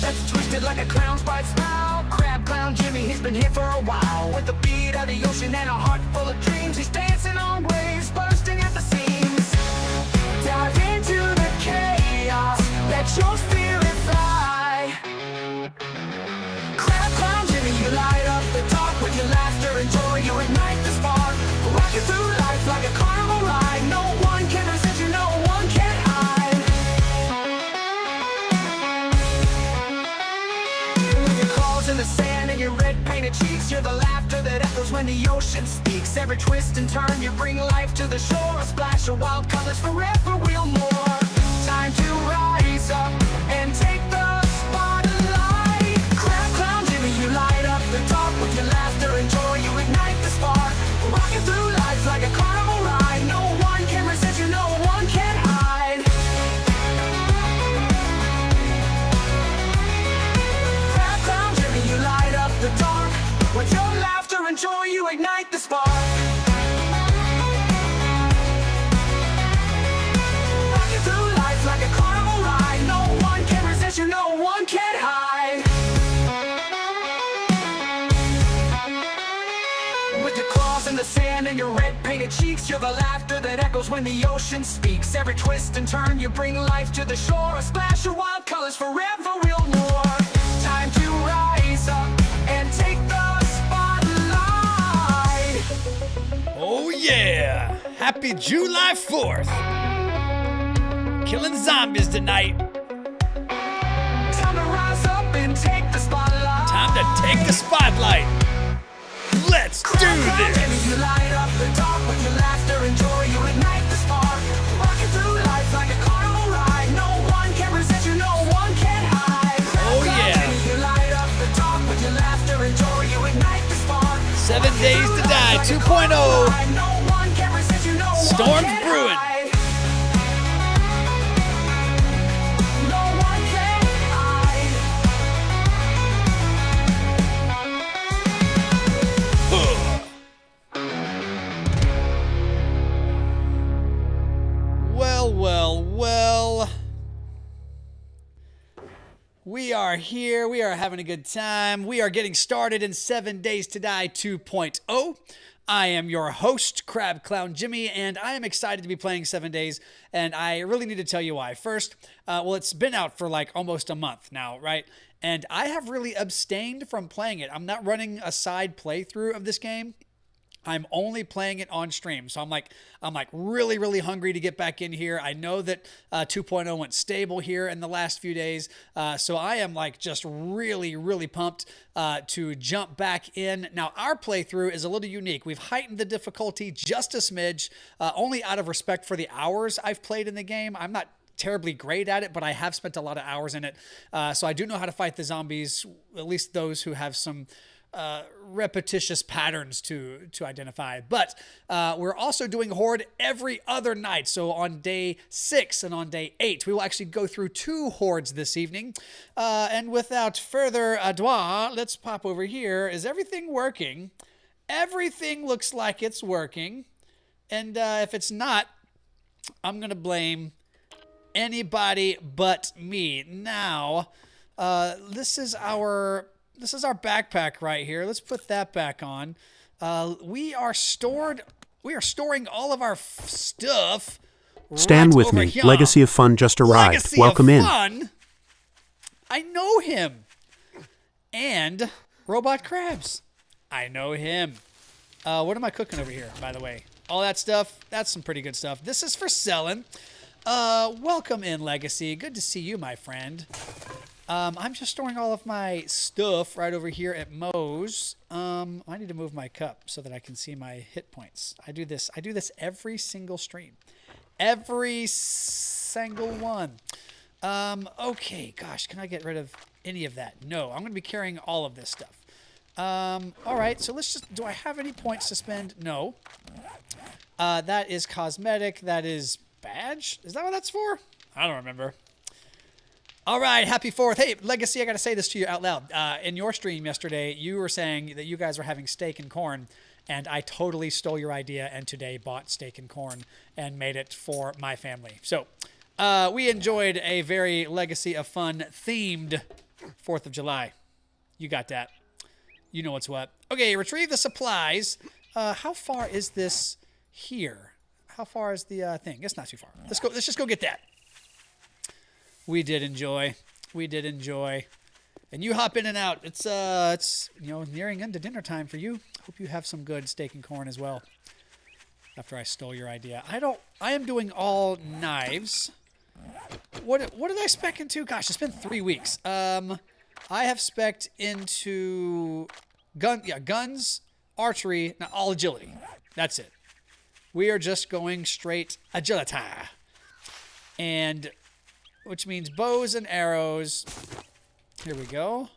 that's twisted like a clown's bright smile. Crab Clown Jimmy, he's been here for a while. With the beat of the ocean and a heart full of dreams, he's dancing on waves, bursting at the seams. Dive into the chaos, let your spirit fly. Crab Clown Jimmy, you light up the dark with your laughter and joy. You ignite the spark, rock you through life like a carnival ride. No one can resist you, no one can hide. With your claws in the sand and your red painted cheeks, you're the laughter that echoes when the ocean speaks. Every twist and turn, you bring life to the shore. A splash of wild colors, forever we'll more. Time to rise up and take the spotlight. Crab Clown Jimmy, you light up the dark with your laughter and joy. You ignite the spark, rocking through life like a carnival ride. No one can resist you, no one can hide. Crab Clown Jimmy, you light up the dark with your laughter and joy. You ignite the spark. Rocking through life like a carnival ride. No one can resist you, no one can hide. With your claws in the sand and your red painted cheeks, you're the laughter that echoes when the ocean speaks. Every twist and turn, you bring life to the shore. A splash of wild colors, forever we'll roar. Time to rise up and take the spotlight. Oh yeah! Happy July 4th! Killing zombies tonight. Time to rise up and take the spotlight. Time to take the spotlight. Let's do this! You light up the dark with your laughter and joy. You ignite the spark, rocking through life like a carnival ride. No one can resist you, no one can hide. Oh yeah! You light up the dark with your laughter and joy. You ignite the spark. 7 Days to Die 2.0. No one can resist you, no Storm's one can brewing. hide. No one can hide. Well. We are here. We are having a good time. We are getting started in 7 Days to Die 2.0. I am your host, Crab Clown Jimmy, and I am excited to be playing 7 Days, and I really need to tell you why. First, well, it's been out for like almost a month now, right? And I have really abstained from playing it. I'm not running a side playthrough of this game. I'm only playing it on stream. So I'm like really hungry to get back in here. I know that 2.0 went stable here in the last few days. So I am like just really pumped to jump back in. Now our playthrough is a little unique. We've heightened the difficulty just a smidge, only out of respect for the hours I've played in the game. I'm not terribly great at it, but I have spent a lot of hours in it. So I do know how to fight the zombies, at least those who have some repetitious patterns to identify. But we're also doing Horde every other night. So on day 6 and on day 8, we will actually go through 2 Hordes this evening. And without further ado, let's pop over here. Is everything working? Everything looks like it's working. And if it's not, I'm going to blame anybody but me. Now, this is our backpack right here. Let's put that back on. We are storing all of our stuff. Stand with me. Here. Legacy of Fun just arrived. Legacy Welcome of in. Fun? I know him. And Robot Crabs. I know him. What am I cooking over here, by the way? All that stuff, that's some pretty good stuff. This is for selling. Welcome in, Legacy. Good to see you, my friend. I'm just storing all of my stuff right over here at Moe's. I need to move my cup so that I can see my hit points. I do this every single stream. Every single one. Okay, gosh, can I get rid of any of that? No, I'm going to be carrying all of this stuff. All right, so let's just, do I have any points to spend? No. That is cosmetic. That is badge. Is that what that's for? I don't remember. All right, happy 4th. Hey, Legacy, I got to say this to you out loud. In your stream yesterday, you were saying that you guys were having steak and corn, and I totally stole your idea and today bought steak and corn and made it for my family. So we enjoyed a very Legacy of Fun themed 4th of July. You got that. You know what's what. Okay, retrieve the supplies. How far is this here? How far is the thing? It's not too far. Let's go. Let's just go get that. We did enjoy. We did enjoy. And you hop in and out. It's nearing into dinner time for you. Hope you have some good steak and corn as well. After I stole your idea. I am doing all knives. What did I spec into? Gosh, it's been 3 weeks. I have spec'd into guns, archery, not all agility. That's it. We are just going straight agility. And which means bows and arrows. Here we go.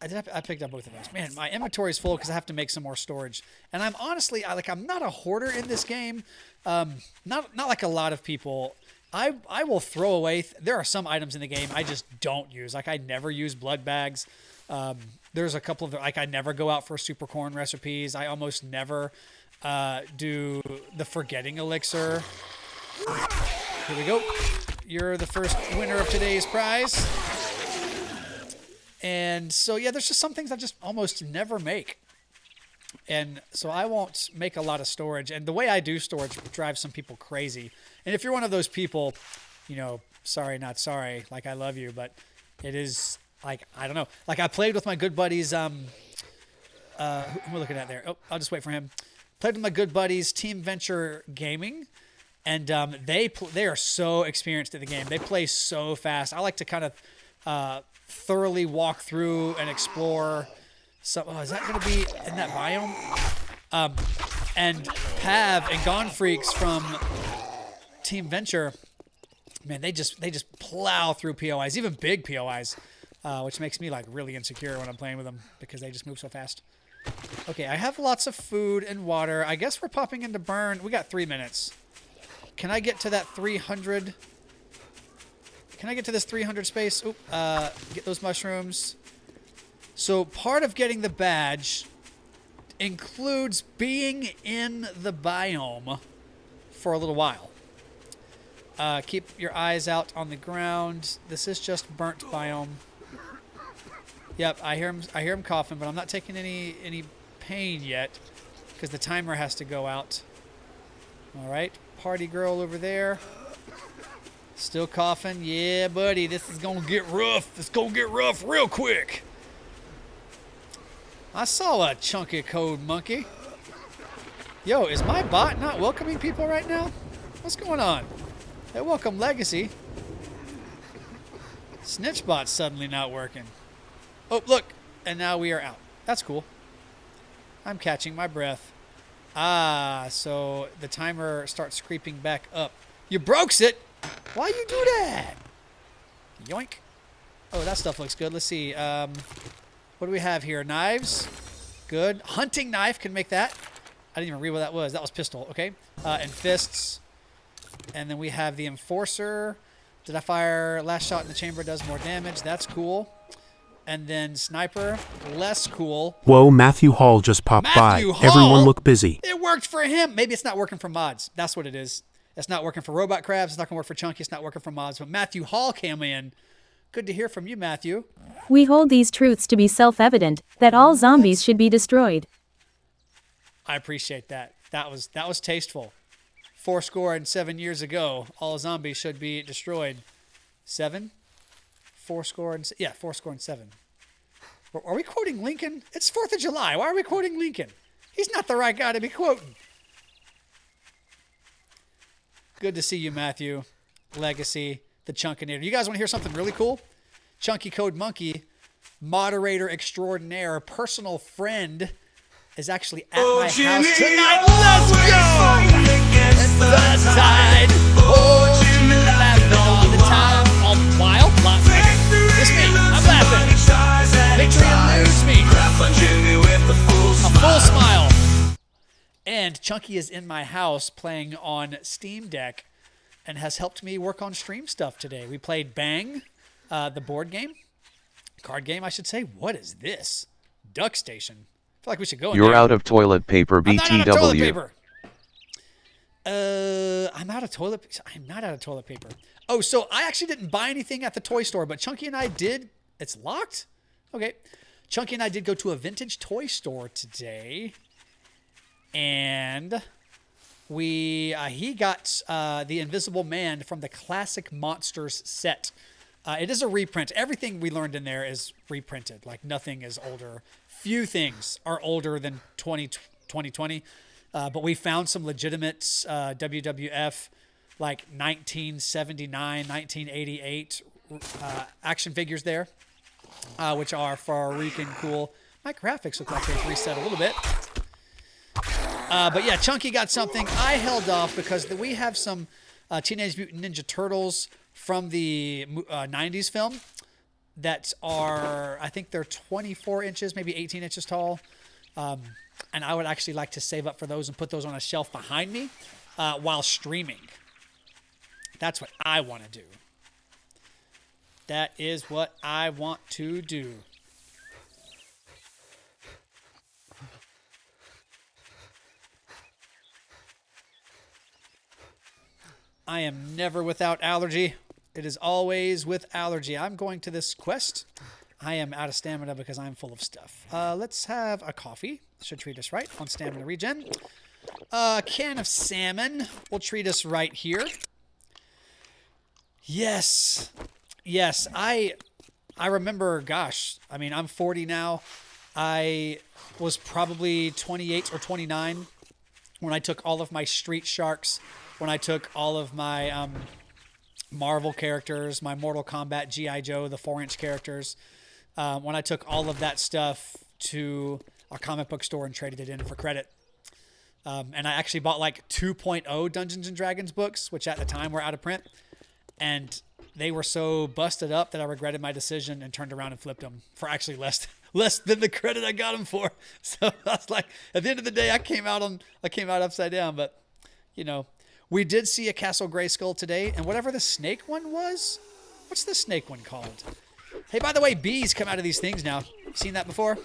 I picked up both of those. Man, my inventory is full because I have to make some more storage. And I'm honestly, I'm not a hoarder in this game. Not like a lot of people. I will throw away. There are some items in the game I just don't use. Like I never use blood bags. There's a couple of I never go out for super corn recipes. I almost never do the forgetting elixir. Here we go. You're the first winner of today's prize. And so, yeah, there's just some things I just almost never make. And so I won't make a lot of storage. And the way I do storage drives some people crazy. And if you're one of those people, sorry, not sorry, like I love you, but it is like, I don't know. Like I played with my good buddies. Who am I looking at there? Oh, I'll just wait for him. Played with my good buddies, Team Venture Gaming. And they are so experienced at the game. They play so fast. I like to kind of thoroughly walk through and explore. So, is that going to be in that biome? And Pav and Gone Freaks from Team Venture, man, they just plow through POIs, even big POIs, which makes me like really insecure when I'm playing with them because they just move so fast. Okay, I have lots of food and water. I guess we're popping into burn. We got 3 minutes. Can I get to that 300? Can I get to this 300 space? Oop, get those mushrooms. So part of getting the badge includes being in the biome for a little while. Keep your eyes out on the ground. This is just burnt biome. Yep, I hear him coughing, but I'm not taking any pain yet because the timer has to go out. All right, party girl over there. Still coughing. Yeah, buddy, this is going to get rough. It's going to get rough real quick. I saw a chunky code monkey. Yo, is my bot not welcoming people right now? What's going on? Hey, welcome Legacy. Snitchbot's suddenly not working. Oh, look. And now we are out. That's cool. I'm catching my breath. So the timer starts creeping back up. You broke it. Why you do that? Yoink. Oh, that stuff looks good. Let's see. What do we have here? Knives. Good. Hunting knife can make that. I didn't even read what that was. That was pistol. Okay. And fists. And then we have the enforcer. Did I fire? Last shot in the chamber does more damage. That's cool. And then sniper. Less cool. Whoa, Matthew Hall just popped by. Hall? Everyone look busy. It worked for him. Maybe it's not working for mods. That's what it is. It's not working for Robot Crabs. It's not going to work for Chunky. It's not working for mods. But Matthew Hall came in. Good to hear from you, Matthew. We hold these truths to be self-evident, that all zombies should be destroyed. I appreciate that. That was tasteful. 7 years ago, all zombies should be destroyed. 7? 7. Are we quoting Lincoln? It's 4th of July. Why are we quoting Lincoln? He's not the right guy to be quoting. Good to see you, Matthew. Legacy, the Chunkinator. You guys want to hear something really cool? Chunky Code Monkey, moderator extraordinaire, personal friend, is actually at my house tonight. Let's go! It's the tide. Oh, Jimmy laughing all the time. All the while, it's me. I'm laughing. Victory eludes me. A full smile. And Chunky is in my house playing on Steam Deck and has helped me work on stream stuff today. We played Bang, the board game. Card game, I should say. What is this? Duck Station. I feel like we should go in You're there. out of toilet paper, I'm not out of toilet BTW. paper. I'm out of toilet. I'm not out of toilet paper. Oh, so I actually didn't buy anything at the toy store, but Chunky and I did. It's locked? Okay. Chunky and I did go to a vintage toy store today. And he got the Invisible Man from the Classic Monsters set. It is a reprint. Everything we learned in there is reprinted. Like, nothing is older. Few things are older than 2020. But we found some legitimate WWF, like 1979, 1988 action figures there, which are freaking cool. My graphics look like they've reset a little bit. But yeah, Chunky got something. I held off because we have some Teenage Mutant Ninja Turtles from the 90s film that are, I think they're 24 inches, maybe 18 inches tall. And I would actually like to save up for those and put those on a shelf behind me while streaming. That's what I want to do. That is what I want to do. I am never without allergy. It is always with allergy. I'm going to this quest. I am out of stamina because I'm full of stuff. Let's have a coffee. Should treat us right on stamina regen. A can of salmon will treat us right here. Yes. Yes, I remember, gosh, I mean, I'm 40 now. I was probably 28 or 29 when I took all of my Street Sharks, when I took all of my Marvel characters, my Mortal Kombat, G.I. Joe, the 4-inch characters, when I took all of that stuff to a comic book store and traded it in for credit. And I actually bought like 2.0 Dungeons and Dragons books, which at the time were out of print. And they were so busted up that I regretted my decision and turned around and flipped them for actually less than the credit I got them for. So I was like, at the end of the day, I came out upside down. But, you know, we did see a Castle Grayskull today, and whatever the snake one was, what's the snake one called? Hey, by the way, bees come out of these things now. Seen that before?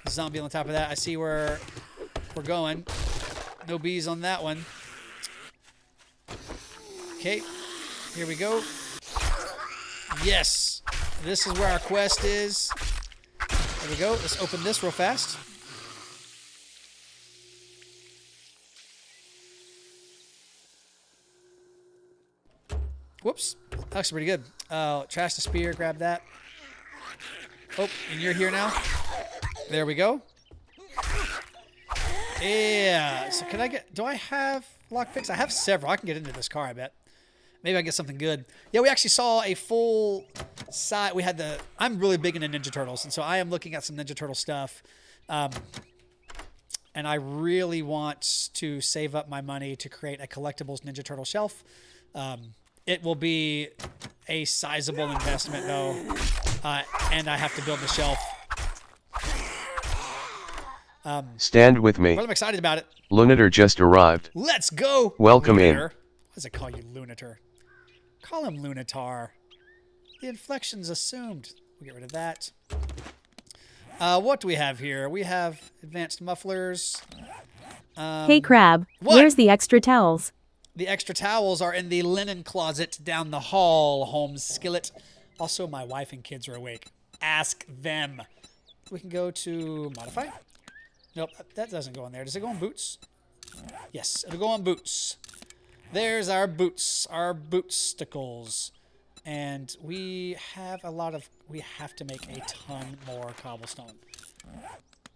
Zombie on the top of that. I see where we're going. No bees on that one. Okay, here we go. Yes, this is where our quest is. There we go. Let's open this real fast. Whoops. That looks pretty good. Trash the spear. Grab that. Oh, and you're here now. There we go. Yeah. So can I get... Do I have lockpicks? I have several. I can get into this car, I bet. Maybe I can get something good. Yeah, we actually saw a full size. We had the... I'm really big into Ninja Turtles, and so I am looking at some Ninja Turtle stuff. And I really want to save up my money to create a collectibles Ninja Turtle shelf. It will be a sizable investment, though, and I have to build the shelf. Stand with me. But I'm excited about it. Lunator just arrived. Let's go. Welcome Lunator. in. Why does it call you Lunator? Call him Lunatar. The inflection's assumed. We'll get rid of that. What do we have here? We have advanced mufflers. Hey Crab, What? where's the extra towels? The extra towels are in the linen closet down the hall, Holmes Skillet. Also, my wife and kids are awake. Ask them. We can go to modify. Nope, that doesn't go on there. Does it go on boots? Yes, it'll go on boots. There's our boots, our bootsticles. And we have a lot of... We have to make a ton more cobblestone.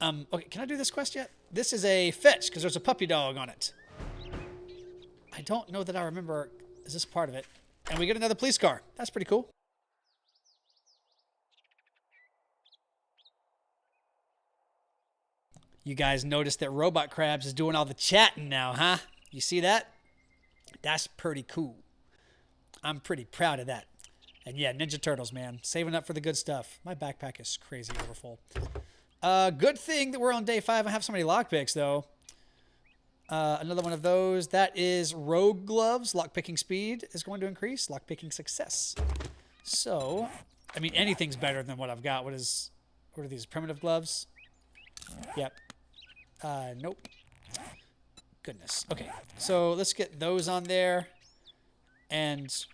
Okay, can I do this quest yet? This is a fetch, because there's a puppy dog on it. I don't know that I remember... Is this part of it? And we get another police car. That's pretty cool. You guys noticed that Robot Krabs is doing all the chatting now, huh? You see that? That's pretty cool. I'm pretty proud of that. And yeah, Ninja Turtles, man. Saving up for the good stuff. My backpack is crazy overfull. Good thing that we're on day 5. I have so many lockpicks, though. Another one of those. That is Rogue Gloves. Lockpicking speed is going to increase. Lockpicking success. So, I mean, anything's better than what I've got. What are these? Primitive gloves? Yep. Nope. goodness. Okay, so let's get those on there and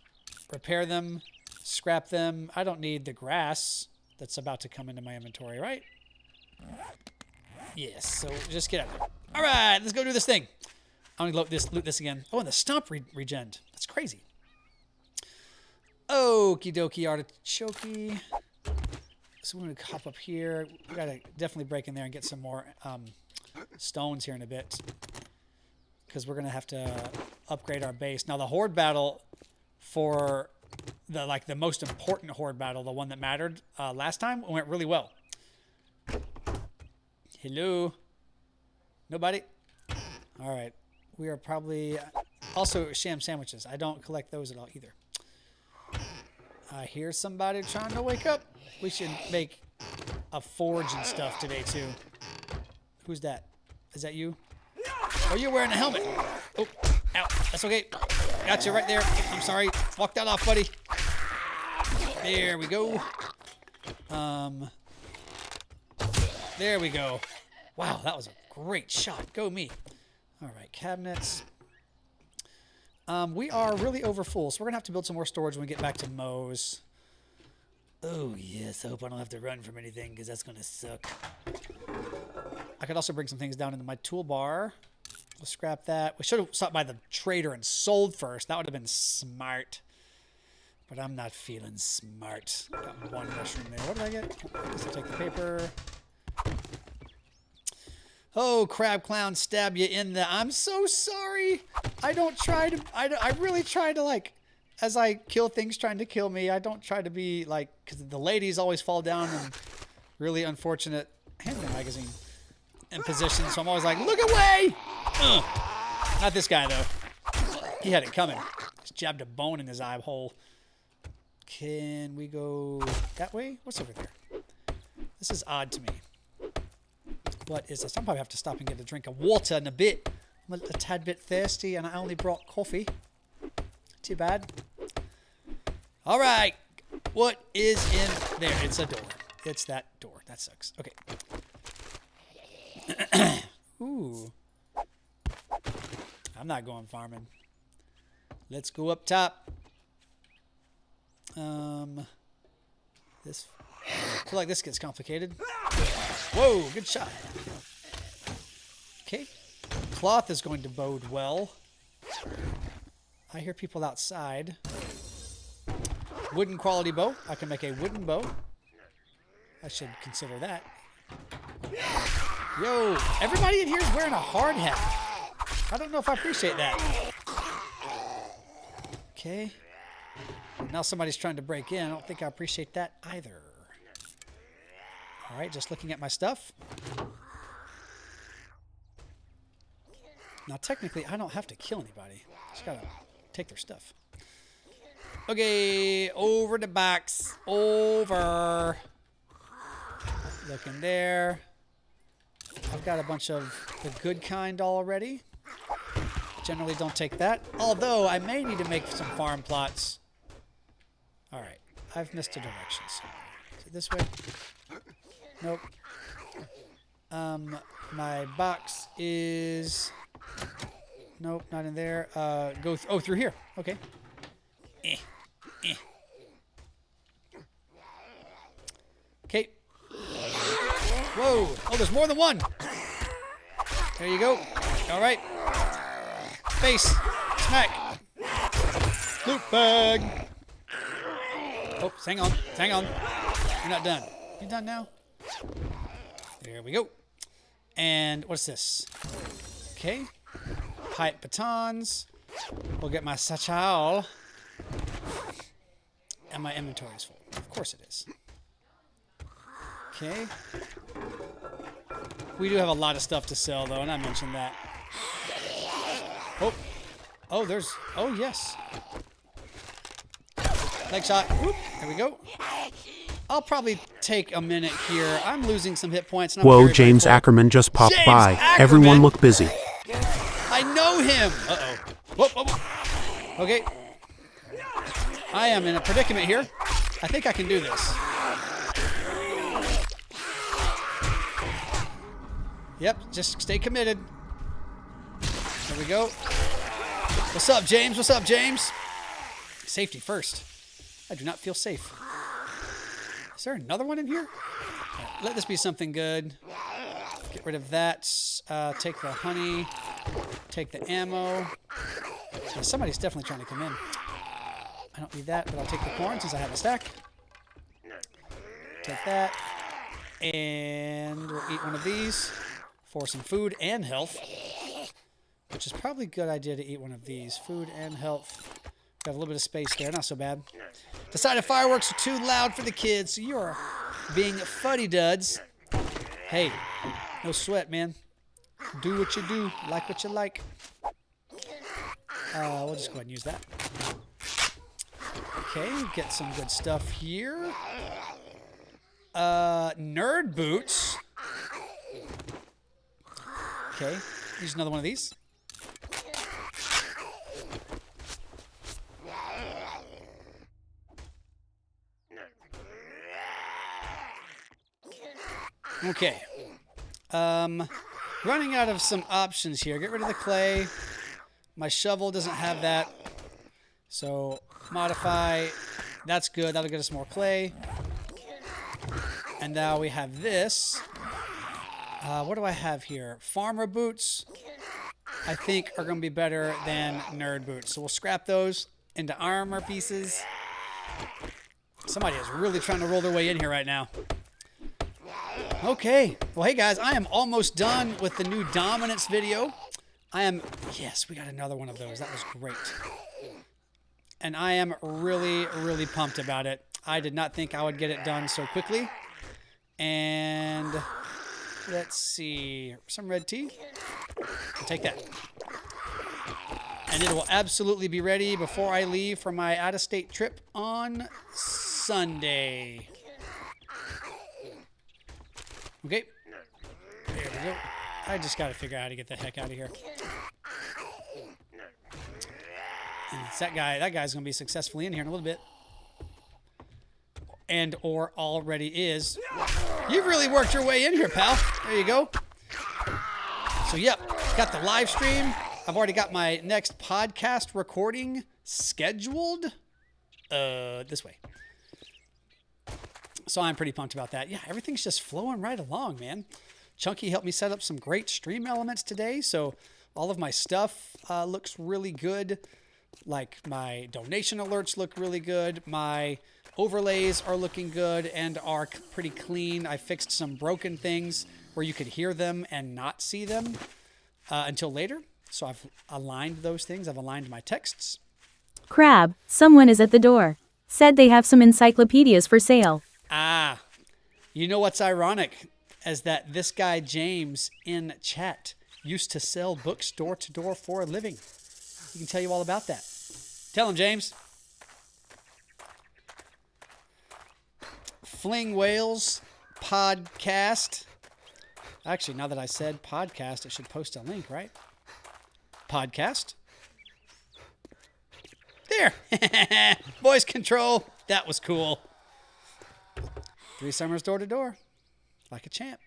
repair them, scrap them. I don't need the grass that's about to come into my inventory, right? Yes, so just get out. All right, let's go do this thing. I'm going to loot this again. Oh, and the stomp regen. That's crazy. Okie dokie artichoke. So we're going to hop up here. We got to definitely break in there and get some more stones here in a bit, because we're going to have to upgrade our base. Now, the Horde battle for the most important Horde battle, the one that mattered last time, went really well. Hello? Nobody? All right. We are probably... Also, sham sandwiches. I don't collect those at all either. I hear somebody trying to wake up. We should make a forge and stuff today, too. Who's that? Is that you? Oh, you're wearing a helmet. Oh, ow. That's okay. Got you right there. I'm sorry. Walk that off, buddy. There we go. There we go. Wow, that was a great shot. Go me. All right, cabinets. We are really over full, so we're going to have to build some more storage when we get back to Moe's. Oh, yes. I hope I don't have to run from anything, because that's going to suck. I could also bring some things down into my toolbar. We'll scrap that. We should have stopped by the trader and sold first. That would have been smart. But I'm not feeling smart. Got one mushroom there. What did I get? I'll take the paper. Oh, Crab Clown, stab you in the... I'm so sorry. I don't try to... I really try to, like... As I kill things trying to kill me, I don't try to be, like... Because the ladies always fall down in really unfortunate handgun magazine in position. So I'm always like, look away! Ugh. Not this guy, though. He had it coming. Just jabbed a bone in his eye hole. Can we go that way? What's over there? This is odd to me. What is this? I'll probably have to stop and get a drink of water in a bit. I'm a tad bit thirsty, and I only brought coffee. Too bad. All right. What is in there? It's a door. It's that door. That sucks. Okay. Ooh. I'm not going farming. Let's go up top. This... I feel like this gets complicated. Whoa, good shot. Okay. Cloth is going to bode well. I hear people outside. Wooden quality bow. I can make a wooden bow. I should consider that. Yo, everybody in here is wearing a hard hat. I don't know if I appreciate that. Okay. Now somebody's trying to break in. I don't think I appreciate that either. All right, just looking at my stuff. Now, technically, I don't have to kill anybody. Just gotta take their stuff. Okay, over the box. Over. Looking there. I've got a bunch of the good kind already. Generally don't take that. Although, I may need to make some farm plots. All right, I've missed a direction. So, is it this way? Nope. My box is... Nope, not in there. Oh, through here. Okay. Okay. Whoa. Oh, there's more than one. There you go. All right. Face. Smack. Loot bag. Oh, hang on. Hang on. You're not done. You done now? There we go. And what's this? Okay. Pipe batons. We'll get my satchel. And my inventory is full. Of course it is. Okay. We do have a lot of stuff to sell, though, and I mentioned that. Oh. Oh, there's... Oh, yes. Leg shot. Whoop. There we go. I'll probably take a minute here. I'm losing some hit points. And I'm Whoa, very, James very Ackerman just popped James by. Ackerman? Everyone look busy. I know him. Uh-oh. Whoop, whoop, whoop. Okay. I am in a predicament here. I think I can do this. Yep, just stay committed. Here we go. What's up, James? What's up, James? Safety first. I do not feel safe. Is there another one in here? Let this be something good. Get rid of that. Take the honey. Take the ammo. Yeah, somebody's definitely trying to come in. I don't need that, but I'll take the corn since I have a stack. Take that. And we'll eat one of these for some food and health. Which is probably a good idea to eat one of these. Food and health. Got a little bit of space there. Not so bad. Decided fireworks are too loud for the kids, so you are being fuddy-duds. Hey, no sweat, man. Do what you do. Like what you like. We'll just go ahead and use that. Okay, get some good stuff here. Nerd boots. Okay, use another one of these. Okay. Running out of some options here. Get rid of the clay. My shovel doesn't have that. So, modify. That's good. That'll get us more clay. And now we have this. What do I have here? Farmer boots, I think, are going to be better than nerd boots. So we'll scrap those into armor pieces. Somebody is really trying to roll their way in here right now. Okay. Well, hey, guys, I am almost done with the new dominance video. Yes, we got another one of those. That was great. And I am really, really pumped about it. I did not think I would get it done so quickly. And let's see. Some red tea. I'll take that. And it will absolutely be ready before I leave for my out-of-state trip on Sunday. Okay. There we go. I just got to figure out how to get the heck out of here. And it's that guy. That guy's going to be successfully in here in a little bit. And or already is. You've really worked your way in here, pal. There you go. So, yep. Got the live stream. I've already got my next podcast recording scheduled. This way. So I'm pretty pumped about that. Yeah, everything's just flowing right along, man. Chunky helped me set up some great stream elements today. So all of my stuff looks really good. Like my donation alerts look really good. My overlays are looking good and are pretty clean. I fixed some broken things where you could hear them and not see them until later. So I've aligned those things. I've aligned my texts. Crab, someone is at the door. Said they have some encyclopedias for sale. Ah, you know what's ironic is that this guy James in chat used to sell books door to door for a living. He can tell you all about that. Tell him, James. Fling Whales podcast. Actually, now that I said podcast, I should post a link, right? Podcast. There. Voice control. That was cool. 3 summers door to door. Like a champ.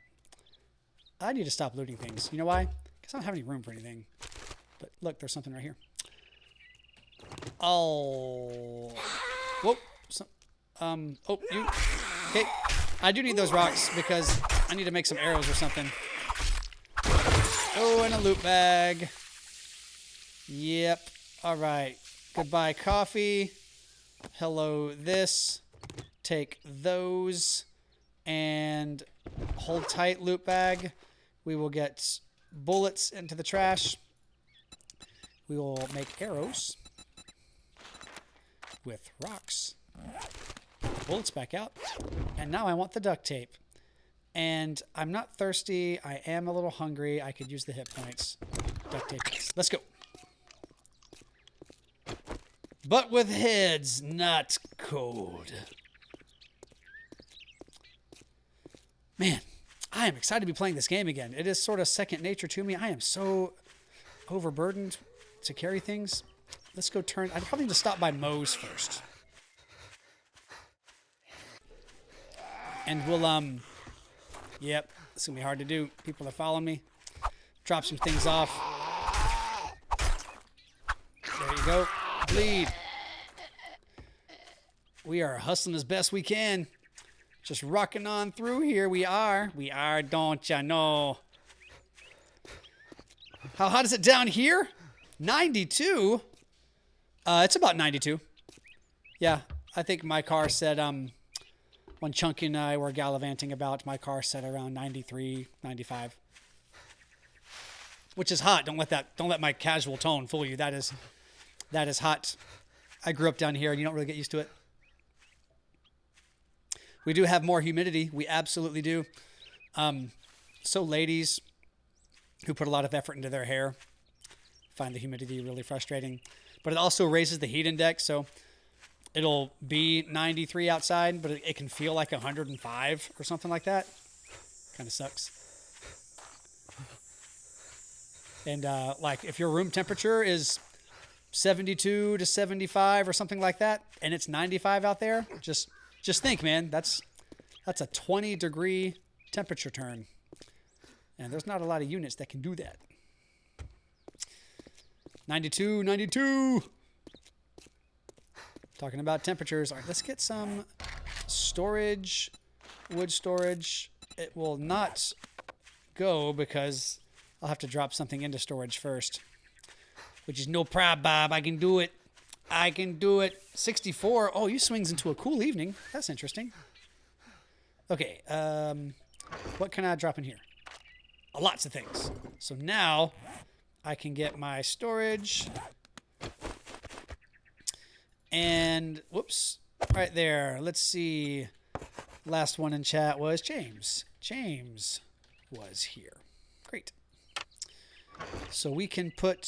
I need to stop looting things. You know why? Because I don't have any room for anything. But look, there's something right here. Oh. Whoa. Oh, you. Okay. I do need those rocks because I need to make some arrows or something. Oh, and a loot bag. Yep. All right. Goodbye, coffee. Hello, this. Take those and hold tight, loot bag. We will get bullets into the trash. We will make arrows with rocks. Get the bullets back out. And now I want the duct tape. And I'm not thirsty. I am a little hungry. I could use the hit points. Duct tape. Let's go. But with heads, not cold. Man, I am excited to be playing this game again. It is sort of second nature to me. I am so overburdened to carry things. Let's go turn. I probably need to stop by Moe's first. And we'll, yep, it's going to be hard to do. People are following me. Drop some things off. go. Bleed. We are hustling as best we can. Just rocking on through here. We are, don't ya know. How hot is it down here? 92? It's about 92. Yeah, I think my car said, when Chunky and I were gallivanting about, my car said around 93, 95. Which is hot. Don't let my casual tone fool you. That is hot. I grew up down here and you don't really get used to it. We do have more humidity. We absolutely do. So ladies who put a lot of effort into their hair find the humidity really frustrating. But it also raises the heat index, so it'll be 93 outside, but it can feel like 105 or something like that. Kind of sucks. And like if your room temperature is 72 to 75 or something like that, and it's 95 out there, just think, man, that's a 20-degree temperature turn. And there's not a lot of units that can do that. 92, 92. Talking about temperatures. All right, let's get some storage, wood storage. It will not go because I'll have to drop something into storage first, which is no problem, Bob. I can do it. I can do it. 64. Oh, you swings into a cool evening. That's interesting. Okay. What can I drop in here? Lots of things. So now I can get my storage. And whoops, right there. Let's see. Last one in chat was James. James was here. Great. So we can put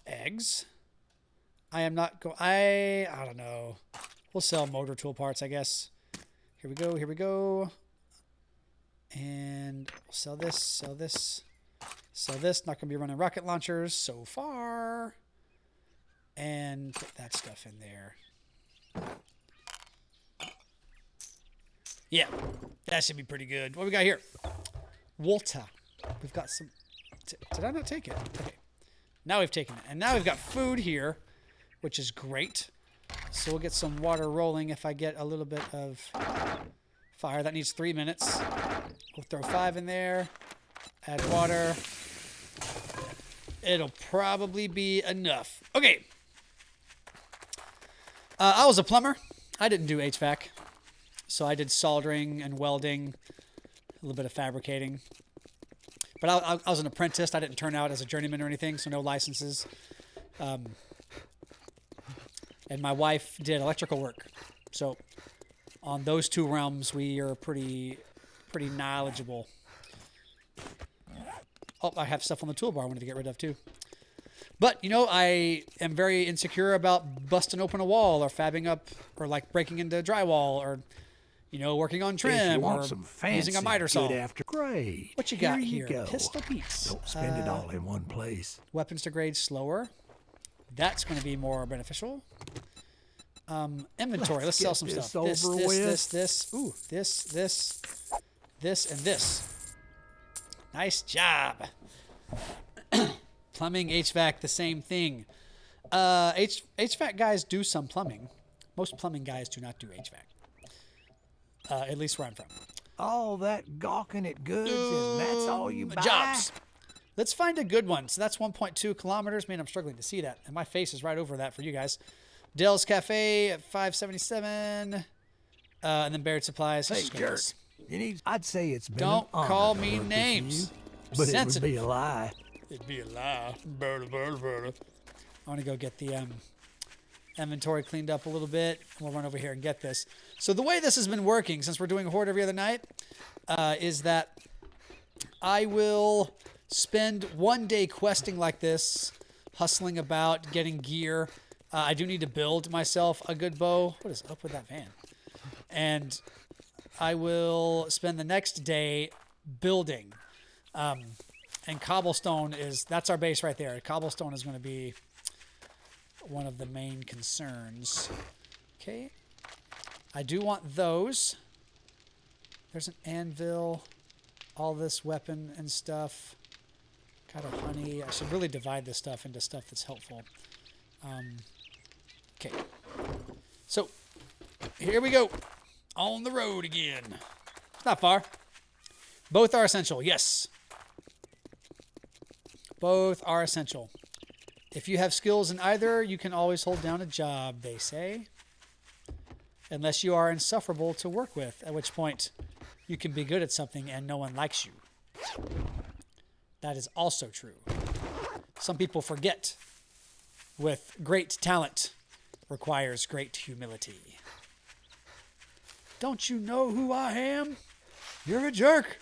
eggs. I am not going. I don't know. We'll sell motor tool parts, I guess. Here we go. Here we go. And we'll sell this. Sell this. Sell this. Not going to be running rocket launchers so far. And put that stuff in there. Yeah, that should be pretty good. What we got here? Water. We've got some. Did I not take it? Okay. Now we've taken it. And now we've got food here, which is great. So we'll get some water rolling if I get a little bit of fire. That needs 3 minutes. We'll throw 5 in there. Add water. It'll probably be enough. Okay. I was a plumber. I didn't do HVAC. So I did soldering and welding, a little bit of fabricating. But I was an apprentice. I didn't turn out as a journeyman or anything, so no licenses. And my wife did electrical work. So on those two realms, we are pretty knowledgeable. Oh, I have stuff on the toolbar I wanted to get rid of too. But, you know, I am very insecure about busting open a wall or fabbing up or like breaking into drywall or, you know, working on trim or using a miter saw. Great. What you got here? Pistol Pete's. Don't spend it all in one place. Weapons degrade slower. That's going to be more beneficial. Inventory. Let's sell some stuff. This. Ooh, this, and this. Nice job. Plumbing, HVAC, the same thing. HVAC guys do some plumbing. Most plumbing guys do not do HVAC. At least where I'm from. All that gawking at goods and that's all you buy? Jobs. Let's find a good one. So that's 1.2 kilometers. Man, I'm struggling to see that. And my face is right over that for you guys. Dell's Cafe at 577. And then Baird Supplies. Hey, jerk. I'd say it's been Don't an honor call to me work with names. you, but Sensitive. it would be a lie. It'd be a lie. I want to go get the inventory cleaned up a little bit. We'll run over here and get this. So the way this has been working, since we're doing Horde every other night, is that I will spend one day questing like this, hustling about, getting gear. I do need to build myself a good bow. What is up with that van? And I will spend the next day building. And cobblestone that's our base right there. Cobblestone is going to be one of the main concerns. Okay. I do want those. There's an anvil, all this weapon and stuff. Got our honey. I should really divide this stuff into stuff that's helpful. Okay. So, here we go. On the road again. It's not far. Both are essential. Yes. Both are essential. If you have skills in either, you can always hold down a job, they say. Unless you are insufferable to work with, at which point you can be good at something and no one likes you. That is also true. Some people forget with great talent requires great humility. Don't you know who I am? You're a jerk.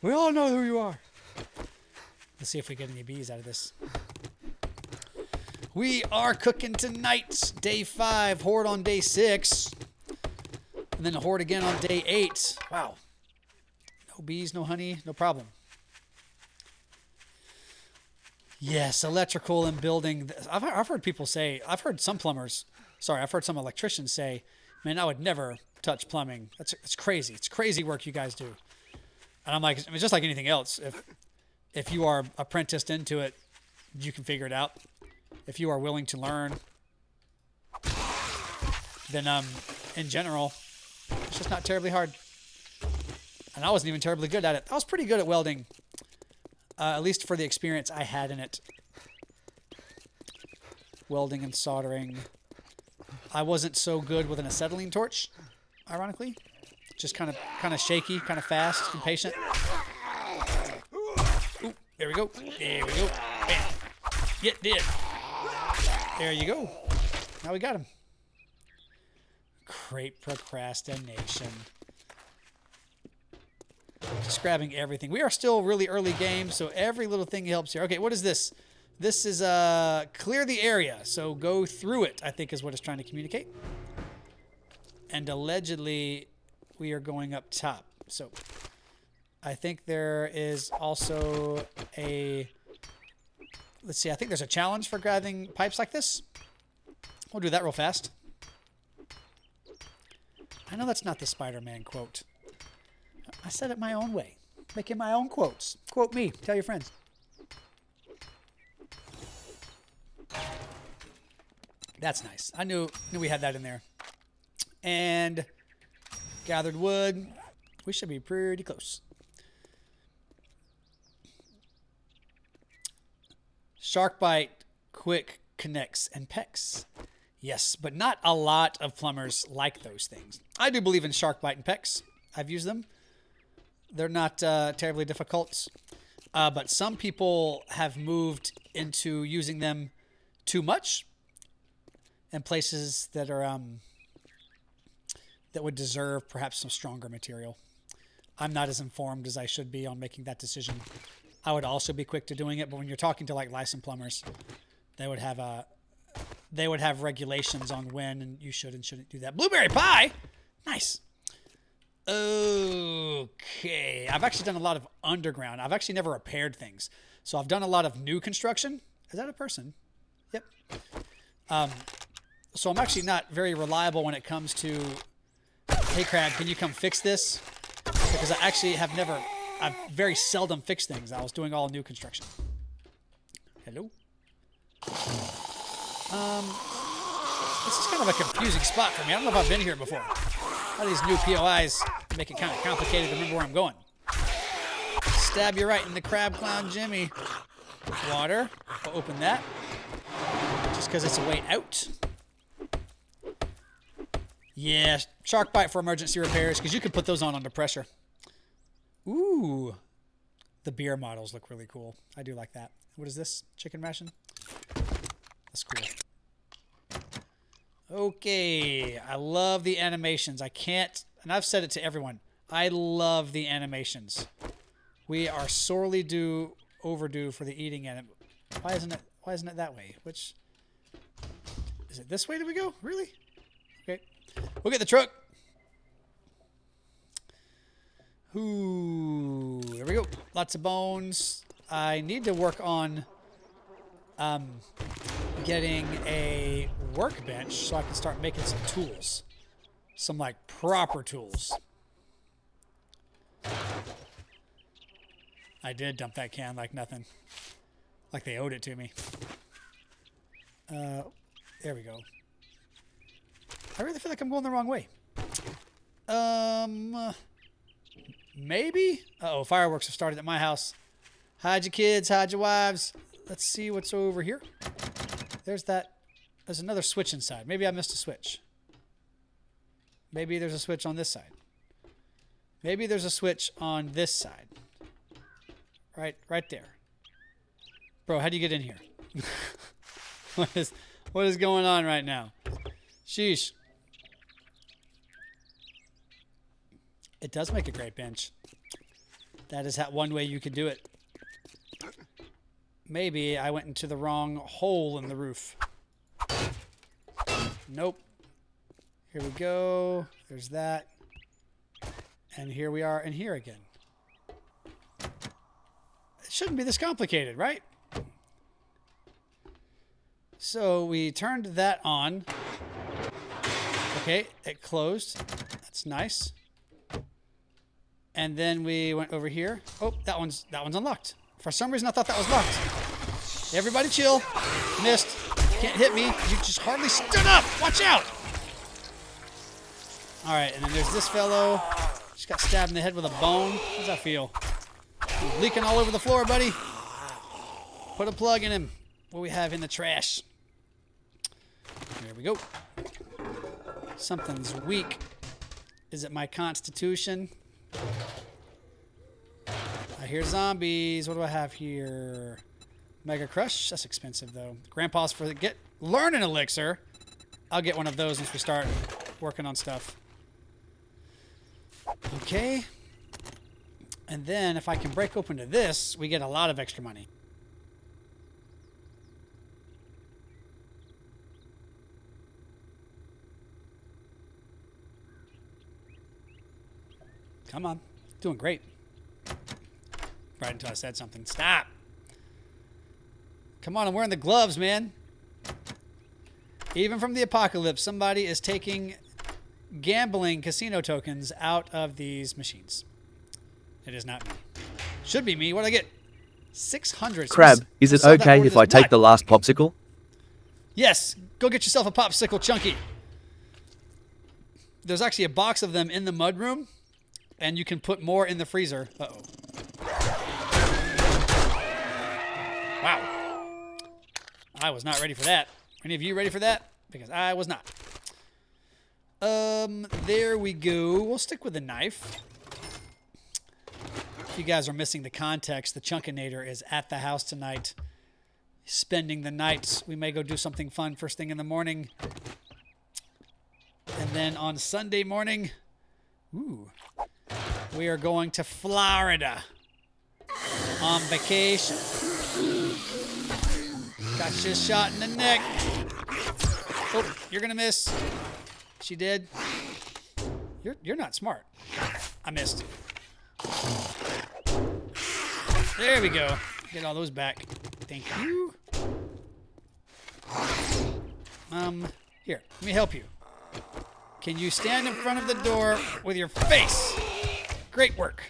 We all know who you are. Let's see if we get any bees out of this. We are cooking tonight. Day 5, Horde on day 6. And then the Horde again on day 8. Wow. No bees, no honey, no problem. Yes, electrical and building. I've heard people say, I've heard some electricians say, man, I would never touch plumbing. It's crazy. It's crazy work you guys do. And I'm like, it's just like anything else. If you are apprenticed into it, you can figure it out. If you are willing to learn, then in general, it's just not terribly hard. And I wasn't even terribly good at it. I was pretty good at welding, at least for the experience I had in it. Welding and soldering. I wasn't so good with an acetylene torch, ironically. Just kind of shaky, kind of fast, impatient. Ooh, there we go. There we go. Bam. Get dead. There you go. Now we got him. Great procrastination. Just grabbing everything. We are still really early game, so every little thing helps here. Okay, what is this? This is clear the area, so go through it, I think is what it's trying to communicate. And allegedly, we are going up top. So I think there is also a... Let's see, I think there's a challenge for grabbing pipes like this. We'll do that real fast. I know that's not the Spider-Man quote. I said it my own way. Making my own quotes. Quote me. Tell your friends. That's nice. I knew we had that in there. And gathered wood. We should be pretty close. Shark bite, quick, connects, and pecks. Yes, but not a lot of plumbers like those things. I do believe in shark bite and pecks. I've used them. They're not terribly difficult. But some people have moved into using them too much in places that are that would deserve perhaps some stronger material. I'm not as informed as I should be on making that decision. I would also be quick to doing it, but when you're talking to like licensed plumbers, they would have regulations on when and you should and shouldn't do that. Blueberry pie, nice. Okay, I've actually done a lot of underground. I've actually never repaired things, so I've done a lot of new construction. Is that a person? Yep. So I'm actually not very reliable when it comes to, hey Crab, can you come fix this? Because I actually I've very seldom fixed things. I was doing all new construction. Hello? This is kind of a confusing spot for me. I don't know if I've been here before. All these new POIs make it kind of complicated to remember where I'm going. Stab you right in the Crab Clown Jimmy. Water. We'll open that. Just because it's a way out. Yeah, shark bite for emergency repairs, because you can put those on under pressure. Ooh. The beer models look really cool. I do like that. What is this? Chicken ration? That's cool. Okay. I love the animations. I can't, and I've said it to everyone, I love the animations. We are sorely overdue for the eating anim. Why isn't it that way? Which is it? This way do we go? Really? Okay. We'll get the truck. Ooh, there we go. Lots of bones. I need to work on getting a workbench so I can start making some tools. Some like proper tools. I did dump that can like nothing. Like they owed it to me. There we go. I really feel like I'm going the wrong way. Maybe? Uh-oh, fireworks have started at my house. Hide your kids, hide your wives. Let's see what's over here. There's that. There's another switch inside. Maybe I missed a switch. Maybe there's a switch on this side. Maybe there's a switch on this side. Right there. Bro, how do you get in here? What is going on right now? Sheesh. It does make a great bench. That is one way you could do it. Maybe I went into the wrong hole in the roof. Nope. Here we go. There's that. And here we are in here again. It shouldn't be this complicated, right? So we turned that on. Okay, it closed. That's nice. And then we went over here. Oh, that one's unlocked. For some reason, I thought that was locked. Everybody chill. Missed. Can't hit me. You just hardly stood up. Watch out. All right, and then there's this fellow. Just got stabbed in the head with a bone. How does that feel? He's leaking all over the floor, buddy. Put a plug in him. What do we have in the trash? There we go. Something's weak. Is it my constitution? I hear zombies. What do I have here? Mega Crush. That's expensive, though. Grandpa's for the learn an elixir. I'll get one of those once we start working on stuff. Okay. And then if I can break open to this, we get a lot of extra money. Come on. Doing great. Right until I said something. Stop. Come on, I'm wearing the gloves, man. Even from the apocalypse, somebody is taking gambling casino tokens out of these machines. It is not me. Should be me. What do I get? 600. Crab, is it okay if I take the last popsicle? Yes. Go get yourself a popsicle, Chunky. There's actually a box of them in the mudroom, and you can put more in the freezer. Uh-oh. Wow. I was not ready for that. Any of you ready for that? Because I was not. There we go. We'll stick with the knife. If you guys are missing the context, the Chunkinator is at the house tonight, spending the night. We may go do something fun first thing in the morning. And then on Sunday morning, we are going to Florida on vacation. Got you shot in the neck. Oh, you're going to miss. She did. You're not smart. I missed. There we go. Get all those back. Thank you. Here, let me help you. Can you stand in front of the door with your face? Great work.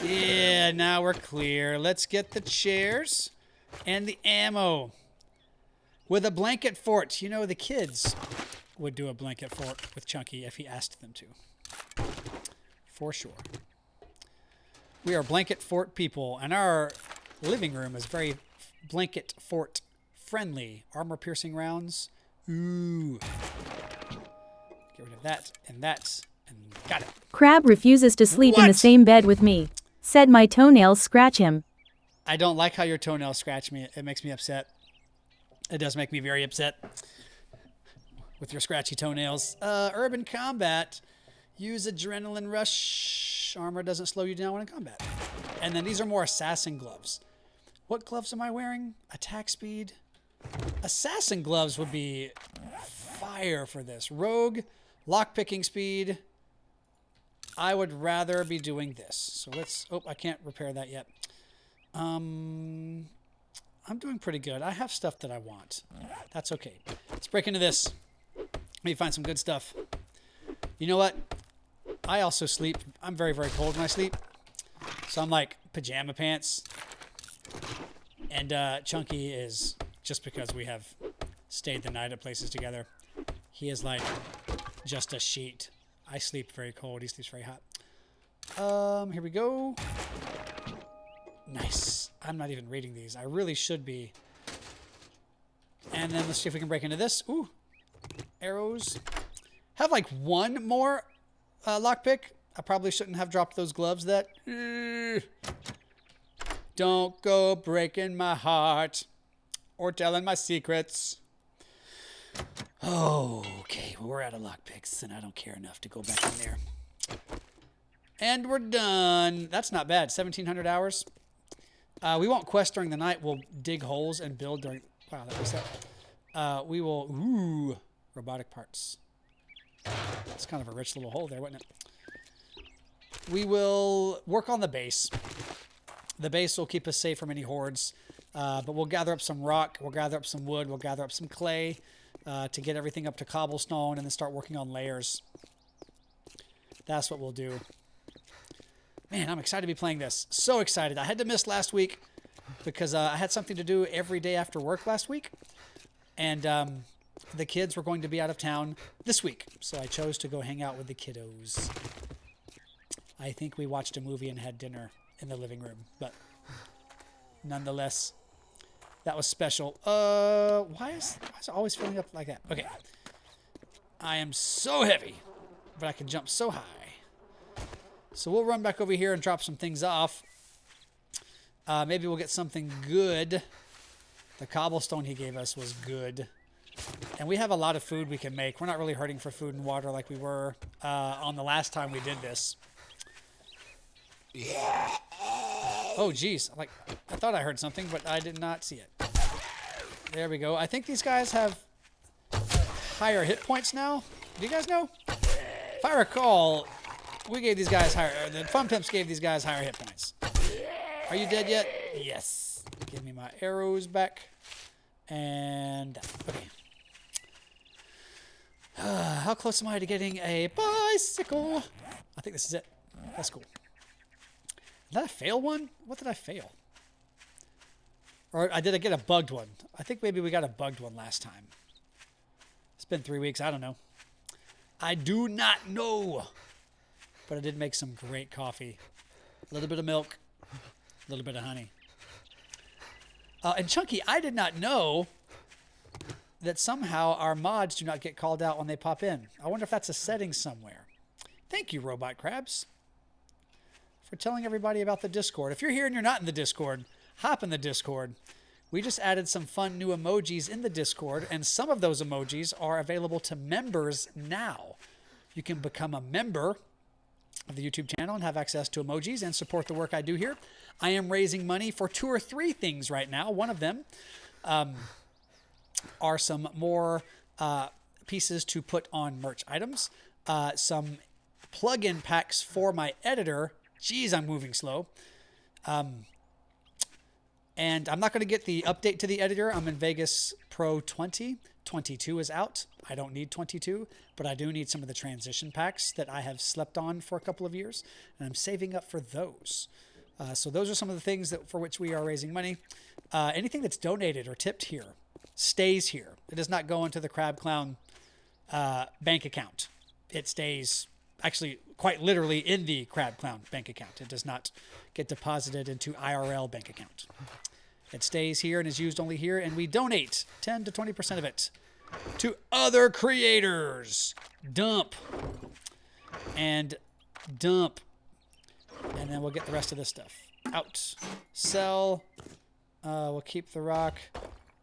Yeah, now we're clear. Let's get the chairs and the ammo. With a blanket fort. You know, the kids would do a blanket fort with Chunky if he asked them to. For sure. We are blanket fort people, and our living room is very blanket fort friendly. Armor piercing rounds. Ooh. Get rid of that, and got it. Crab refuses to sleep in the same bed with me. Said my toenails scratch him. I don't like how your toenails scratch me. It makes me upset. It does make me very upset with your scratchy toenails. Urban combat. Use adrenaline rush. Armor doesn't slow you down when in combat. And then these are more assassin gloves. What gloves am I wearing? Attack speed. Assassin gloves would be fire for this. Rogue, lockpicking speed. I would rather be doing this. So let's, I can't repair that yet. I'm doing pretty good. I have stuff that I want. That's okay. Let's break into this. Let me find some good stuff. You know what? I also sleep. I'm very, very cold when I sleep. So I'm like pajama pants. And Chunky is, just because we have stayed the night at places together, he is like just a sheet. I sleep very cold. He sleeps very hot. Here we go. Nice. I'm not even reading these. I really should be. And then let's see if we can break into this. Ooh. Arrows. Have like one more lockpick. I probably shouldn't have dropped those gloves that... Don't go breaking my heart or telling my secrets. Oh, okay. Well, we're out of lockpicks, and I don't care enough to go back in there. And we're done. That's not bad. 1,700 hours. We won't quest during the night. We'll dig holes and build during... Wow, that was that. We will... Ooh, robotic parts. It's kind of a rich little hole there, wasn't it? We will work on the base. The base will keep us safe from any hordes. But we'll gather up some rock. We'll gather up some wood. We'll gather up some clay to get everything up to cobblestone and then start working on layers. That's what we'll do. Man, I'm excited to be playing this. So excited. I had to miss last week because I had something to do every day after work last week. And the kids were going to be out of town this week. So I chose to go hang out with the kiddos. I think we watched a movie and had dinner in the living room. But nonetheless, that was special. Why is it always filling up like that? Okay. I am so heavy, but I can jump so high. So we'll run back over here and drop some things off. Maybe we'll get something good. The cobblestone he gave us was good. And we have a lot of food we can make. We're not really hurting for food and water like we were on the last time we did this. Oh, geez. I thought I heard something, but I did not see it. There we go. I think these guys have higher hit points now. Do you guys know? If I recall... We gave these guys higher... The Fun Pimps gave these guys higher hit points. Are you dead yet? Yes. Give me my arrows back. And... Okay. How close am I to getting a bicycle? I think this is it. That's cool. Did I fail one? What did I fail? Or did I get a bugged one? I think maybe we got a bugged one last time. It's been 3 weeks. I don't know. I do not know. But I did make some great coffee. A little bit of milk. A little bit of honey. And Chunky, I did not know that somehow our mods do not get called out when they pop in. I wonder if that's a setting somewhere. Thank you, Robot Crabs, for telling everybody about the Discord. If you're here and you're not in the Discord, hop in the Discord. We just added some fun new emojis in the Discord, and some of those emojis are available to members now. You can become a member of the YouTube channel and have access to emojis and support the work I do here. I am raising money for 2 or 3 things right now. One of them are some more pieces to put on merch items, some plug-in packs for my editor. Jeez, I'm moving slow. And I'm not going to get the update to the editor. I'm in Vegas Pro 20. 22 is out. I don't need 22, but I do need some of the transition packs that I have slept on for a couple of years, and I'm saving up for those. So those are some of the things for which we are raising money. Anything that's donated or tipped here stays here. It does not go into the Crab Clown bank account. It stays actually quite literally in the Crab Clown bank account. It does not get deposited into IRL bank account. It stays here and is used only here, and we donate 10 to 20% of it to other creators. Dump. And dump. And then we'll get the rest of this stuff out. Sell. We'll keep the rock.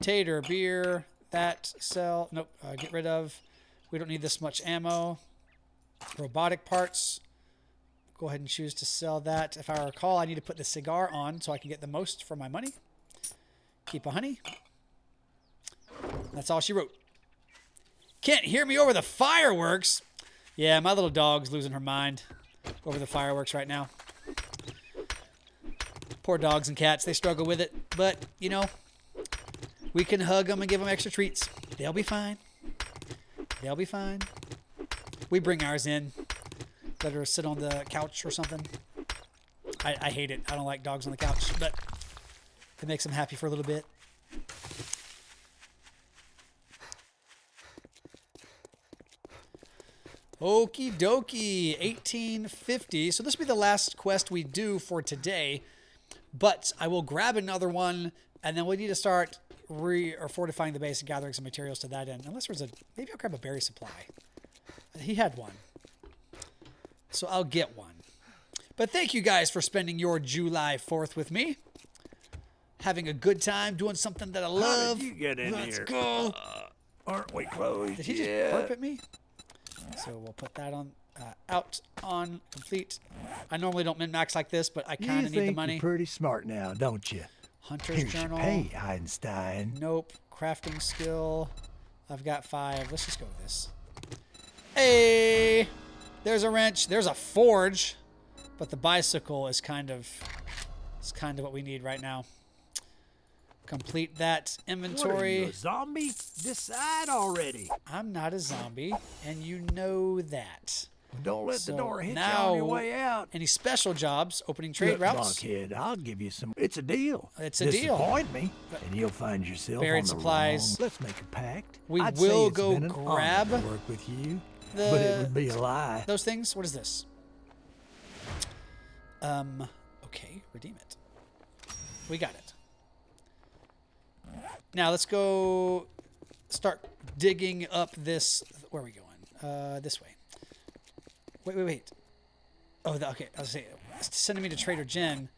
Tater, beer. That, sell. Nope, get rid of. We don't need this much ammo. Robotic parts. Go ahead and choose to sell that. If I recall, I need to put the cigar on so I can get the most for my money. Keep a honey. That's all she wrote. Can't hear me over the fireworks. Yeah, my little dog's losing her mind over the fireworks right now. Poor dogs and cats, they struggle with it. But, you know, we can hug them and give them extra treats. They'll be fine. They'll be fine. We bring ours in. Let her sit on the couch or something. I hate it. I don't like dogs on the couch. But It makes him happy for a little bit. Okie dokie, 1850. So this will be the last quest we do for today, but I will grab another one, and then we need to start fortifying the base and gathering some materials to that end. Unless there's maybe I'll grab a berry supply. He had one, so I'll get one. But thank you guys for spending your July 4th with me. Having a good time, doing something that I love. How did you get in Let's here? go. Aren't we closed? Did he just burp at me? So we'll put that on, out, on, complete. I normally don't min-max like this, but I kind of need the money. You're pretty smart now, don't you? Hunter's Here's Journal. your pay, Einstein. Nope. Crafting skill. I've got 5. Let's just go with this. Hey! There's a wrench. There's a forge. But the bicycle is kind of what we need right now. Complete that inventory. What are you, a zombie? Decide already. I'm not a zombie, and you know that. Don't let So the door hit you now, on your way out. Any special jobs, opening trade Look, routes? Blockhead, I'll give you some. It's a deal. It's a deal. Disappoint me, and you'll find yourself Buried on the supplies. wrong. Let's make a pact. We I'd will say it's go been an grab honor to work with you, the- but it would be a lie. Those things? What is this? Okay, redeem it. We got it. Now let's go start digging up this. Where are we going? This way. Wait. Oh, okay. I was saying, it's sending me to Trader Jen.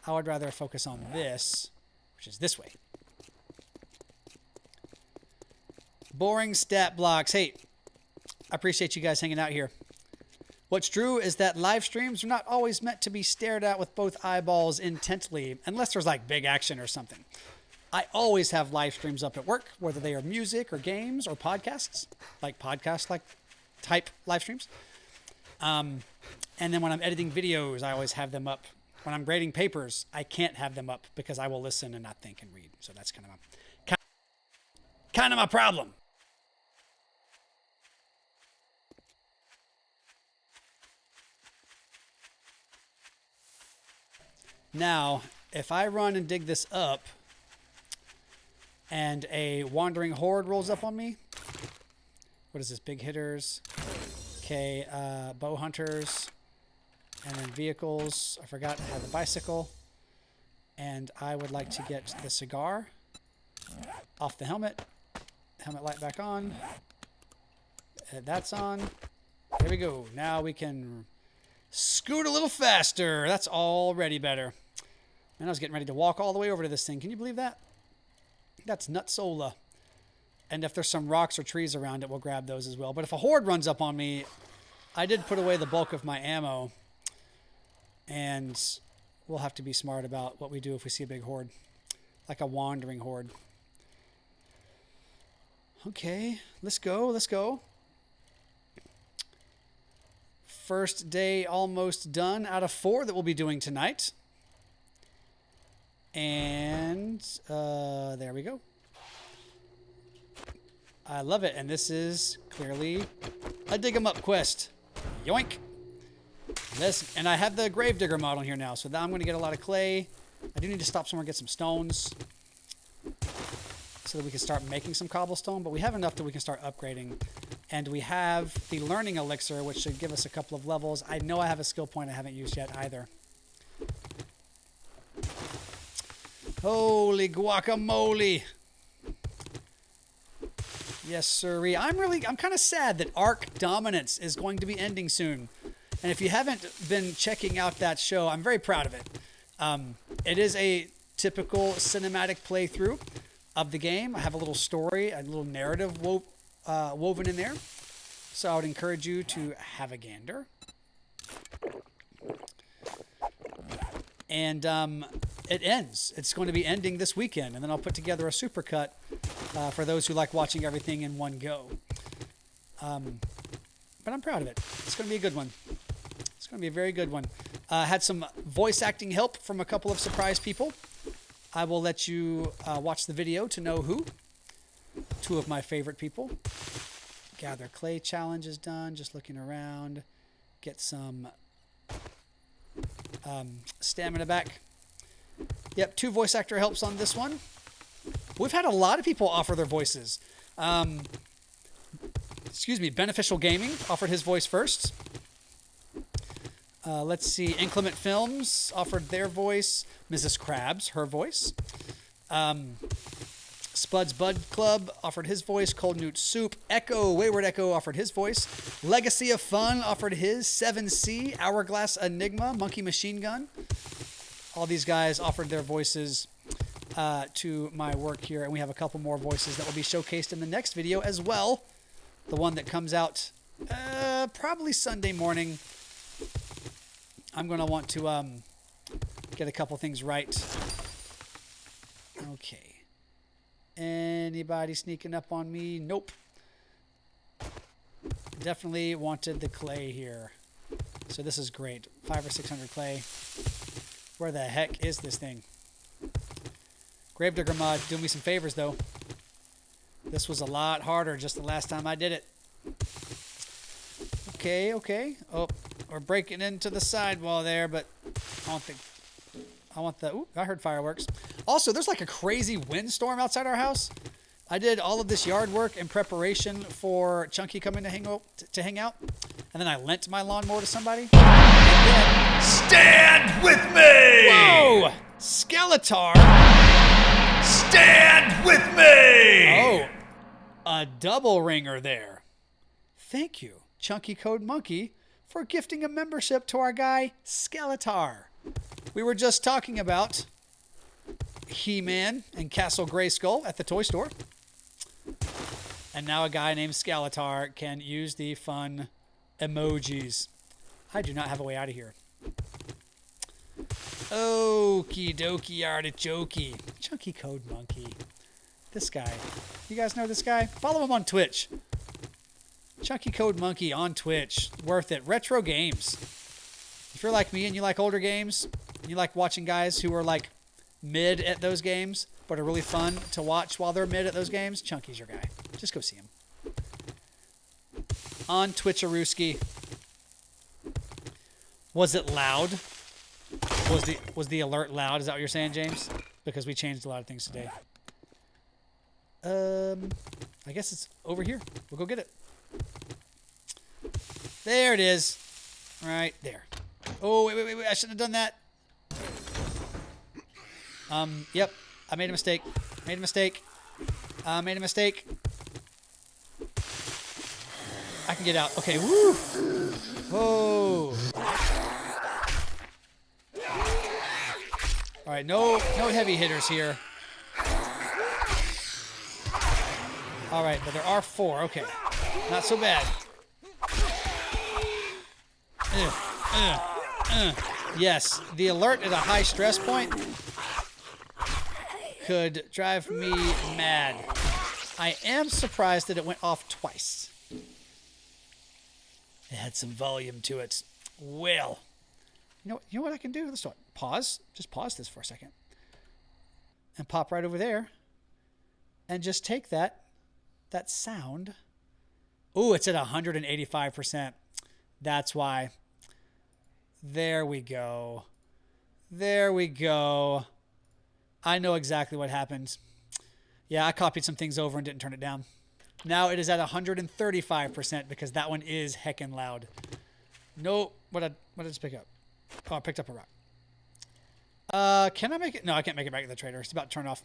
I would rather focus on this, which is this way. Boring stat blocks. Hey, I appreciate you guys hanging out here. What's true is that live streams are not always meant to be stared at with both eyeballs intently, unless there's like big action or something. I always have live streams up at work, whether they are music or games or podcasts, like type live streams. And then when I'm editing videos, I always have them up. When I'm grading papers, I can't have them up because I will listen and not think and read. So that's kind of my problem. Now, if I run and dig this up and a wandering horde rolls up on me, what is this? Big hitters. Okay, bow hunters, and then vehicles. I forgot I had the bicycle. And I would like to get the cigar off the helmet. Helmet light back on. That's on. There we go. Now we can scoot a little faster. That's already better. And I was getting ready to walk all the way over to this thing. Can you believe that? That's nutsola. And if there's some rocks or trees around it, we'll grab those as well. But if a horde runs up on me, I did put away the bulk of my ammo. And we'll have to be smart about what we do if we see a big horde. Like a wandering horde. Okay, let's go, let's go. First day almost done out of 4 that we'll be doing tonight. And there we go. I love it. And this is clearly a dig 'em up quest. Yoink. And I have the Gravedigger model here now. So now I'm going to get a lot of clay. I do need to stop somewhere and get some stones so that we can start making some cobblestone. But we have enough that we can start upgrading. And we have the learning elixir, which should give us a couple of levels. I know I have a skill point I haven't used yet either. Holy guacamole. Yes, sirree. I'm kind of sad that ARK Dominance is going to be ending soon. And if you haven't been checking out that show, I'm very proud of it. It is a typical cinematic playthrough of the game. I have a little story, a little narrative woven in there. So I would encourage you to have a gander. And it ends. It's going to be ending this weekend. And then I'll put together a supercut for those who like watching everything in one go. But I'm proud of it. It's going to be a good one. It's going to be a very good one. Had some voice acting help from a couple of surprise people. I will let you watch the video to know who. 2 of my favorite people. Gather clay challenge is done. Just looking around. Get some stamina back. Yep, 2 voice actor helps on this one. We've had a lot of people offer their voices. Excuse me, Beneficial Gaming offered his voice first. Let's see, Inclement Films offered their voice. Mrs. Krabs, her voice. Spud's Bud Club offered his voice. Cold Newt Soup. Echo, Wayward Echo offered his voice. Legacy of Fun offered his. 7C, Hourglass Enigma, Monkey Machine Gun. All these guys offered their voices to my work here, and we have a couple more voices that will be showcased in the next video as well. The one that comes out probably Sunday morning. I'm going to want to get a couple things right. Okay. Anybody sneaking up on me? Nope. Definitely wanted the clay here. So this is great. 500 or 600 clay. Where the heck is this thing? Gravedigger mod, do me some favors though. This was a lot harder just the last time I did it. Okay, okay. Oh, we're breaking into the sidewall there, but I don't think... I want the... Ooh, I heard fireworks. Also, there's like a crazy windstorm outside our house. I did all of this yard work in preparation for Chunky coming to hang out. And then I lent my lawnmower to somebody. Stand with me! Whoa! Skeletar! Stand with me! Oh, a double ringer there. Thank you, Chunky Code Monkey, for gifting a membership to our guy, Skeletar. We were just talking about He-Man and Castle Grayskull at the toy store. And now a guy named Skeletar can use the fun emojis. I do not have a way out of here. Okie dokie artichokey. Chunky Code Monkey. This guy. You guys know this guy? Follow him on Twitch. Chunky Code Monkey on Twitch. Worth it. Retro games. If you're like me and you like older games, and you like watching guys who are like mid at those games, but are really fun to watch while they're mid at those games, Chunky's your guy. Just go see him. On Twitch-a-rooski. Was it loud? Was the alert loud? Is that what you're saying, James? Because we changed a lot of things today. I guess it's over here. We'll go get it. There it is. Right there. Oh, wait. I shouldn't have done that. Yep. I made a mistake. Made a mistake. I can get out. Okay, woo! Whoa! All right, no heavy hitters here. All right, but there are 4. Okay, not so bad. Yes, the alert at a high stress point could drive me mad. I am surprised that it went off twice. It had some volume to it. Well, you know what I can do? Let's do it. Pause. Just pause this for a second. And pop right over there. And just take that sound. Ooh, it's at 185%. That's why. There we go. There we go. I know exactly what happened. Yeah, I copied some things over and didn't turn it down. Now it is at 135% because that one is heckin' loud. No, what did I just pick up? Oh, I picked up a rock. Can I make it? No, I can't make it back to the trader. It's about to turn off.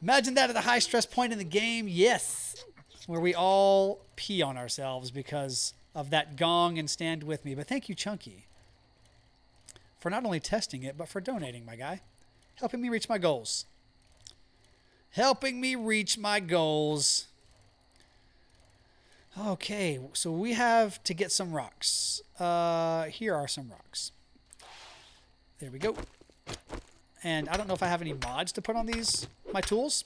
Imagine that at a high stress point in the game. Yes. Where we all pee on ourselves because of that gong and stand with me. But thank you, Chunky, for not only testing it, but for donating, my guy. Helping me reach my goals. Helping me reach my goals. Okay, so we have to get some rocks. Here are some rocks. There we go. And I don't know if I have any mods to put on these, my tools,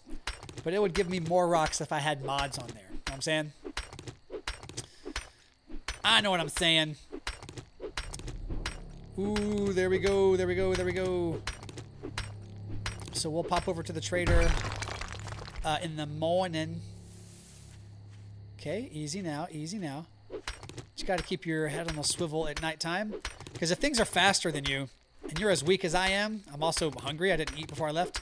but it would give me more rocks if I had mods on there. You know what I'm saying? I know what I'm saying. Ooh, there we go, there we go, there we go. So we'll pop over to the trader in the morning. Okay, easy now, easy now. Just got to keep your head on the swivel at nighttime. Because if things are faster than you and you're as weak as I am, I'm also hungry. I didn't eat before I left.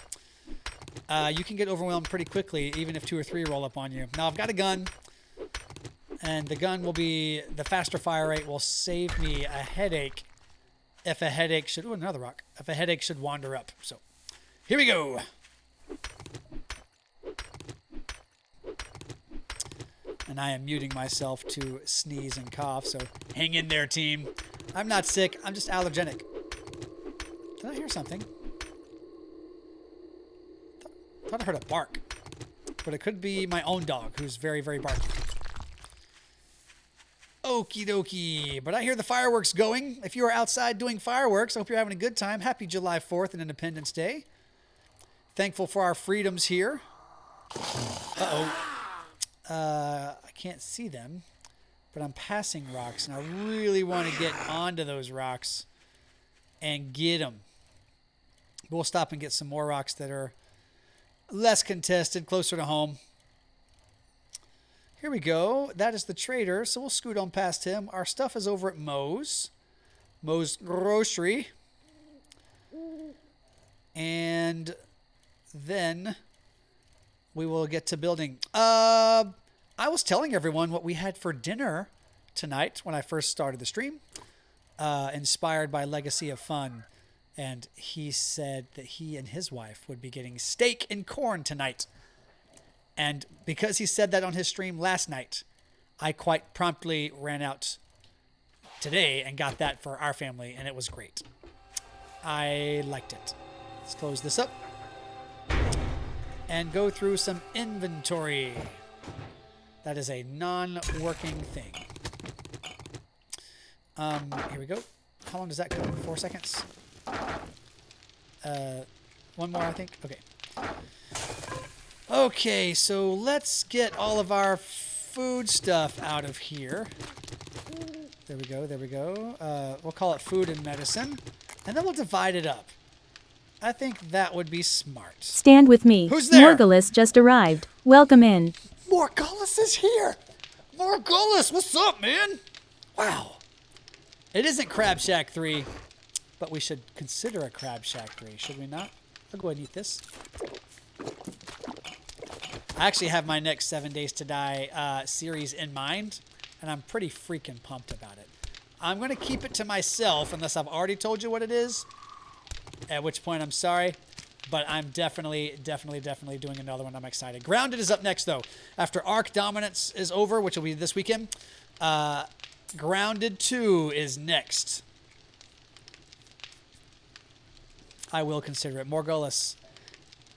You can get overwhelmed pretty quickly, even if 2 or 3 roll up on you. Now, I've got a gun, and the gun will be, the faster fire rate will save me a headache if a headache should, ooh, another rock, if a headache should wander up. So, here we go. And I am muting myself to sneeze and cough, so hang in there, team. I'm not sick. I'm just allergenic. Did I hear something? Thought I heard a bark. But it could be my own dog, who's very, very barky. Okie dokie. But I hear the fireworks going. If you are outside doing fireworks, I hope you're having a good time. Happy July 4th and Independence Day. Thankful for our freedoms here. Uh-oh. I can't see them, but I'm passing rocks, and I really want to get onto those rocks and get them. But we'll stop and get some more rocks that are less contested, closer to home. Here we go. That is the trader, so we'll scoot on past him. Our stuff is over at Moe's Grocery. And then we will get to building. I was telling everyone what we had for dinner tonight when I first started the stream, inspired by Legacy of Fun. And he said that he and his wife would be getting steak and corn tonight. And because he said that on his stream last night, I quite promptly ran out today and got that for our family, and it was great. I liked it. Let's close this up and go through some inventory. That is a non-working thing. Here we go. How long does that go? 4 seconds? One more, I think. Okay. Okay, so let's get all of our food stuff out of here. There we go, there we go. We'll call it food and medicine, and then we'll divide it up. I think that would be smart. Stand with me. Who's there? Morgulus just arrived. Welcome in. Morgulus is here! Morgulus, what's up, man? Wow. It isn't Crab Shack 3, but we should consider a Crab Shack 3, should we not? I'll go ahead and eat this. I actually have my next 7 Days to Die series in mind, and I'm pretty freaking pumped about it. I'm going to keep it to myself unless I've already told you what it is, at which point I'm sorry, but I'm definitely doing another one. I'm excited. Grounded is up next, though. After ARK Dominance is over, which will be this weekend, Grounded 2 is next. I will consider it. Morgulus,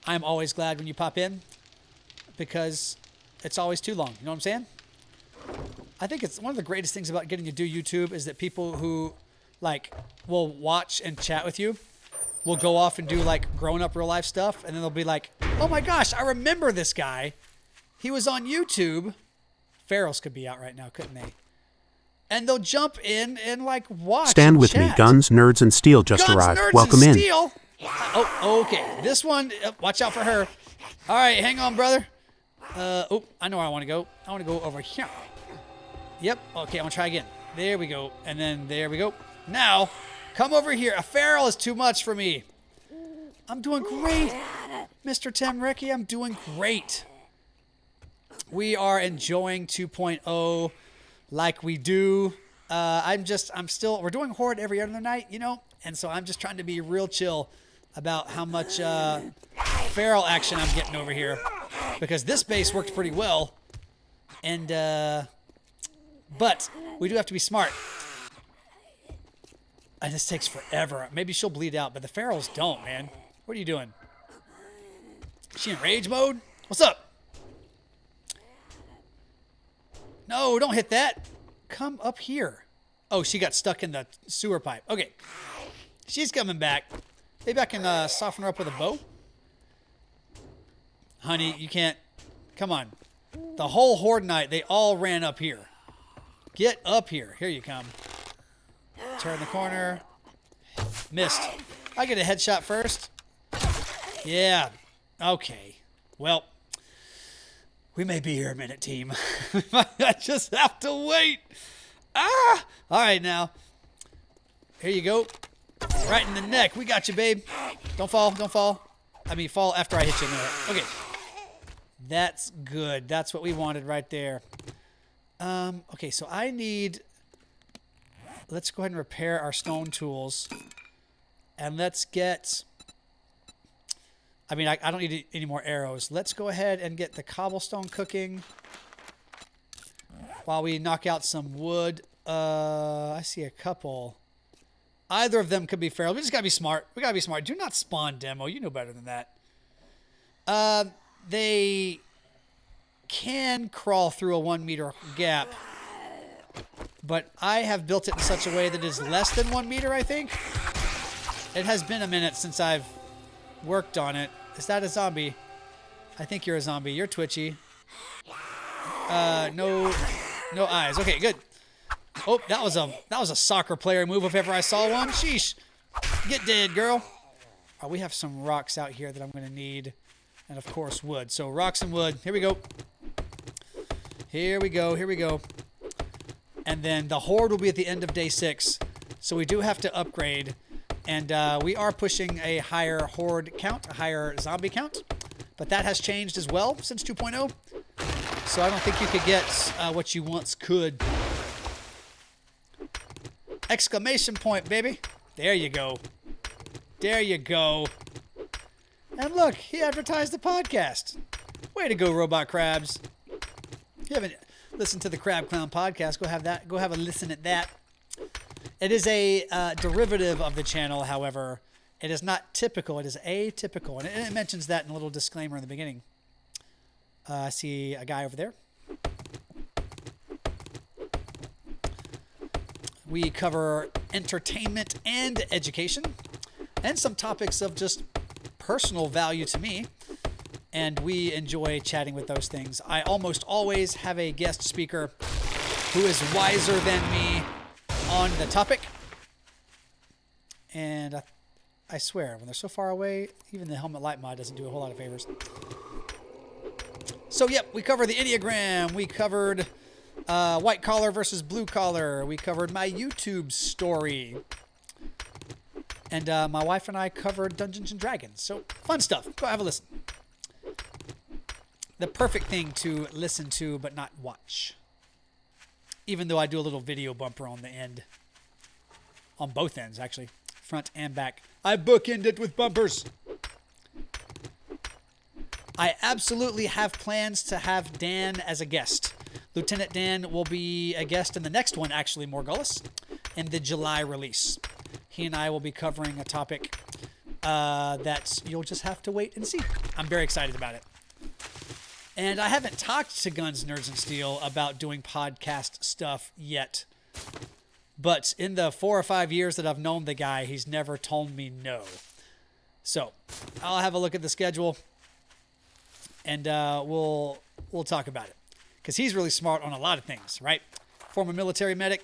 I'm always glad when you pop in because it's always too long. You know what I'm saying? I think it's one of the greatest things about getting to do YouTube is that people who, like, will watch and chat with you will go off and do, like, grown-up real-life stuff, and then they'll be like, oh, my gosh, I remember this guy. He was on YouTube. Ferals could be out right now, couldn't they? And they'll jump in and, like, watch. Stand and with chat. me. Guns, Nerds, and Steel just Guns, arrived. Nerds, Welcome and in. Steel. Oh, okay. This one, watch out for her. All right, hang on, brother. Oh, I know where I want to go. I want to go over here. Yep. Okay, I'm going to try again. There we go. And then there we go. Now, come over here. A feral is too much for me. I'm doing great. Mr. Tim Ricky, I'm doing great. We are enjoying 2.0 like we do. We're doing Horde every other night, you know? And so I'm just trying to be real chill about how much feral action I'm getting over here. Because this base worked pretty well. And, but we do have to be smart. And this takes forever. Maybe she'll bleed out, but the ferals don't, man. What are you doing? Is she in rage mode? What's up? No, don't hit that. Come up here. Oh, she got stuck in the sewer pipe. Okay. She's coming back. Maybe I can soften her up with a bow. Honey, you can't. Come on. The whole Horde night, they all ran up here. Get up here. Here you come. Turn the corner. Missed. I get a headshot first. Yeah. Okay. Well, we may be here a minute, team. I just have to wait. Ah! All right, now. Here you go. Right in the neck. We got you, babe. Don't fall. Don't fall. I mean, fall after I hit you in the head. Okay. That's good. That's what we wanted right there. Okay, so I need... Let's go ahead and repair our stone tools. And let's get... I mean, I don't need any more arrows. Let's go ahead and get the cobblestone cooking while we knock out some wood. I see a couple. Either of them could be feral. We just gotta be smart. We gotta be smart. Do not spawn demo. You know better than that. They can crawl through a 1 meter gap, but I have built it in such a way that it is less than 1 meter, I think. It has been a minute since I've worked on it. Is that a zombie? I think you're a zombie. You're twitchy. No eyes. Okay, good. Oh, that was a soccer player move if ever I saw one. Sheesh. Get dead, girl. Oh, we have some rocks out here that I'm going to need. And, of course, wood. So, rocks and wood. Here we go. Here we go. Here we go. And then the Horde will be at the end of day 6. So, we do have to upgrade. And we are pushing a higher Horde count, a higher zombie count. But that has changed as well since 2.0. So, I don't think you could get what you once could. Exclamation point, baby. There you go. There you go. And look, he advertised the podcast. Way to go, Robot Crabs. If you haven't listened to the Crab Clown podcast, go have a listen at that. It is a derivative of the channel, however. It is not typical. It is atypical. And it mentions that in a little disclaimer in the beginning. I see a guy over there. We cover entertainment and education, and some topics of just personal value to me, and we enjoy chatting with those things. I almost always have a guest speaker who is wiser than me on the topic, and I swear, when they're so far away, even the helmet light mod doesn't do a whole lot of favors. So, yep, we covered the Enneagram, we covered... white collar versus blue collar. We covered my YouTube story. And my wife and I covered Dungeons and Dragons. So, fun stuff. Go have a listen. The perfect thing to listen to but not watch. Even though I do a little video bumper on the end. On both ends, actually. Front and back. I bookend it with bumpers. I absolutely have plans to have Dan as a guest. Lieutenant Dan will be a guest in the next one, actually, Morgullis, in the July release. He and I will be covering a topic that you'll just have to wait and see. I'm very excited about it. And I haven't talked to Guns, Nerds, and Steel about doing podcast stuff yet. But in the 4 or 5 years that I've known the guy, he's never told me no. So I'll have a look at the schedule, and we'll talk about it. Because he's really smart on a lot of things, right? Former military medic.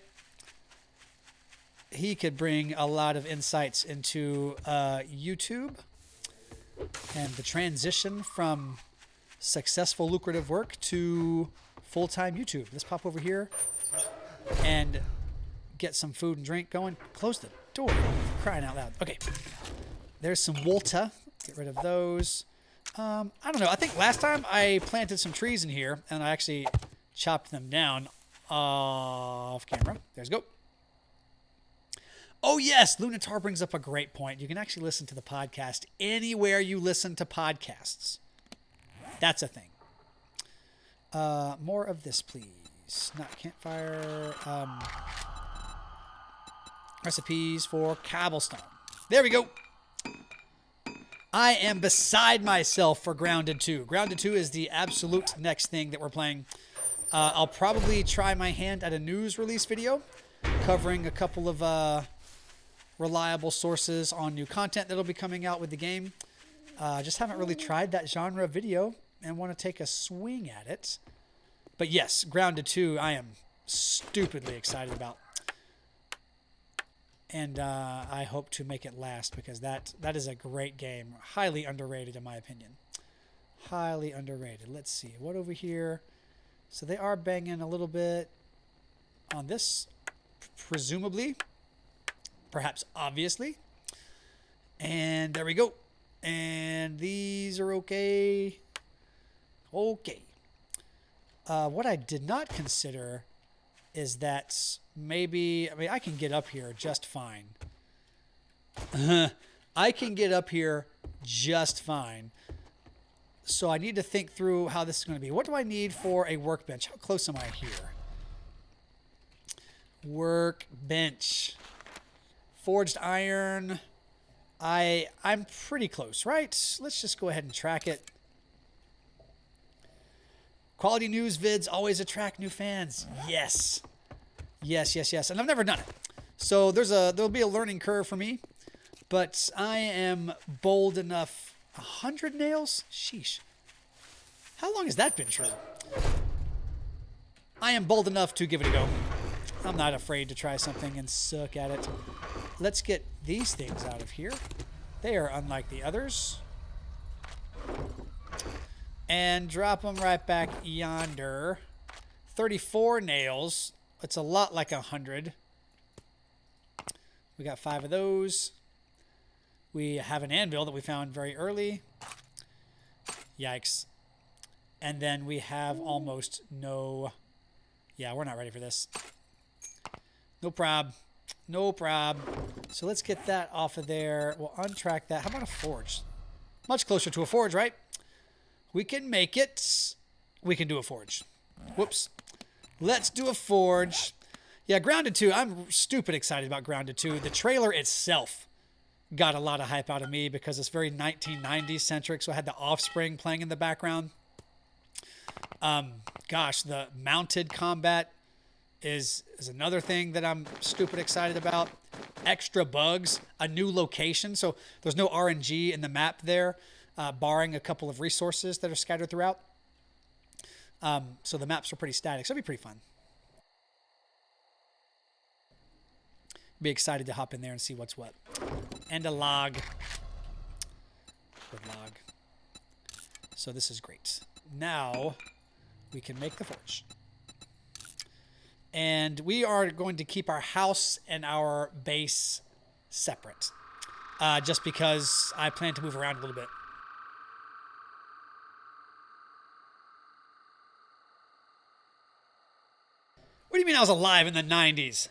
He could bring a lot of insights into YouTube and the transition from successful, lucrative work to full-time YouTube. Let's pop over here and get some food and drink going. Close the door. Crying out loud. Okay. There's some water. Get rid of those. I don't know. I think last time I planted some trees in here, and I actually chopped them down off camera. There's go. Oh, yes. Lunatar brings up a great point. You can actually listen to the podcast anywhere you listen to podcasts. That's a thing. More of this, please. Not campfire. Recipes for cobblestone. There we go. I am beside myself for Grounded 2. Grounded 2 is the absolute next thing that we're playing. I'll probably try my hand at a news release video covering a couple of reliable sources on new content that'll be coming out with the game. Just haven't really tried that genre of video and want to take a swing at it. But yes, Grounded 2 I am stupidly excited about. And I hope to make it last because that is a great game. Highly underrated in my opinion. Highly underrated. Let's see. What over here? So they are banging a little bit on this. Presumably. Perhaps obviously. And there we go. And these are okay. Okay. What I did not consider is that maybe, I mean, I can get up here just fine. I can get up here just fine. So I need to think through how this is going to be. What do I need for a workbench? How close am I here? Workbench. Forged iron. I'm pretty close, right? Let's just go ahead and track it. Quality news vids always attract new fans. Yes. Yes, yes, yes. And I've never done it. So there'll be a learning curve for me. But I am bold enough. 100 nails? Sheesh. How long has that been true? I am bold enough to give it a go. I'm not afraid to try something and suck at it. Let's get these things out of here. They are unlike the others. And drop them right back yonder. 34 nails. It's a lot like 100. We got 5 of those. We have an anvil that we found very early. Yikes. And then we have almost no... Yeah, we're not ready for this. No prob. No prob. So let's get that off of there. We'll untrack that. How about a forge? Much closer to a forge, right? We can make it. We can do a forge. Whoops. Let's do a forge. Yeah, Grounded 2. I'm stupid excited about Grounded 2. The trailer itself got a lot of hype out of me because it's very 1990s centric. So I had the Offspring playing in the background. Gosh, the mounted combat is another thing that I'm stupid excited about. Extra bugs, a new location. So there's no RNG in the map there, barring a couple of resources that are scattered throughout. So the maps are pretty static. So it'll be pretty fun. Be excited to hop in there and see what's what. And a log. Good log. So this is great. Now we can make the forge. And we are going to keep our house and our base separate. Just because I plan to move around a little bit. What do you mean I was alive in the 90s?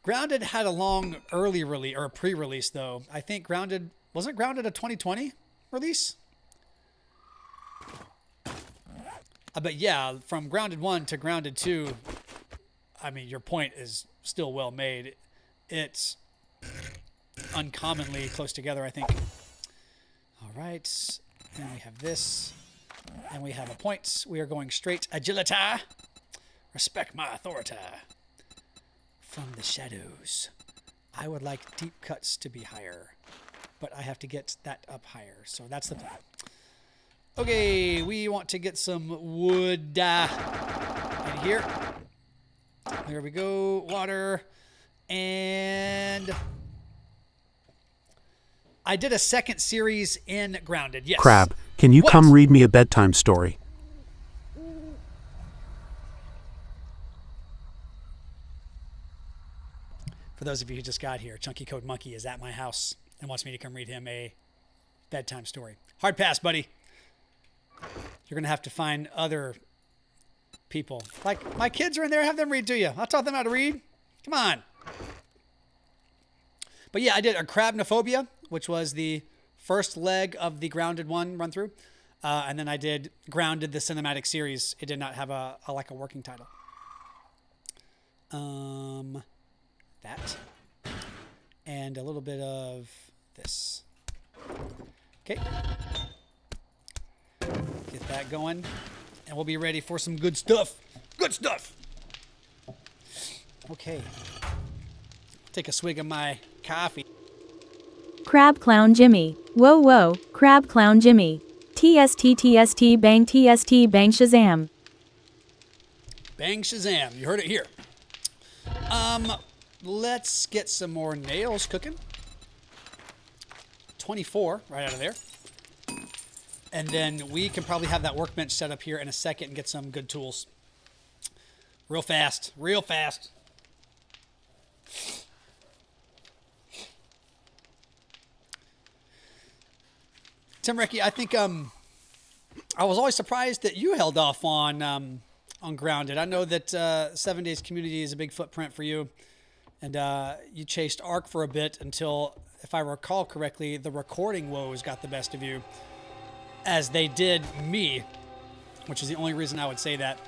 Grounded had a long early release, or pre-release though. I think Grounded, wasn't Grounded a 2020 release? But yeah, from Grounded 1 to Grounded 2, I mean, your point is still well made. It's uncommonly close together, I think. All right, and we have this, and we have a point. We are going straight agility. Respect my authority. From the shadows. I would like deep cuts to be higher, but I have to get that up higher. So that's the plan. Okay, we want to get some wood in here. There we go. Water. And I did a second series in Grounded. Yes. Crab, can you come read me a bedtime story? For those of you who just got here, Chunky Code Monkey is at my house and wants me to come read him a bedtime story. Hard pass, buddy. You're going to have to find other people. Like, my kids are in there. Have them read to you. I'll taught them how to read. Come on. But yeah, I did a Crabnophobia, which was the first leg of the Grounded 1 run through. And then I did Grounded, the cinematic series. It did not have a working title. That. And a little bit of this. Okay. Get that going. And we'll be ready for some good stuff. Good stuff. Okay. Take a swig of my coffee. Crab Clown Jimmy. Whoa whoa, Crab Clown Jimmy. TST TST bang TST bang Shazam. Bang Shazam. You heard it here. Let's get some more nails cooking. 24 right out of there. And then we can probably have that workbench set up here in a second and get some good tools. Real fast. Real fast. Tim Ricky, I think I was always surprised that you held off on Grounded. I know that 7 Days Community is a big footprint for you, and you chased ARK for a bit until, if I recall correctly, the recording woes got the best of you, as they did me, which is the only reason I would say that,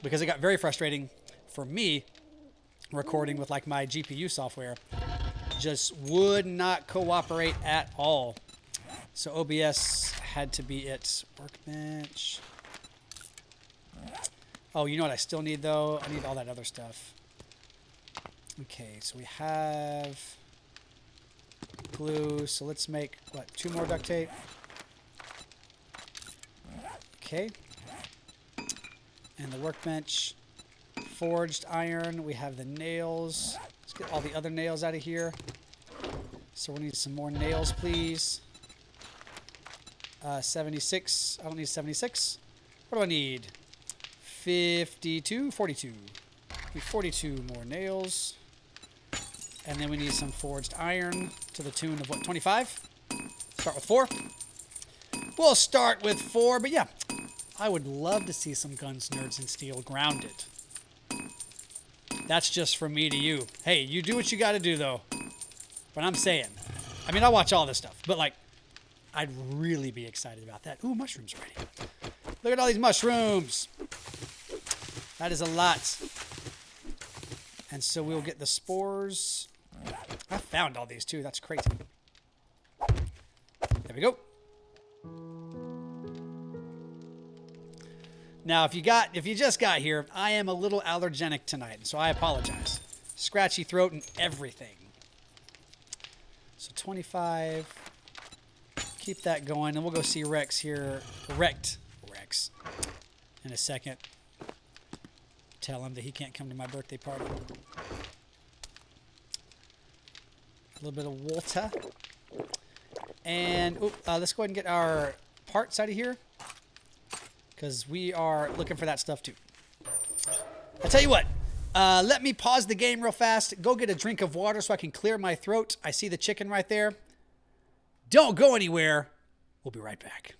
because it got very frustrating for me recording with like my GPU software. Just would not cooperate at all. So OBS had to be it. Workbench. Oh, you know what I still need though? I need all that other stuff. Okay, so we have glue. So let's make, what, 2 more duct tape? Okay. And the workbench. Forged iron. We have the nails. Let's get all the other nails out of here. So we need some more nails, please. 76. I don't need 76. What do I need? 52, 42. Need 42 more nails. And then we need some forged iron to the tune of, what, 25? Start with 4. We'll start with 4, but yeah. I would love to see some Guns, Nerds, and Steel Grounded. That's just from me to you. Hey, you do what you got to do, though. But I'm saying, I mean, I watch all this stuff, but like, I'd really be excited about that. Ooh, mushrooms already. Look at all these mushrooms. That is a lot. And so we'll get the spores. I found all these too. That's crazy. There we go. Now, if you just got here, I am a little allergenic tonight, so I apologize. Scratchy throat and everything. So 25. Keep that going, and we'll go see Rex here. Rex, in a second. Tell him that he can't come to my birthday party. A little bit of water. And let's go ahead and get our parts out of here, because we are looking for that stuff too. I'll tell you what. Let me pause the game real fast. Go get a drink of water so I can clear my throat. I see the chicken right there. Don't go anywhere. We'll be right back.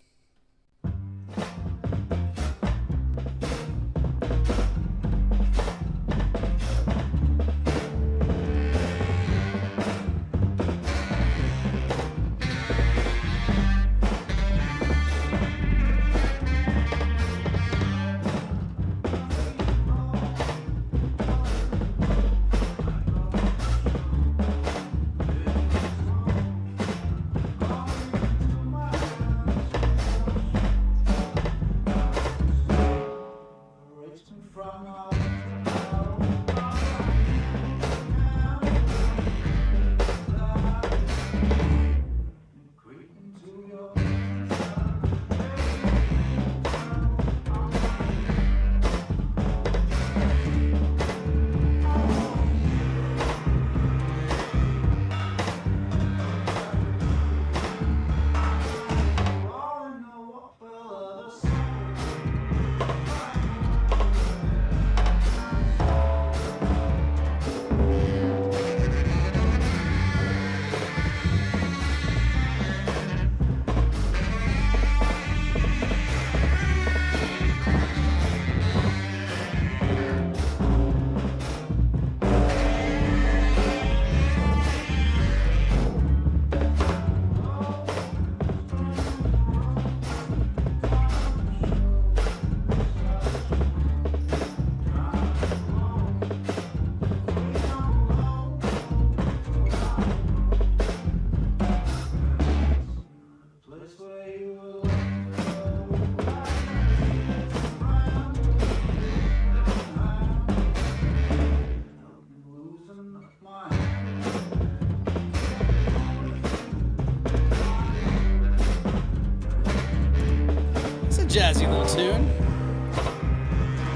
Jazzy little tune.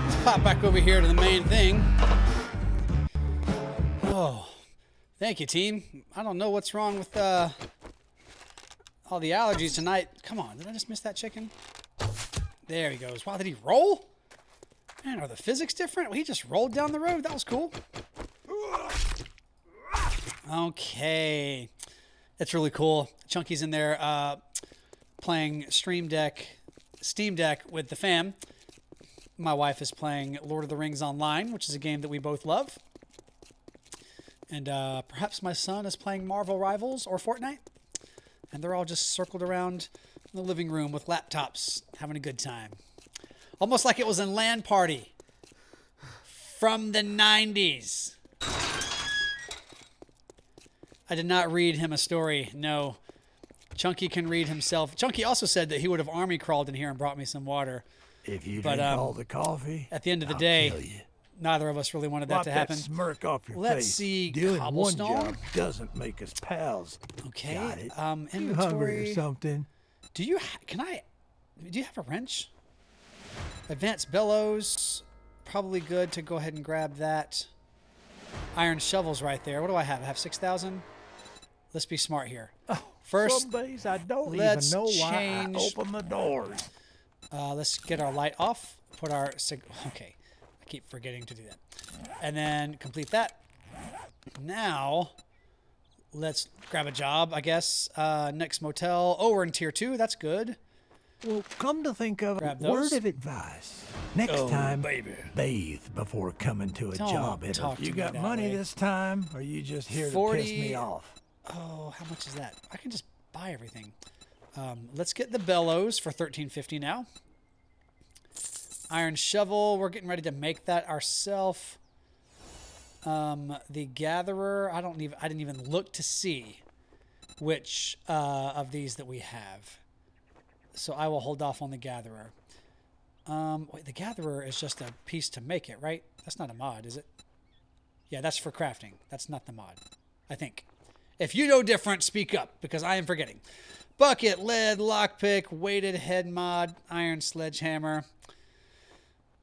Let's pop back over here to the main thing. Oh, thank you, team. I don't know what's wrong with all the allergies tonight. Come on, did I just miss that chicken? There he goes. Wow, did he roll? Man, are the physics different? Well, he just rolled down the road. That was cool. Okay. It's really cool. Chunky's in there playing Steam Deck with the fam. My wife is playing Lord of the Rings Online, which is a game that we both love. And perhaps my son is playing Marvel Rivals or Fortnite. And they're all just circled around in the living room with laptops, having a good time. Almost like it was a LAN party from the 90s. I did not read him a story. No. Chunky can read himself. Chunky also said that he would have army crawled in here and brought me some water. If you drink all the coffee, at the end of the I'll day, kill you. neither of us really wanted that to happen. That smirk off your Let's face. see, Doing cobblestone. one job doesn't make us pals. Okay. Got it. Inventory. You hungry or something? Do you have a wrench? Advanced bellows. Probably good to go ahead and grab that. Iron shovel's right there. What do I have? I have 6,000. Let's be smart here. First, some days I don't even let's know why change. I open the doors. Let's get our light off. Put our okay. I keep forgetting to do that. And then complete that. Now, let's grab a job, I guess. Next motel. Oh, we're in tier 2. That's good. Well, come to think of Grab it, those. word of advice. Next time, baby. bathe before coming to a Don't job talk to interview. You me got that money way. this time, or you just here to 40 piss me off? Oh, how much is that? I can just buy everything. Let's get the bellows for $13.50 now. Iron shovel. We're getting ready to make that ourselves. The gatherer. I didn't even look to see which of these that we have. So I will hold off on the gatherer. Wait, the gatherer is just a piece to make it, right? That's not a mod, is it? Yeah, that's for crafting. That's not the mod, I think. If you know different, speak up, because I am forgetting. Bucket, lead, lockpick, weighted head mod, iron sledgehammer.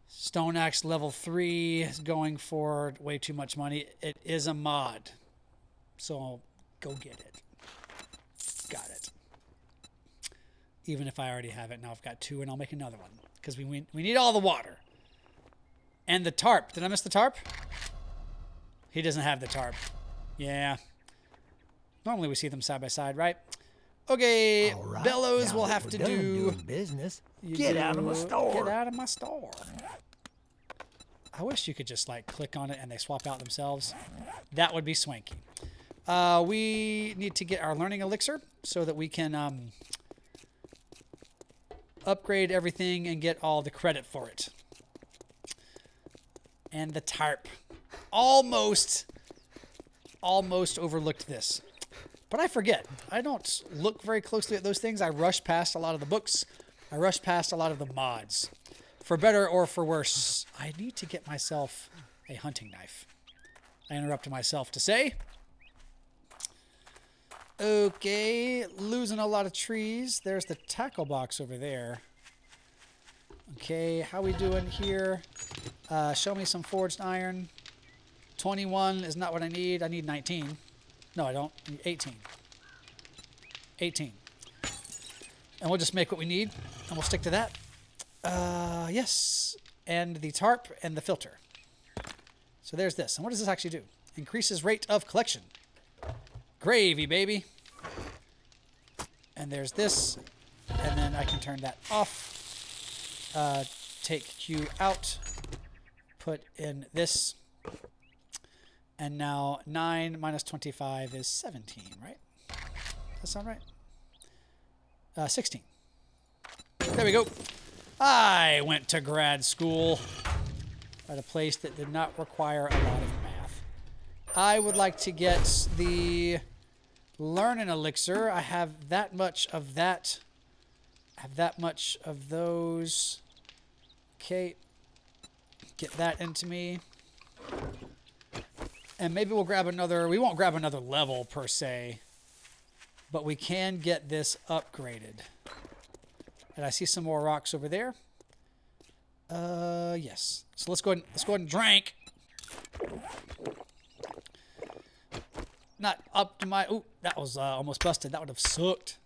Stone axe level 3 is going for way too much money. It is a mod. So go get it. Got it. Even if I already have it. Now I've got 2 and I'll make another one. Because we need all the water. And the tarp. Did I miss the tarp? He doesn't have the tarp. Yeah. Normally we see them side by side, right? Okay, All right, bellows now will that have we're to done do. doing business. You Get out of my do- store. Get out of my store. I wish you could just like click on it and they swap out themselves. That would be swanky. We need to get our learning elixir so that we can upgrade everything and get all the credit for it. And the tarp. Almost overlooked this. But I forget. I don't look very closely at those things. I rush past a lot of the books. I rush past a lot of the mods. For better or for worse, I need to get myself a hunting knife. I interrupted myself to say. Okay, losing a lot of trees. There's the tackle box over there. Okay, how we doing here? Show me some forged iron. 21 is not what I need. I need 19. No, I don't. I need 18. 18. And we'll just make what we need, and we'll stick to that. Yes. And the tarp and the filter. So there's this. And what does this actually do? Increases rate of collection. Gravy, baby. And there's this. And then I can turn that off. Take Q out. Put in this. And now 9 minus 25 is 17, right? That sound right? 16. There we go. I went to grad school at a place that did not require a lot of math. I would like to get the learning elixir. I have that much of that. I have that much of those. Okay. Get that into me. And maybe we'll grab another. We won't grab another level per se, but we can get this upgraded. And I see some more rocks over there. Yes. So let's go ahead and drink. Not up to my. Ooh, that was almost busted. That would have sucked.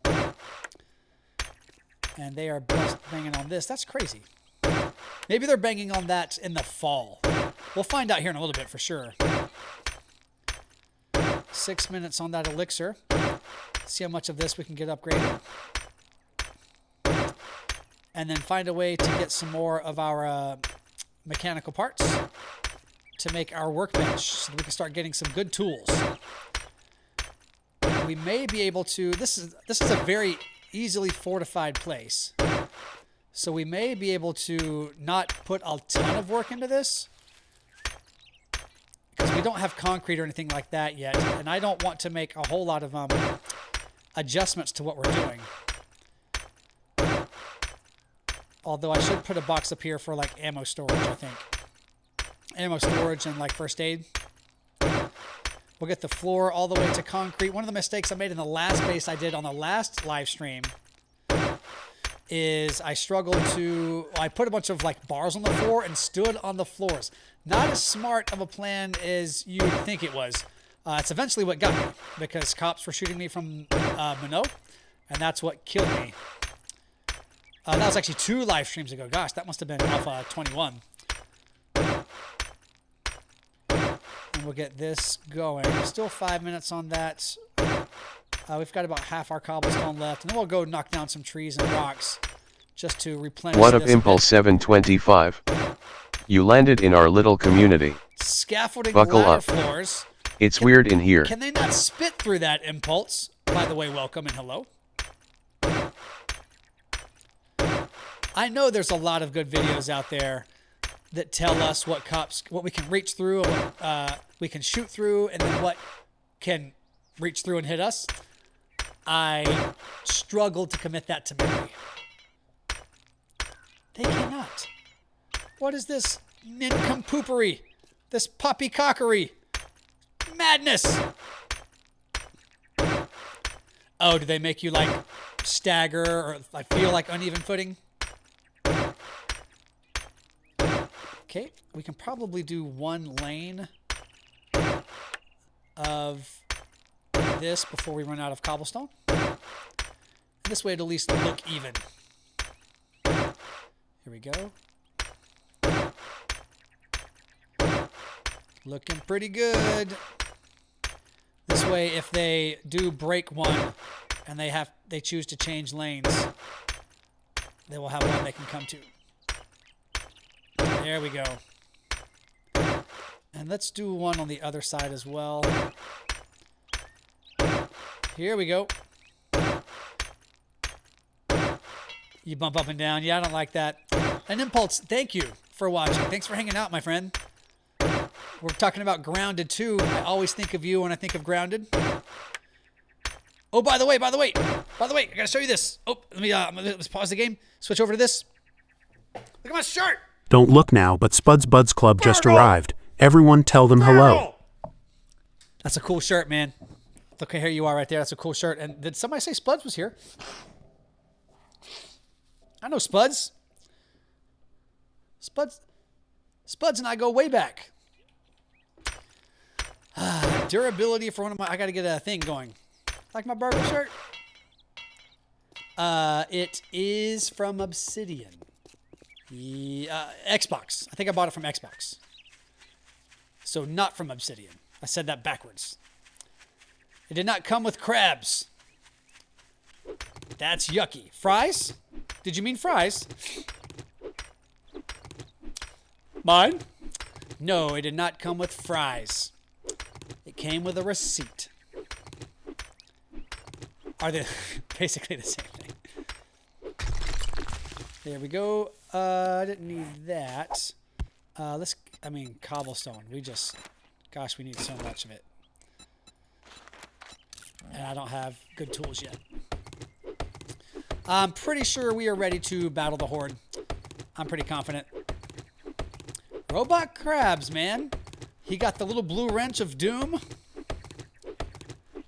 And they are banging on this. That's crazy. Maybe they're banging on that in the fall. We'll find out here in a little bit for sure. 6 minutes on that elixir. See how much of this we can get upgraded. And then find a way to get some more of our mechanical parts to make our workbench so that we can start getting some good tools. We may be able to... This is a very easily fortified place. So we may be able to not put a ton of work into this, because we don't have concrete or anything like that yet, and I don't want to make a whole lot of adjustments to what we're doing. Although I should put a box up here for like ammo storage, I think. Ammo storage and like first aid. We'll get the floor all the way to concrete. One of the mistakes I made in the last base I did on the last live stream is I struggled to... I put a bunch of like bars on the floor and stood on the floors. Not as smart of a plan as you would think it was. It's eventually what got me, because cops were shooting me from Minot, and that's what killed me. That was actually 2 live streams ago. Gosh, that must have been Alpha 21. And we'll get this going. Still 5 minutes on that. We've got about half our cobblestone left, and then we'll go knock down some trees and rocks just to replenish What up, this Impulse 725? You landed in our little community. Scaffolding Buckle ladder up. floors. It's weird in here. Can they not spit through that, Impulse? By the way, welcome and hello. I know there's a lot of good videos out there that tell us what we can reach through, and what we can shoot through, and then what can reach through and hit us. I struggle to commit that to memory. They cannot. What is this nincompoopery? This poppycockery? Madness! Oh, do they make you like stagger or I feel like uneven footing? Okay, we can probably do 1 lane of this before we run out of cobblestone. This way it'll at least look even. Here we go. Looking pretty good. This way, if they do break one and they choose to change lanes, they will have one they can come to. There we go. And let's do one on the other side as well. Here we go. You bump up and down. Yeah, I don't like that. And Impulse, thank you for watching. Thanks for hanging out, my friend. We're talking about Grounded too. I always think of you when I think of Grounded. Oh, by the way, I gotta show you this. Oh, let's pause the game. Switch over to this. Look at my shirt. Don't look now, but Spud's Buds Club just arrived. Everyone tell them hello. That's a cool shirt, man. Look, here you are right there. That's a cool shirt. And did somebody say Spuds was here? I know Spuds. Spuds and I go way back. Durability for one of my... I got to get a thing going. Like my barber shirt? It is from Obsidian. Xbox. I think I bought it from Xbox. So not from Obsidian. I said that backwards. It did not come with crabs. That's yucky. Fries? Did you mean fries? Mine? No, it did not come with fries. It came with a receipt. Are they basically the same thing? There we go. I didn't need that. Cobblestone. Gosh, we need so much of it. And I don't have good tools yet. I'm pretty sure we are ready to battle the Horde. I'm pretty confident. Robot crabs, man. He got the little blue wrench of doom.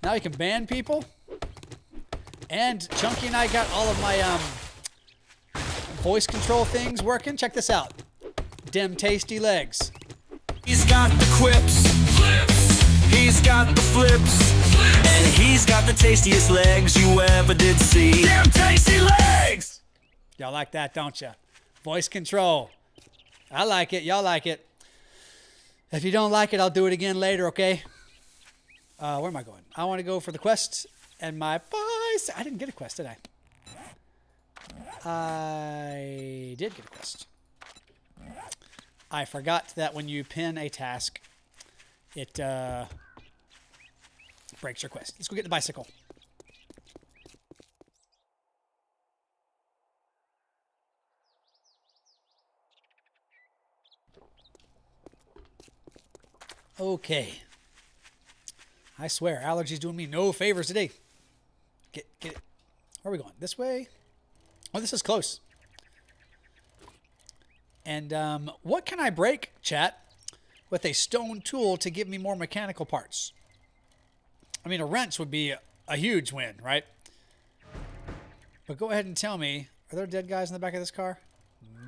Now he can ban people. And Chunky and I got all of my voice control things working. Check this out. Dem tasty legs. He's got the quips. He's got the flips. And he's got the tastiest legs you ever did see. Damn tasty legs! Y'all like that, don't ya? Voice control. I like it. Y'all like it. If you don't like it, I'll do it again later, okay? Where am I going? I want to go for the quest And my bicycle. I didn't get a quest, did I? I did get a quest. I forgot that when you pin a task, it breaks your quest. Let's go get the bicycle. Okay. I swear, allergies doing me no favors today. Get it. Where are we going? This way? Oh, this is close. And what can I break, chat, with a stone tool to give me more mechanical parts? I mean, a wrench would be a huge win, right? But go ahead and tell me, are there dead guys in the back of this car?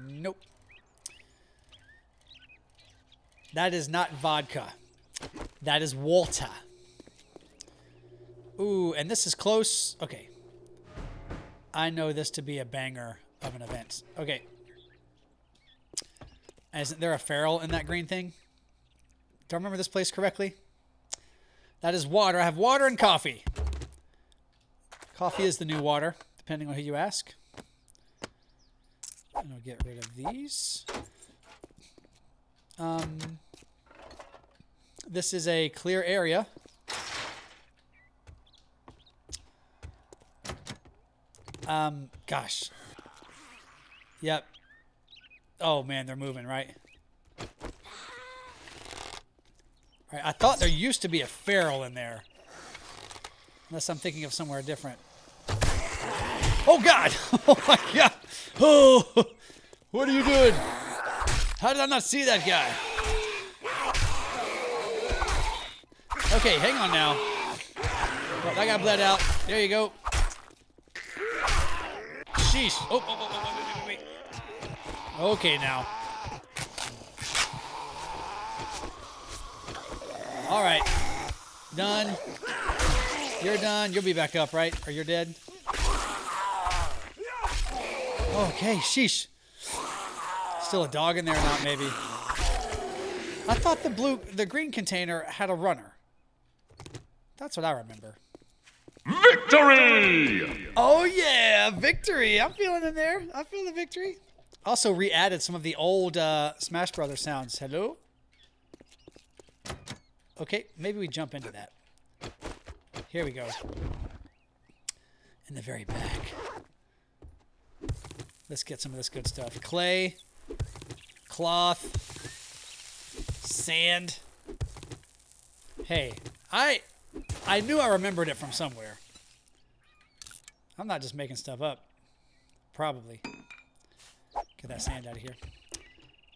Nope. That is not vodka. That is water. Ooh, and this is close. Okay. I know this to be a banger of an event. Okay. Isn't there a feral in that green thing? Do I remember this place correctly? That is water. I have water and coffee. Coffee is the new water, depending on who you ask. And I'll get rid of these. This is a clear area. Gosh. Yep. Oh man, they're moving, right? Right, I thought there used to be a feral in there. Unless I'm thinking of somewhere different. Oh god! Oh my god! Oh! What are you doing? How did I not see that guy? Okay, hang on now. Oh, that guy bled out. There you go. Sheesh. Oh, wait. Okay, now. All right. Done. You're done. You'll be back up, right? Or you're dead? Okay, sheesh. Still a dog in there or not, maybe. I thought the green container had a runner. That's what I remember. Victory! Oh yeah, victory! I'm feeling in there. I feel the victory. Also re-added some of the old Smash Brothers sounds. Hello? Okay, maybe we jump into that. Here we go. In the very back. Let's get some of this good stuff. Clay, cloth, sand. Hey, I knew I remembered it from somewhere. I'm not just making stuff up. Probably. Get that sand out of here.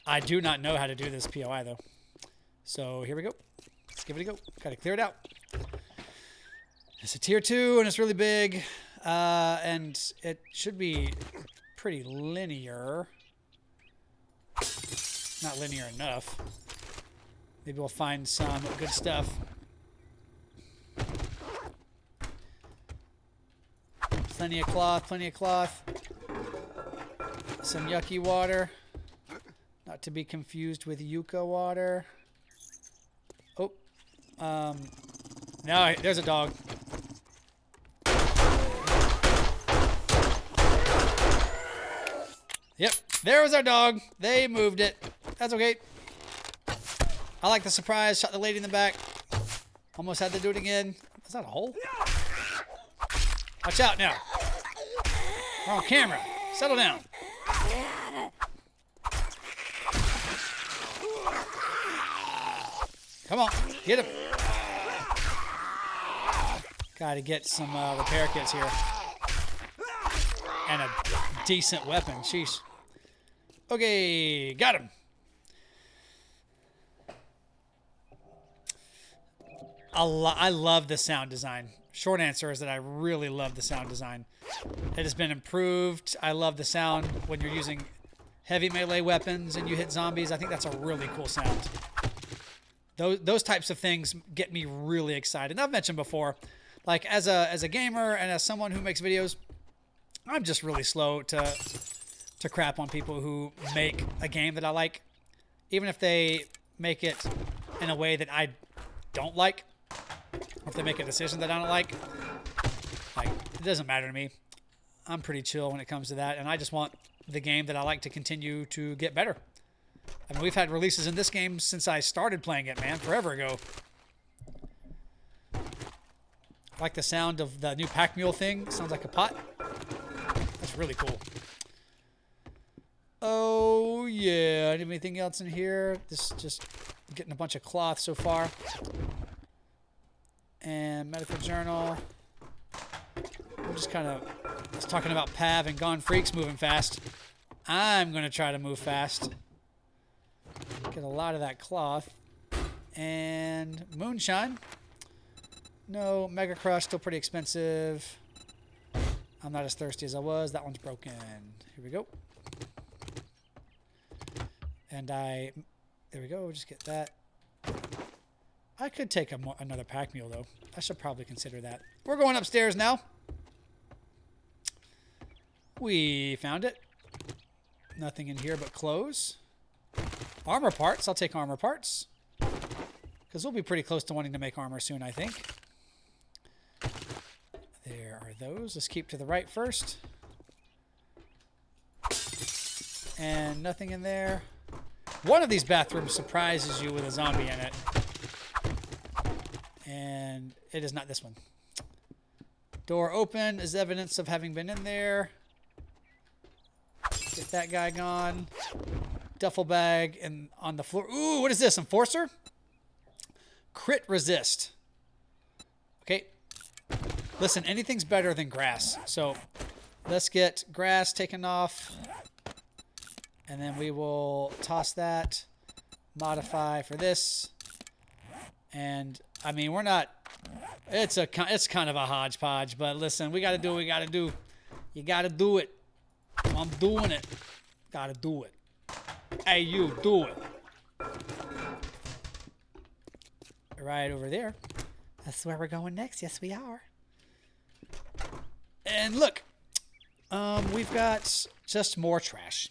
I do not know how to do this POI though. So here we go. Let's give it a go. Gotta clear it out. It's a tier 2 and it's really big. And it should be pretty linear. Not linear enough. Maybe we'll find some good stuff. Plenty of cloth, plenty of cloth. Some yucky water. Not to be confused with yucca water. Oh. No, there's a dog. Yep, there was our dog. They moved it. That's okay. I like the surprise. Shot the lady in the back. Almost had to do it again. Is that a hole? Watch out now. We're on camera. Settle down. Come on, get him. Gotta get some repair kits here. And a decent weapon. Sheesh. Okay, got him. I love the sound design. Short answer is that I really love the sound design. It has been improved. I love the sound when you're using heavy melee weapons and you hit zombies. I think that's a really cool sound. Those types of things get me really excited. And I've mentioned before, like as a gamer and as someone who makes videos, I'm just really slow to crap on people who make a game that I like, even if they make it in a way that I don't like, or if they make a decision that I don't like. It doesn't matter to me. I'm pretty chill when it comes to that, and I just want the game that I like to continue to get better. I mean, we've had releases in this game since I started playing it, man, forever ago. I like the sound of the new pack mule thing. It sounds like a pot. That's really cool. Oh, yeah. Anything else in here? This just getting a bunch of cloth so far. And medical journal. I'm just kind of talking about Pav and Gone Freaks moving fast. I'm going to try to move fast. Get a lot of that cloth. And moonshine. No, Mega Crush, still pretty expensive. I'm not as thirsty as I was. That one's broken. Here we go. And there we go. We'll just get that. I could take another pack mule, though. I should probably consider that. We're going upstairs now. We found it. Nothing in here but clothes. Armor parts. I'll take armor parts. Because we'll be pretty close to wanting to make armor soon, I think. There are those. Let's keep to the right first. And nothing in there. One of these bathrooms surprises you with a zombie in it. And it is not this one. Door open is evidence of having been in there. Get that guy gone. Duffel bag and on the floor. Ooh, what is this? Enforcer? Crit resist. Okay. Listen, anything's better than grass. So let's get grass taken off. And then we will toss that. Modify for this. And, I mean, we're not... It's kind of a hodgepodge. But listen, we got to do what we got to do. You got to do it. I'm doing it. Got to do it. Hey, you, do it. Right over there. That's where we're going next. Yes, we are. And look, we've got just more trash.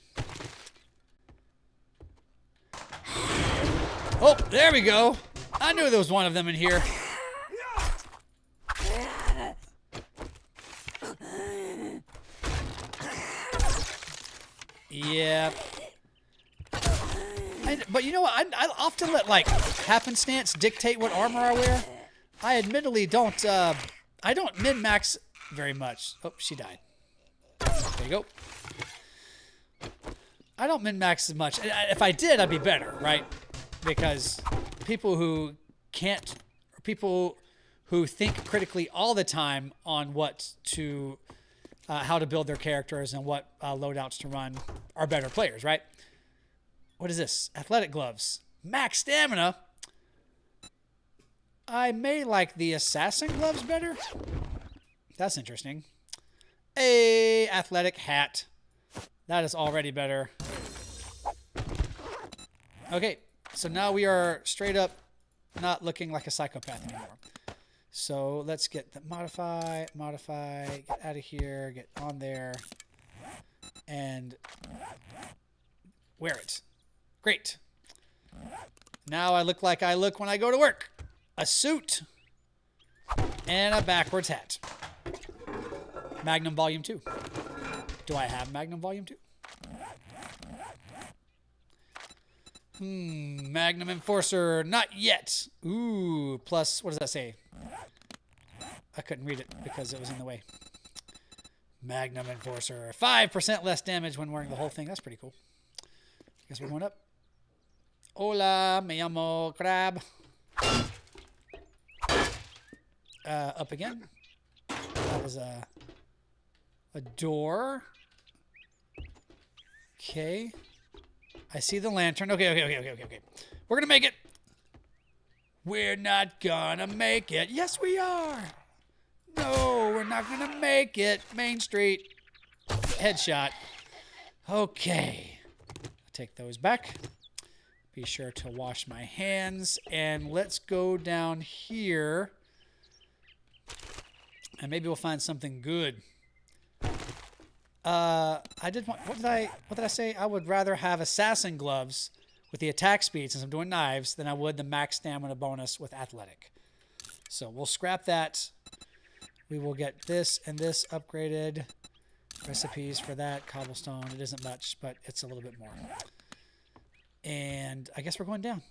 Oh, there we go. I knew there was one of them in here. Yeah. But you know what? I often let, like, happenstance dictate what armor I wear. I admittedly don't, I don't min-max very much. Oh, she died. There you go. I don't min-max as much. If I did, I'd be better, right? Because people who can't, or people who think critically all the time on what to, how to build their characters and what loadouts to run are better players, right? What is this? Athletic gloves. Max stamina. I may like the assassin gloves better. That's interesting. A athletic hat. That is already better. Okay, so now we are straight up not looking like a psychopath anymore. So let's get the modify, get out of here, get on there, and wear it. Great. Now I look like I look when I go to work. A suit and a backwards hat. Magnum Volume 2. Do I have Magnum Volume 2? Magnum Enforcer, not yet. Ooh, plus, what does that say? I couldn't read it because it was in the way. Magnum Enforcer. 5% less damage when wearing the whole thing. That's pretty cool. I guess we're going up. Hola, me llamo Crab. Up again. That was a door. Okay. I see the lantern. Okay. We're going to make it. We're not going to make it. Yes, we are. No, we're not going to make it. Main Street. Headshot. Okay. I'll take those back. Be sure to wash my hands. And let's go down here. And maybe we'll find something good. I did want, what did I say? I would rather have assassin gloves with the attack speed since I'm doing knives than I would the max stamina bonus with athletic. So we'll scrap that. We will get this and this upgraded. Recipes for that. Cobblestone. It isn't much, but it's a little bit more. And I guess we're going down.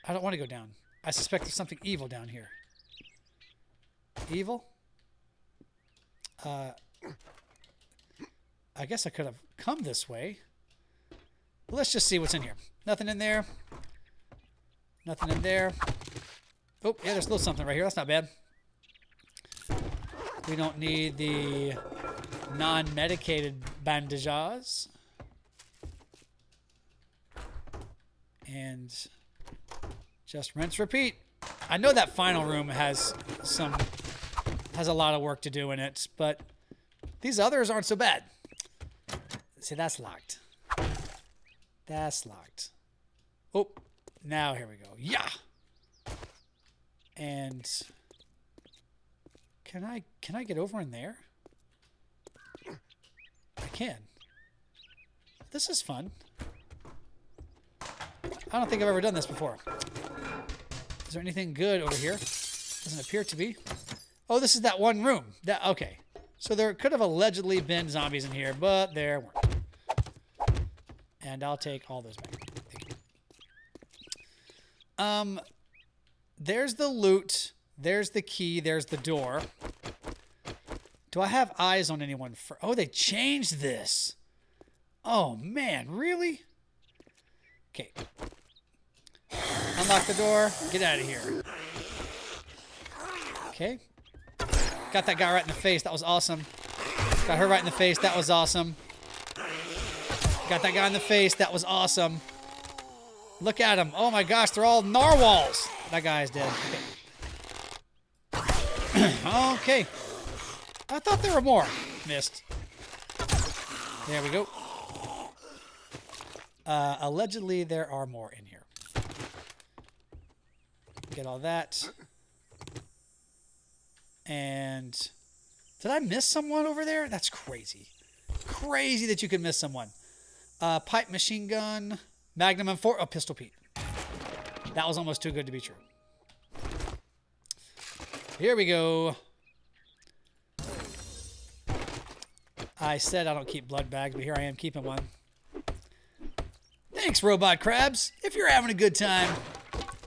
I don't want to go down. I suspect there's something evil down here. Evil? I guess I could have come this way. Let's just see what's in here. Nothing in there. Nothing in there. Oh, yeah, there's a little something right here. That's not bad. We don't need the non-medicated bandages. And just rinse, repeat. I know that final room has a lot of work to do in it, but these others aren't so bad. See, that's locked. That's locked. Oh, now here we go. Yeah. And can I get over in there? I can. This is fun. I don't think I've ever done this before. Is there anything good over here? Doesn't appear to be. Oh, this is that one room. Okay. So there could have allegedly been zombies in here, but there weren't. And I'll take all those back. Thank you. There's the loot. There's the key. There's the door. Do I have eyes on anyone? Oh, they changed this. Oh, man. Really? Okay. Unlock the door. Get out of here. Okay. Got that guy right in the face. That was awesome. Got her right in the face. That was awesome. Got that guy in the face. That was awesome. Look at him. Oh my gosh, they're all narwhals. That guy is dead. Okay. Okay. I thought there were more. Missed. There we go. Allegedly, there are more in here. Get all that. And did I miss someone over there? That's crazy. Crazy that you could miss someone. Pipe machine gun. Magnum M4. Oh, Pistol Pete. That was almost too good to be true. Here we go. I said I don't keep blood bags, but here I am keeping one. Thanks, Robot Crabs. If you're having a good time,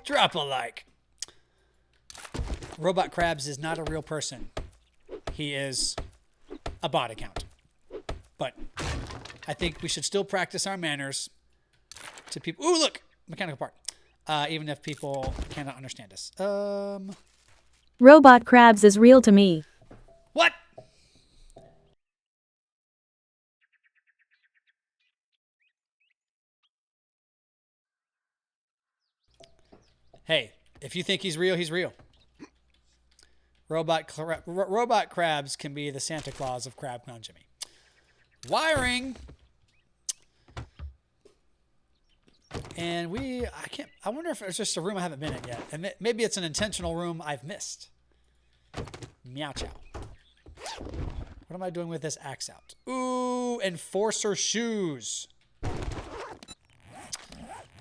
drop a like. Robot Crabs is not a real person. He is a bot account. But I think we should still practice our manners to people. Ooh, look! Mechanical part. Even if people cannot understand us. Robot Crabs is real to me. What? Hey, if you think he's real, he's real. Robot Crabs can be the Santa Claus of Crab Clown Jimmy. Wiring. And I wonder if it's just a room I haven't been in yet. And maybe it's an intentional room I've missed. Meow chow. What am I doing with this axe out? Ooh, Enforcer shoes.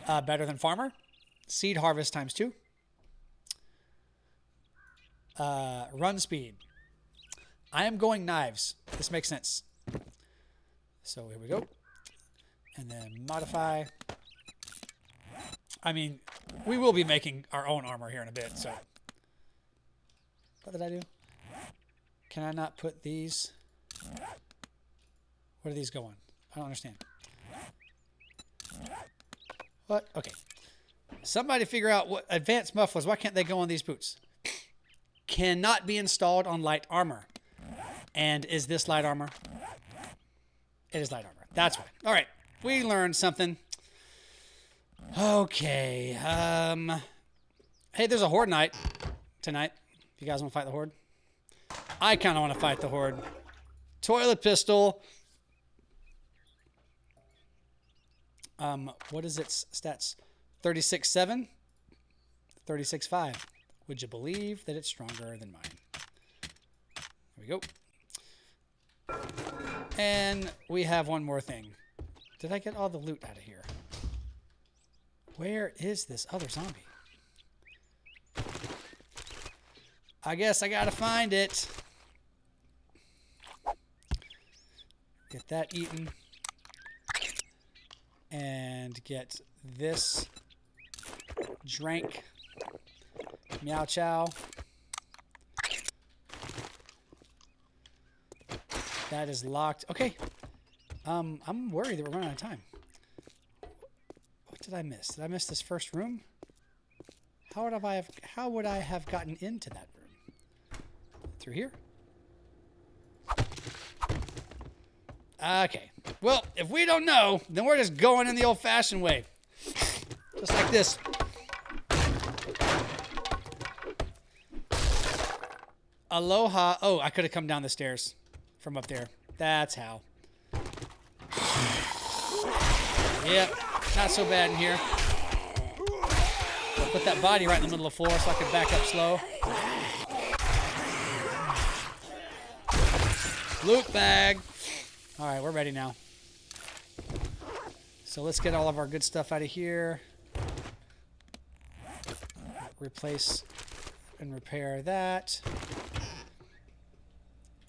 Better than Farmer. Seed harvest times 2. Run speed. I am going knives. This makes sense. So here we go. And then modify. I mean, we will be making our own armor here in a bit, so. What did I do? Can I not put these? Where do these go on? I don't understand. What? Okay. Somebody figure out what advanced mufflers. Why can't they go on these boots? Cannot be installed on light armor. And is this light armor? It is light armor. That's right. All right. We learned something. Okay. Hey, there's a Horde night tonight. If you guys want to fight the Horde. I kind of want to fight the Horde. Toilet pistol. What is its stats? 36.7. 36.5. Would you believe that it's stronger than mine? There we go. And we have one more thing. Did I get all the loot out of here? Where is this other zombie? I guess I gotta find it. Get that eaten. And get this drank. Meow chow. That is locked. Okay. I'm worried that we're running out of time. What did I miss? Did I miss this first room? How would I have gotten into that room? Through here? Okay. Well, if we don't know, then we're just going in the old-fashioned way. Just like this. Aloha. Oh, I could have come down the stairs from up there. That's how. Yep. Not so bad in here. I'll put that body right in the middle of the floor so I can back up slow. Loot bag. All right, we're ready now. So let's get all of our good stuff out of here. Replace and repair that.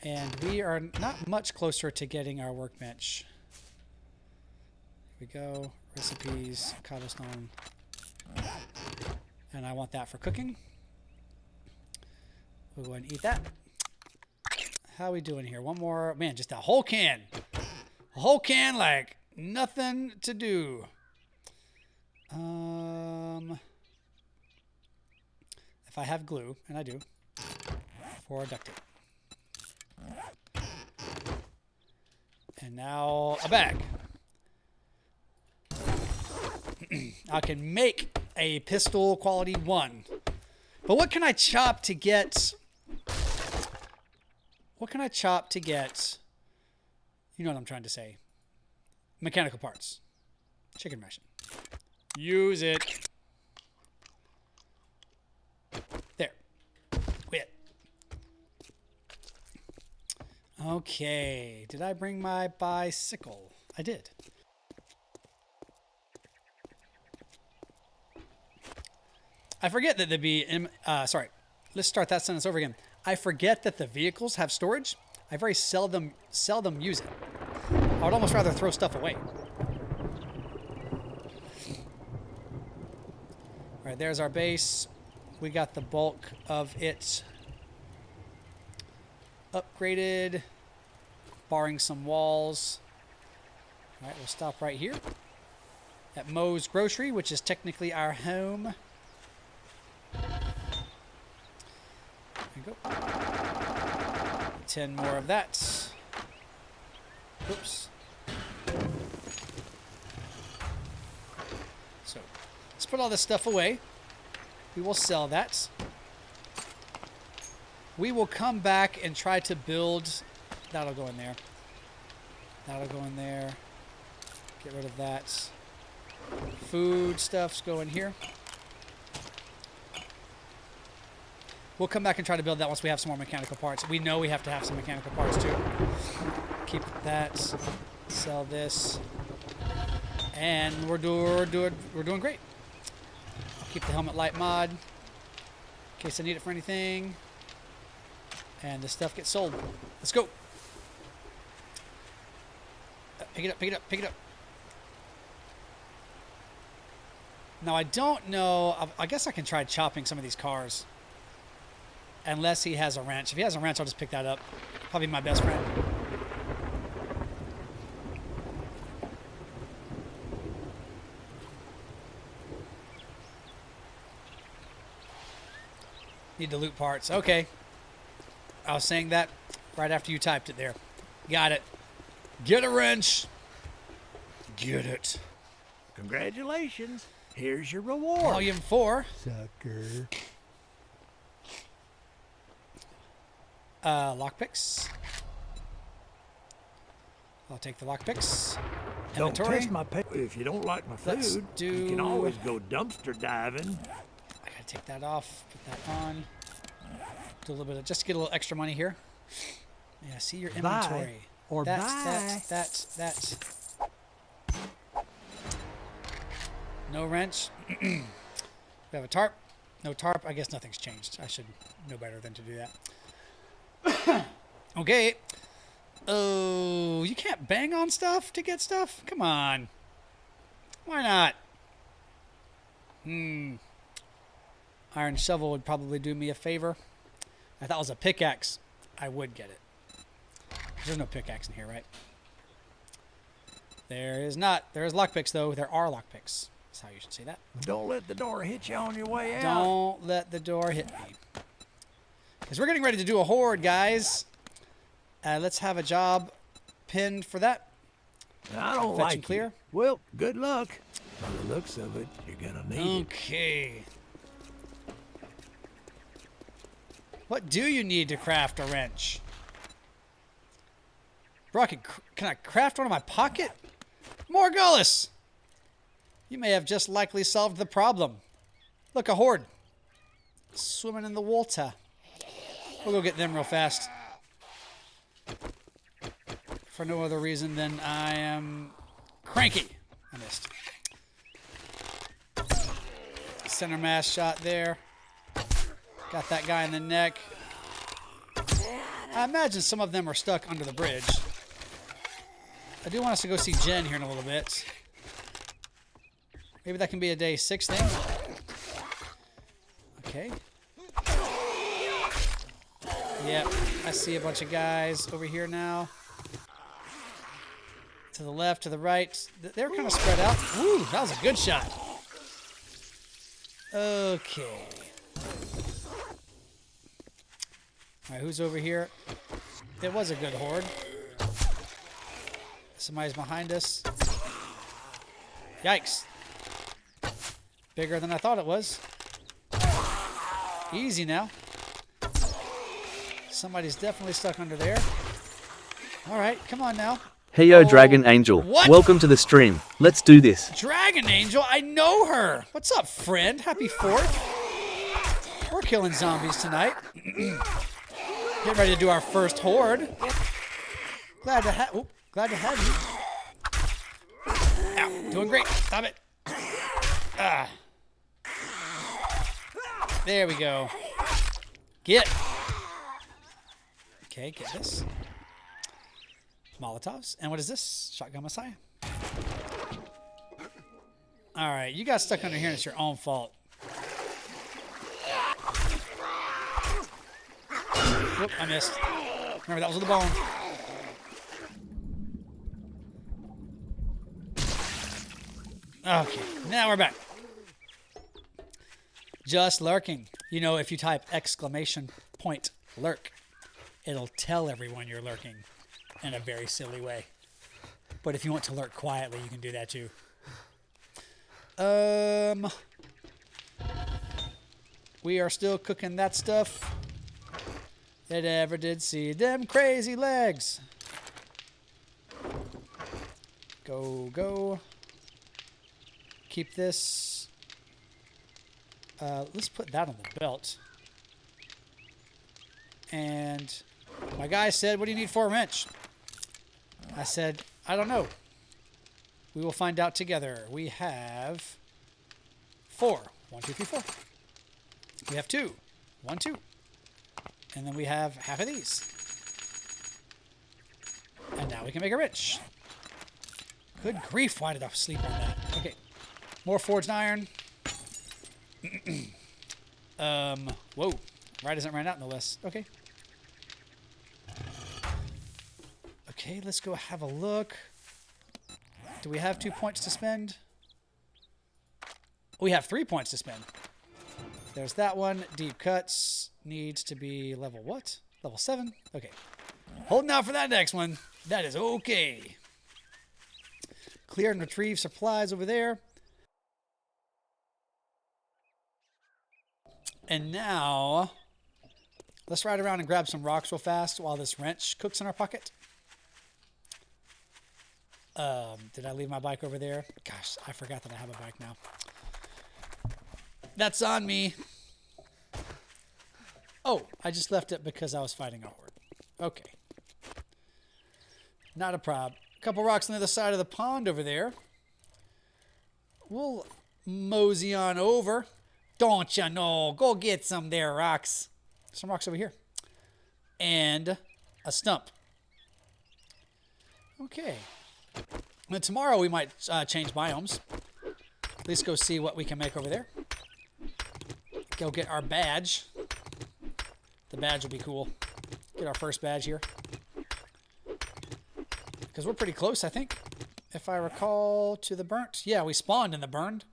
And we are not much closer to getting our workbench. Here we go. Recipes, cobblestone. And I want that for cooking. We'll go ahead and eat that. How are we doing here? One more. Man, just a whole can. A whole can like nothing to do. If I have glue, and I do, for duct tape. And now a bag. I can make a pistol quality 1. But what can I chop to get... What can I chop to get... You know what I'm trying to say. Mechanical parts. Chicken ration. Use it. There. Quit. Okay. Did I bring my bicycle? I did. I forget that sorry. Let's start that sentence over again. I forget that the vehicles have storage. I very seldom use it. I would almost rather throw stuff away. All right, there's our base. We got the bulk of it upgraded, barring some walls. All right, we'll stop right here at Moe's Grocery, which is technically our home. There you go. 10 more of that. Oops. So, let's put all this stuff away. We will sell that. We will come back and try to build... That'll go in there. That'll go in there. Get rid of that. Food stuff's go in here. We'll come back and try to build that once we have some more mechanical parts. We know we have to have some mechanical parts too. Keep that. Sell this. And we're doing great. I'll keep the helmet light mod in case I need it for anything. And this stuff gets sold. Let's go. Pick it up, pick it up, pick it up. Now I don't know. I guess I can try chopping some of these cars. Unless he has a wrench. If he has a wrench, I'll just pick that up. Probably my best friend. Need to loot parts. Okay. I was saying that right after you typed it there. Got it. Get a wrench. Get it. Congratulations. Here's your reward. Volume 4. Sucker. Lockpicks. I'll take the lockpicks. Don't Inventory. test my pay. If you don't like my Let's food, do- you can always go dumpster diving. I gotta take that off. Put that on. Do a little bit of, just to get a little extra money here. Yeah, see your inventory. Or buy. That's. No wrench. We have a tarp. No tarp. I guess nothing's changed. I should know better than to do that. Okay. Oh, you can't bang on stuff to get stuff? Come on. Why not? Iron shovel would probably do me a favor. I thought it was a pickaxe. I would get it. There's no pickaxe in here, right? There is not. There's lockpicks, though. There are lockpicks. That's how you should say that. Don't let the door hit you on your way out. Don't let the door hit me. Because we're getting ready to do a horde, guys. Let's have a job pinned for that. I don't Fetch like and clear. you. Well, good luck. By the looks of it, you're gonna need it. Okay. What do you need to craft a wrench? Bro, can I craft one in my pocket? Morgullis! You may have just likely solved the problem. Look, a horde. Swimming in the water. We'll go get them real fast. For no other reason than I am cranky. I missed. Center mass shot there. Got that guy in the neck. I imagine some of them are stuck under the bridge. I do want us to go see Jen here in a little bit. Maybe that can be a day 6 thing. Okay. Yep, I see a bunch of guys over here now. To the left, to the right. They're kind of spread out. Ooh, that was a good shot. Okay. All right, who's over here? It was a good horde. Somebody's behind us. Yikes. Bigger than I thought it was. Easy now. Somebody's definitely stuck under there. All right, come on now. Heyo, Dragon Angel. What? Welcome to the stream. Let's do this. Dragon Angel, I know her. What's up, friend? Happy 4th. We're killing zombies tonight. Getting ready to do our first horde. Glad to have you. Ow, doing great. Stop it. Ah. There we go. Get. Okay, get this. Molotovs. And what is this? Shotgun Messiah. All right, you got stuck under here and it's your own fault. Whoop, I missed. Remember, that was with the bone. Okay, now we're back. Just lurking. You know, if you type !lurk, it'll tell everyone you're lurking in a very silly way. But if you want to lurk quietly, you can do that too. We are still cooking that stuff. That ever did see them crazy legs. Go, go. Keep this. Let's put that on the belt. And my guy said, what do you need for a wrench? I said, I don't know. We will find out together. We have 4. 1, 2, 3, 4. We have 2. 1, 2. And then we have half of these. And now we can make a wrench. Good grief, why did I sleep on that? Okay. More forged iron. Whoa. Right isn't ran out in the list. Okay. Okay, let's go have a look. Do we have 2 points to spend? We have 3 points to spend. There's that one. Deep cuts needs to be level what? Level 7? Okay. Holding out for that next one. That is okay. Clear and retrieve supplies over there. And now, let's ride around and grab some rocks real fast while this wrench cooks in our pocket. Did I leave my bike over there? Gosh, I forgot that I have a bike now. That's on me. Oh, I just left it because I was fighting a horde. Okay. Not a prob. A couple rocks on the other side of the pond over there. We'll mosey on over. Don't you know? Go get some there, rocks. Some rocks over here. And a stump. Okay. Now, tomorrow we might change biomes. At least go see what we can make over there. Go get our badge. The badge will be cool. Get our first badge here. Because we're pretty close, I think. If I recall, to the burnt. Yeah, we spawned in the burned.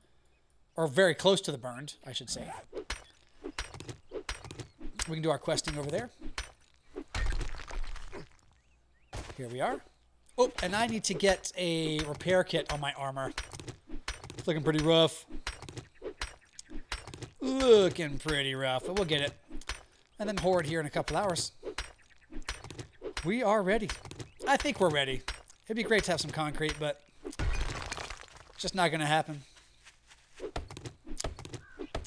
Or very close to the burned, I should say. We can do our questing over there. Here we are. Oh, and I need to get a repair kit on my armor. It's looking pretty rough. Looking pretty rough, but we'll get it. And then Horde here in a couple hours. We are ready. I think we're ready. It'd be great to have some concrete, but it's just not going to happen.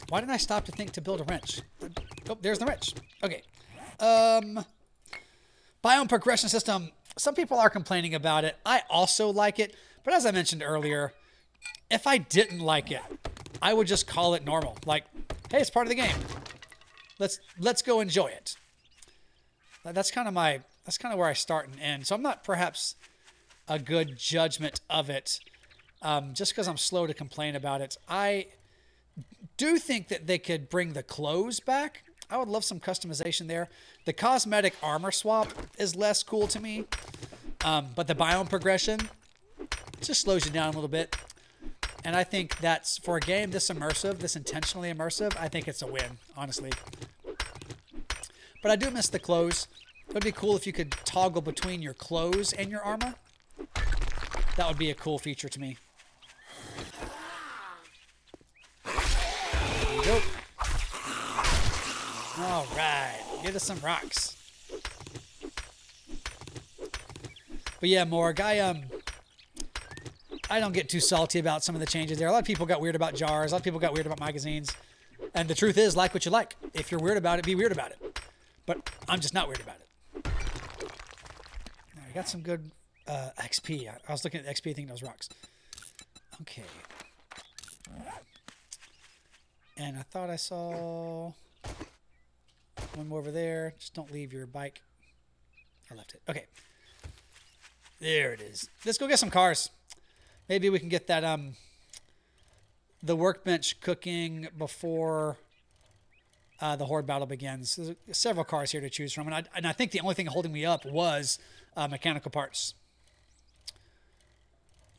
Why didn't I stop to think to build a wrench? Oh, there's the wrench. Okay. Biome progression system. Some people are complaining about it. I also like it, but as I mentioned earlier, if I didn't like it, I would just call it normal. Like, hey, it's part of the game. Let's go enjoy it. That's kind of where I start and end. So I'm not perhaps a good judgment of it, just because I'm slow to complain about it. I do think that they could bring the clothes back. I would love some customization there. The cosmetic armor swap is less cool to me, but the biome progression just slows you down a little bit. And I think that's, for a game this immersive, this intentionally immersive, I think it's a win, honestly. But I do miss the clothes. It would be cool if you could toggle between your clothes and your armor. That would be a cool feature to me. There we go. All right, get us some rocks. But yeah, Morg, I don't get too salty about some of the changes there. A lot of people got weird about jars. A lot of people got weird about magazines. And the truth is, like what you like. If you're weird about it, be weird about it. But I'm just not weird about it. I got some good XP. I was looking at XP thinking those rocks. Okay. And I thought I saw one more over there. Just don't leave your bike. I left it. Okay. There it is. Let's go get some cars. Maybe we can get that the workbench cooking before the Horde battle begins. There's several cars here to choose from, and I think the only thing holding me up was mechanical parts.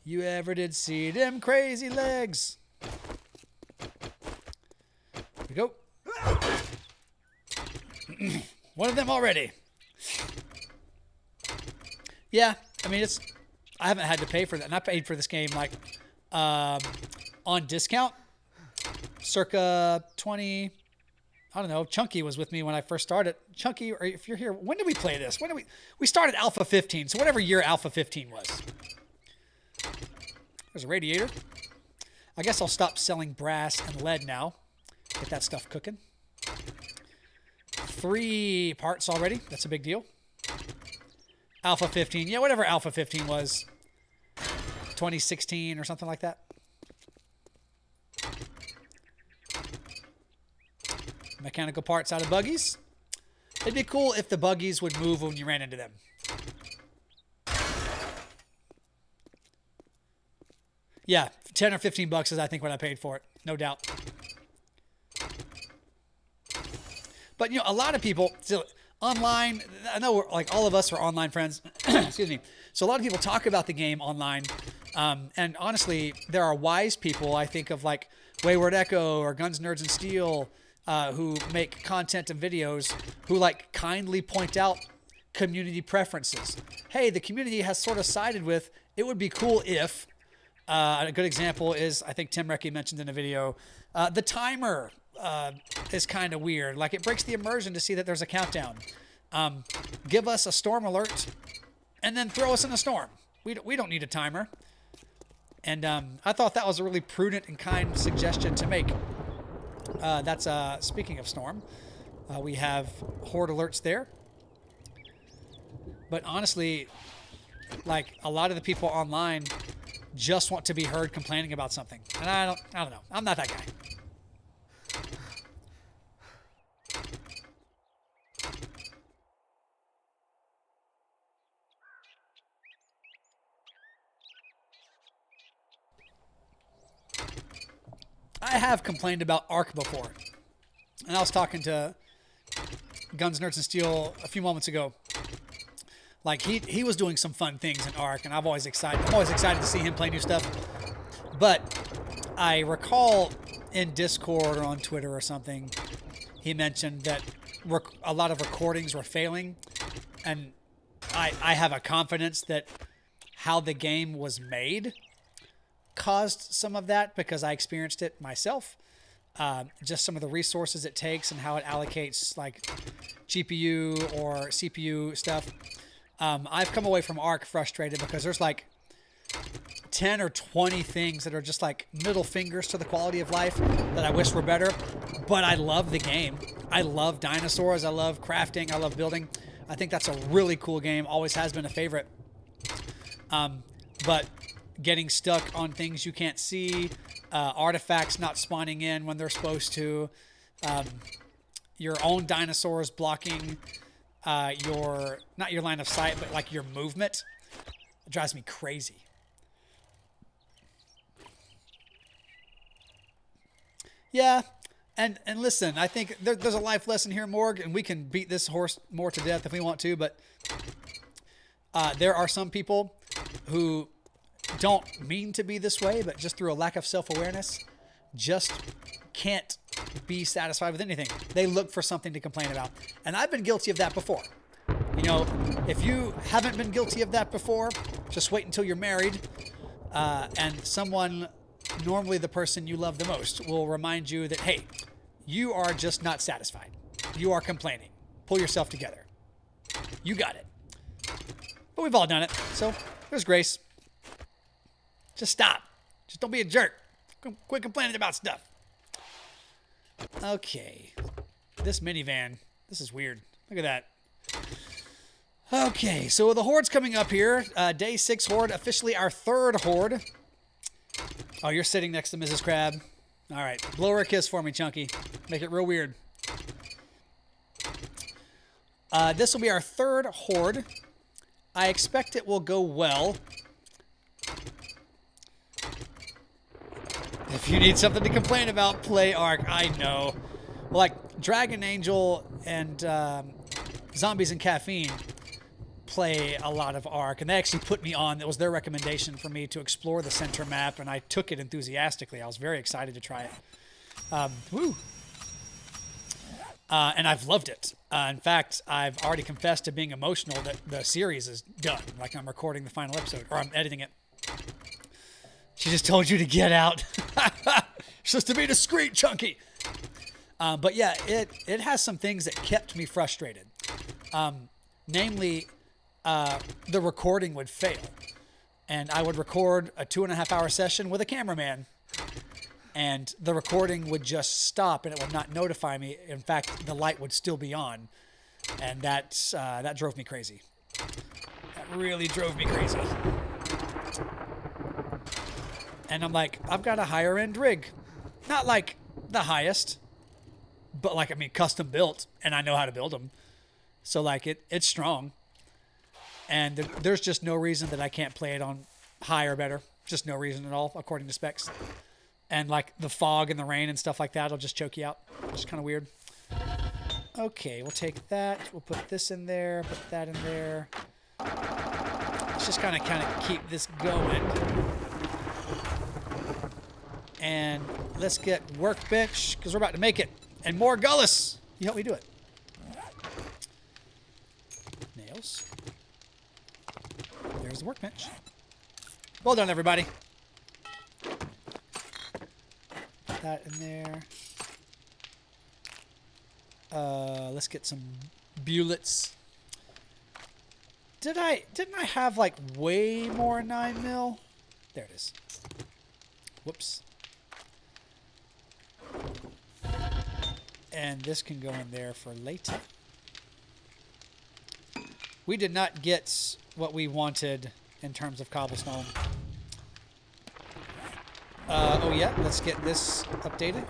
You ever did see them crazy legs? Here we go. One of them already. Yeah, I mean, I haven't had to pay for that. And I paid for this game like on discount. Circa 20, I don't know. Chunky was with me when I first started. Chunky, or if you're here, when did we play this? When did we started Alpha 15, so whatever year Alpha 15 was. There's a radiator. I guess I'll stop selling brass and lead now. Get that stuff cooking. 3 parts already. That's a big deal. Alpha 15. Yeah, whatever Alpha 15 was. 2016 or something like that. Mechanical parts out of buggies. It'd be cool if the buggies would move when you ran into them. Yeah, 10 or 15 bucks is I think what I paid for it. No doubt. But, you know, a lot of people still online, I know we're, like all of us are online friends. Excuse me. So a lot of people talk about the game online. And honestly, there are wise people, I think of like Wayward Echo or Guns, Nerds, and Steel, who make content and videos who like kindly point out community preferences. Hey, the community has sort of sided with, it would be cool if, a good example is, I think Tim Recchi mentioned in a video, the timer is kind of weird. Like it breaks the immersion to see that there's a countdown. Give us a storm alert and then throw us in a storm. We don't need a timer. And I thought that was a really prudent and kind suggestion to make. That's speaking of storm, we have Horde alerts there. But honestly, like a lot of the people online just want to be heard complaining about something. And I don't know. I'm not that guy. I have complained about ARK before. And I was talking to Guns, Nerds, and Steel a few moments ago. Like, he was doing some fun things in ARK, and I'm always excited to see him play new stuff. But I recall in Discord or on Twitter or something, he mentioned that a lot of recordings were failing. And I have a confidence that how the game was made caused some of that, because I experienced it myself. Just some of the resources it takes and how it allocates like GPU or CPU stuff. I've come away from ARK frustrated because there's like 10 or 20 things that are just like middle fingers to the quality of life that I wish were better. But I love the game. I love dinosaurs. I love crafting. I love building. I think that's a really cool game. Always has been a favorite. But getting stuck on things you can't see, artifacts not spawning in when they're supposed to, your own dinosaurs blocking not your line of sight, but like your movement, it drives me crazy. Yeah, and listen, I think there's a life lesson here, Morg, and we can beat this horse more to death if we want to, but there are some people who don't mean to be this way, but just through a lack of self-awareness, just can't be satisfied with anything. They look for something to complain about. And I've been guilty of that before. You know, if you haven't been guilty of that before, just wait until you're married, and someone, normally the person you love the most, will remind you that, hey, you are just not satisfied. You are complaining. Pull yourself together. You got it. But we've all done it, so there's grace. Just stop. Just don't be a jerk. Quit complaining about stuff. Okay. This minivan. This is weird. Look at that. Okay, so the Horde's coming up here. Day 6 Horde. Officially our 3rd Horde. Oh, you're sitting next to Mrs. Crab. All right. Blow her a kiss for me, Chunky. Make it real weird. This will be our 3rd Horde. I expect it will go well. If you need something to complain about, play ARK. I know. Like, Dragon Angel and Zombies and Caffeine play a lot of ARK, and they actually put me on. That was their recommendation for me to explore the center map, and I took it enthusiastically. I was very excited to try it. And I've loved it. In fact, I've already confessed to being emotional that the series is done. Like, I'm recording the final episode, or I'm editing it. She just told you to get out. Just to be discreet, Chunky. But yeah, it has some things that kept me frustrated. Namely, the recording would fail. And I would record a 2.5-hour session with a cameraman. And the recording would just stop and it would not notify me. In fact, the light would still be on. And that drove me crazy. That really drove me crazy. And I'm like, I've got a higher end rig. Not like the highest, but like, I mean, custom built, and I know how to build them. So like it's strong. And there's just no reason that I can't play it on high or better. Just no reason at all, according to specs. And like the fog and the rain and stuff like that will just choke you out. It's kind of weird. Okay, we'll take that. We'll put this in there, put that in there. Let's just kind of keep this going. And let's get workbench, because we're about to make it. And more Gullis. You help me do it. Nails. There's the workbench. Well done, everybody. Put that in there. Let's get some bullets. Didn't I have like way more 9mm? There it is. Whoops. And this can go in there for later. We did not get what we wanted in terms of cobblestone. Oh yeah, let's get this updated.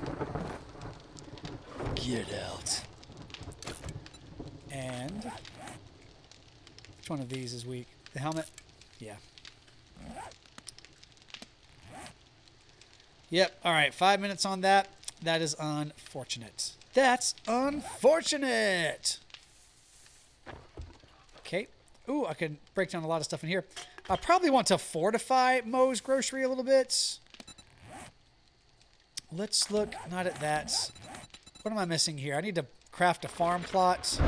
Get out. And which one of these is weak? The helmet? Yeah. Yep. All right. 5 minutes on that. That is unfortunate. That's unfortunate. Okay. Ooh, I can break down a lot of stuff in here. I probably want to fortify Moe's grocery a little bit. Let's look not at that. What am I missing here? I need to craft a farm plot.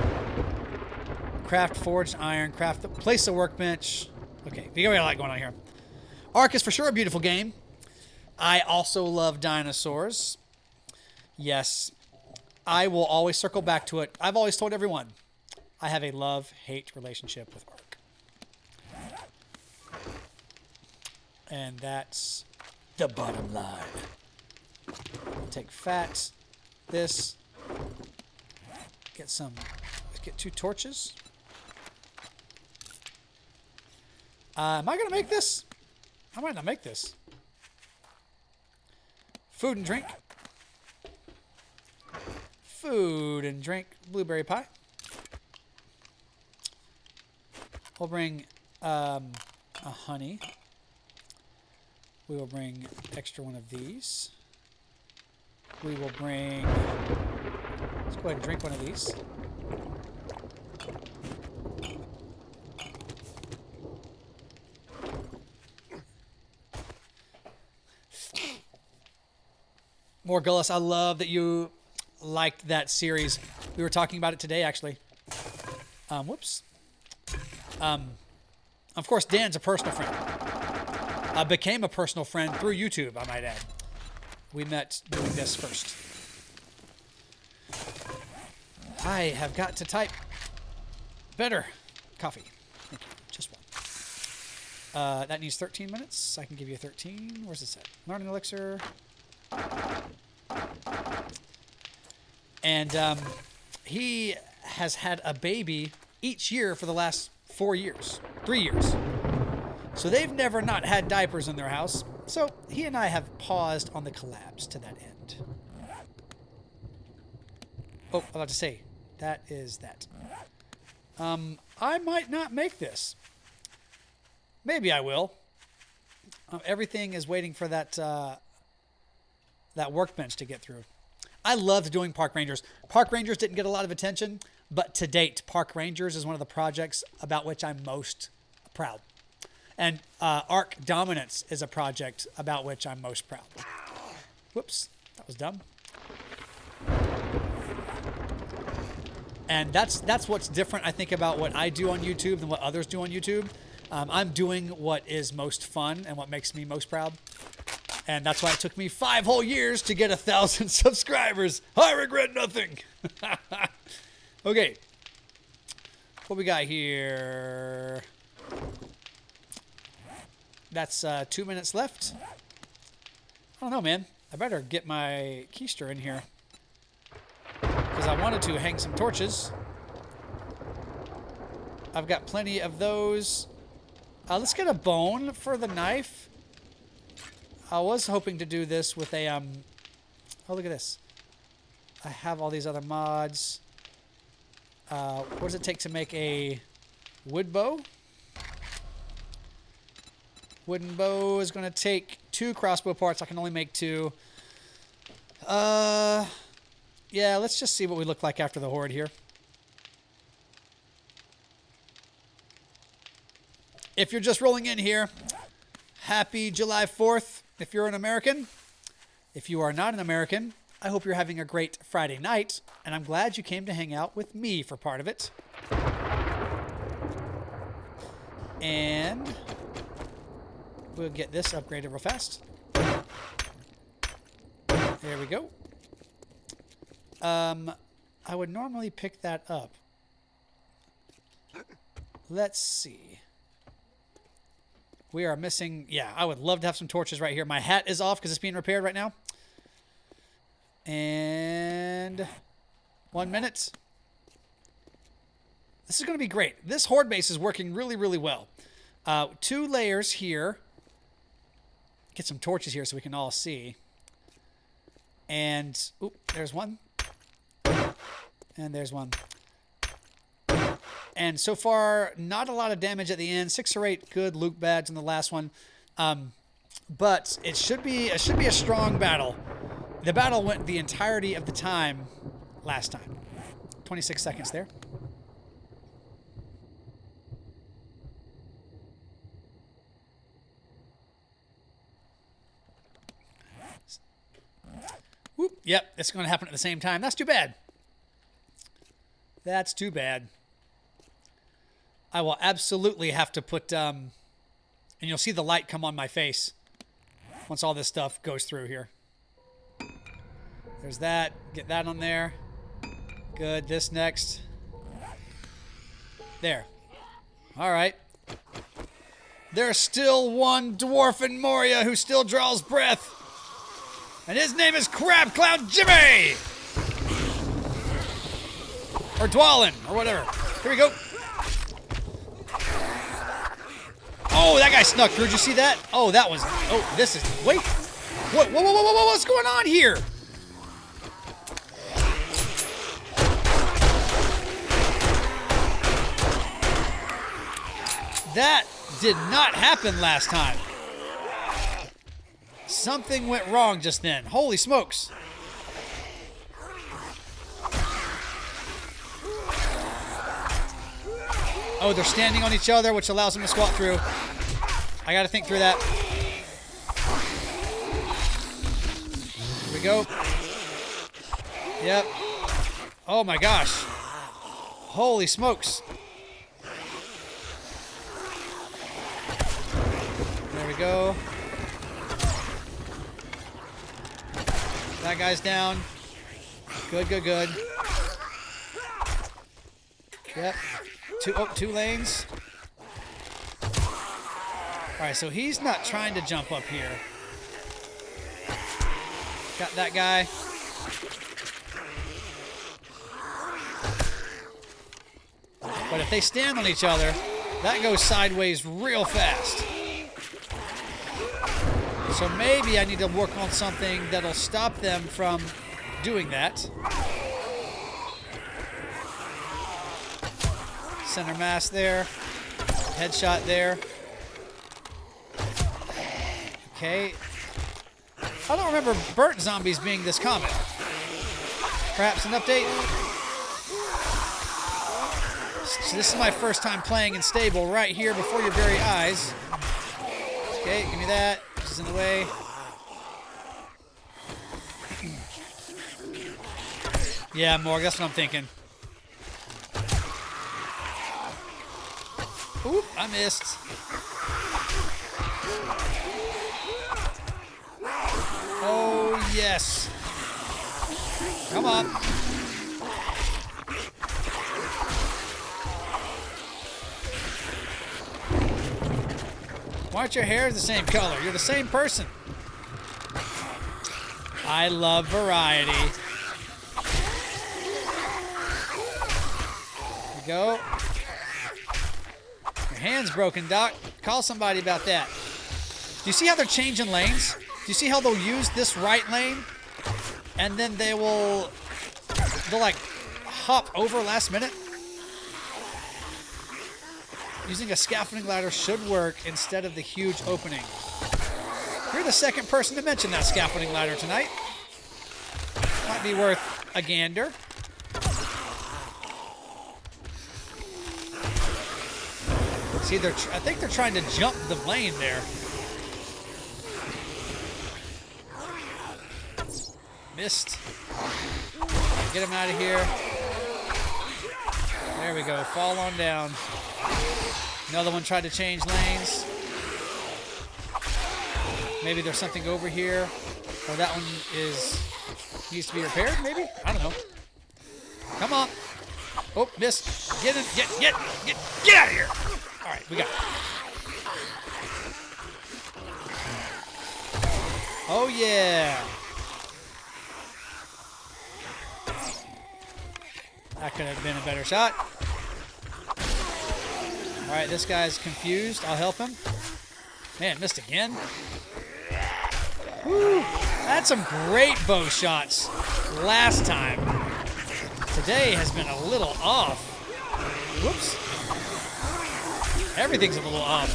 Craft forged iron. Place a workbench. Okay, we got a lot going on here. ARK is for sure a beautiful game. I also love dinosaurs. Yes, I will always circle back to it. I've always told everyone, I have a love-hate relationship with ARK. And that's the bottom line. Take fat, this, let's get 2 torches. Am I going to make this? I might not make this. Food and drink. Food and drink. Blueberry pie. We'll bring a honey. We will bring extra one of these. We will bring... Let's go ahead and drink one of these. More Gullis, I love that you liked that series. We were talking about it today, actually. Whoops. Of course, Dan's a personal friend. Became a personal friend through YouTube, I might add. We met doing this first. I have got to type better. Coffee. Thank you. Just one. That needs 13 minutes. I can give you 13. Where's this at? Learning elixir. And he has had a baby each year for the last 4 years. 3 years. So they've never not had diapers in their house. So he and I have paused on the collabs to that end. Oh, I was about to say, that is that. I might not make this. Maybe I will. Everything is waiting for that that workbench to get through. I loved doing Park Rangers. Park Rangers didn't get a lot of attention, but to date, Park Rangers is one of the projects about which I'm most proud. And ARK Dominance is a project about which I'm most proud. Whoops, that was dumb. And that's what's different, I think, about what I do on YouTube than what others do on YouTube. I'm doing what is most fun and what makes me most proud. And that's why it took me 5 whole years to get 1,000 subscribers. I regret nothing. Okay. What we got here? That's 2 minutes left. I don't know, man. I better get my keister in here. Because I wanted to hang some torches. I've got plenty of those. Let's get a bone for the knife. I was hoping to do this with a, oh, look at this. I have all these other mods. What does it take to make a wood bow? Wooden bow is going to take 2 crossbow parts. I can only make 2. Yeah, let's just see what we look like after the Horde here. If you're just rolling in here, happy July 4th if you're an American. If you are not an American, I hope you're having a great Friday night, and I'm glad you came to hang out with me for part of it. And we'll get this upgraded real fast. There we go. I would normally pick that up. Let's see. We are missing... Yeah, I would love to have some torches right here. My hat is off because it's being repaired right now. And 1 minute. This is going to be great. This Horde base is working really, really well. 2 layers here. Get some torches here so we can all see. And... Oop, there's one. And there's one. And so far, not a lot of damage at the end. 6 or 8 good loot bads in the last one. but it should be a strong battle. The battle went the entirety of the time last time. 26 seconds there. Whoop, yep, it's going to happen at the same time. That's too bad. That's too bad. I will absolutely have to put, and you'll see the light come on my face once all this stuff goes through here. There's that. Get that on there. Good. This next. There. All right. There's still one dwarf in Moria who still draws breath. And his name is Crab Clown Jimmy! Or Dwalin, or whatever. Here we go. Oh, that guy snuck through. Did you see that? Oh, that was... Oh, this is... Wait. Whoa, whoa, whoa, whoa, whoa, what's going on here? That did not happen last time. Something went wrong just then. Holy smokes. Oh, they're standing on each other, which allows them to squat through. I got to think through that. Here we go. Yep. Oh my gosh. Holy smokes. There we go. That guy's down. Good, good, good. Yep. Two lanes. All right, so he's not trying to jump up here. Got that guy. But if they stand on each other, that goes sideways real fast. So maybe I need to work on something that'll stop them from doing that. Center mass there. Headshot there. Okay. I don't remember burnt zombies being this common. Perhaps an update? So this is my first time playing in stable right here before your very eyes. Okay, give me that. Which is in the way. Yeah, Morg, that's what I'm thinking. Oop, I missed. Oh, yes. Come on. Why aren't your hairs the same color? You're the same person. I love variety. There we go. Your hand's broken, Doc. Call somebody about that. Do you see how they're changing lanes? Do you see how they'll use this right lane? And then they'll like hop over last minute? Using a scaffolding ladder should work instead of the huge opening. You're the second person to mention that scaffolding ladder tonight. Might be worth a gander. See, I think they're trying to jump the lane there. Missed. Get him out of here. There we go. Fall on down. Another one tried to change lanes. Maybe there's something over here. Or that one needs to be repaired, maybe? I don't know. Come on. Oh, missed. Get in. Get out of here. All right, we got it. Oh, yeah. That could have been a better shot. All right, this guy's confused. I'll help him. Man, missed again. Woo. That's some great bow shots last time. Today has been a little off. Whoops. Everything's a little off.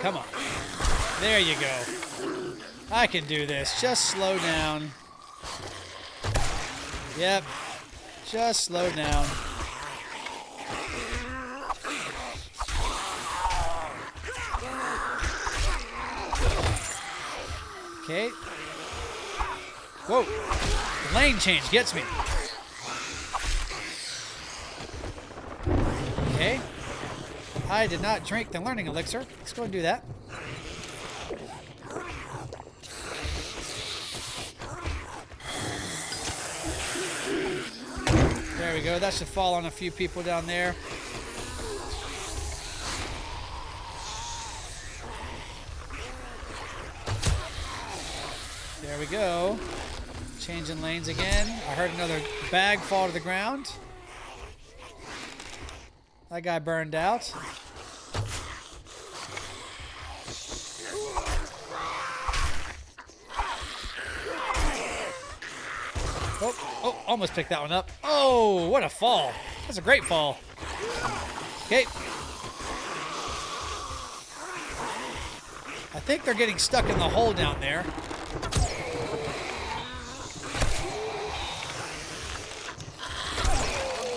Come on. There you go. I can do this. Just slow down. Yep. Just slow down. Okay. Whoa. The lane change gets me. Okay. I did not drink the learning elixir. Let's go and do that. There we go. That should fall on a few people down there. There we go. Changing lanes again. I heard another bag fall to the ground. That guy burned out. Oh, almost picked that one up. Oh, what a fall. That's a great fall. Okay. I think they're getting stuck in the hole down there.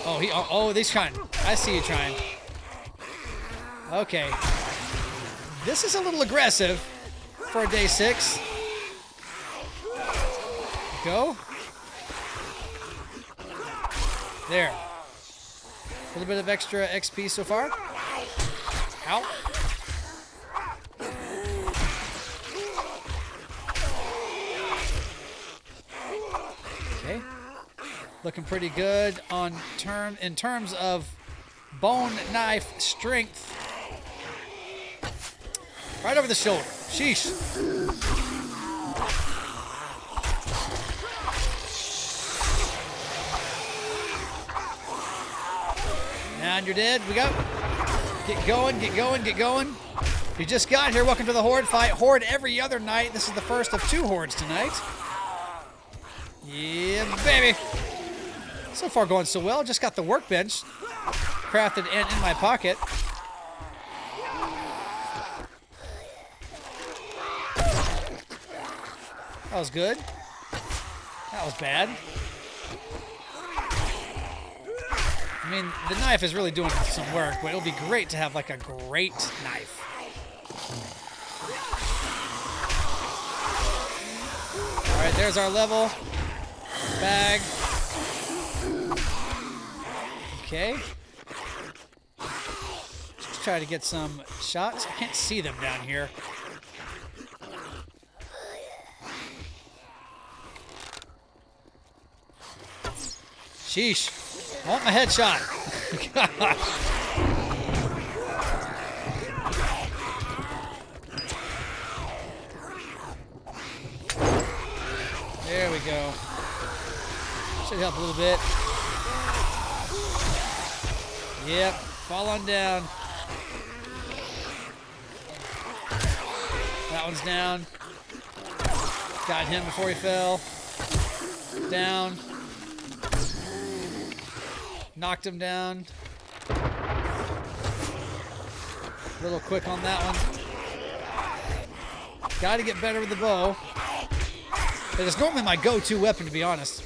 Oh, he's trying. I see you trying. Okay. This is a little aggressive for a day 6. Go. There. A little bit of extra XP so far. Ow. Okay. Looking pretty good in terms of bone knife strength. Right over the shoulder. Sheesh. And you're dead. We go. Get going, get going, get going. If you just got here, welcome to the Horde fight. Horde every other night. This is the first of 2 Hordes tonight. Yeah, baby. So far going so well. Just got the workbench crafted and in my pocket. That was good. That was bad. I mean, the knife is really doing some work, but it'll be great to have like a great knife. All right, there's our level. Bag. Okay. Just try to get some shots. I can't see them down here. Sheesh. I want my headshot. Gosh. There we go. Should help a little bit. Yep. Fall on down. That one's down. Got him before he fell. Down. Knocked him down. A little quick on that one. Got to get better with the bow. It is normally my go-to weapon, to be honest.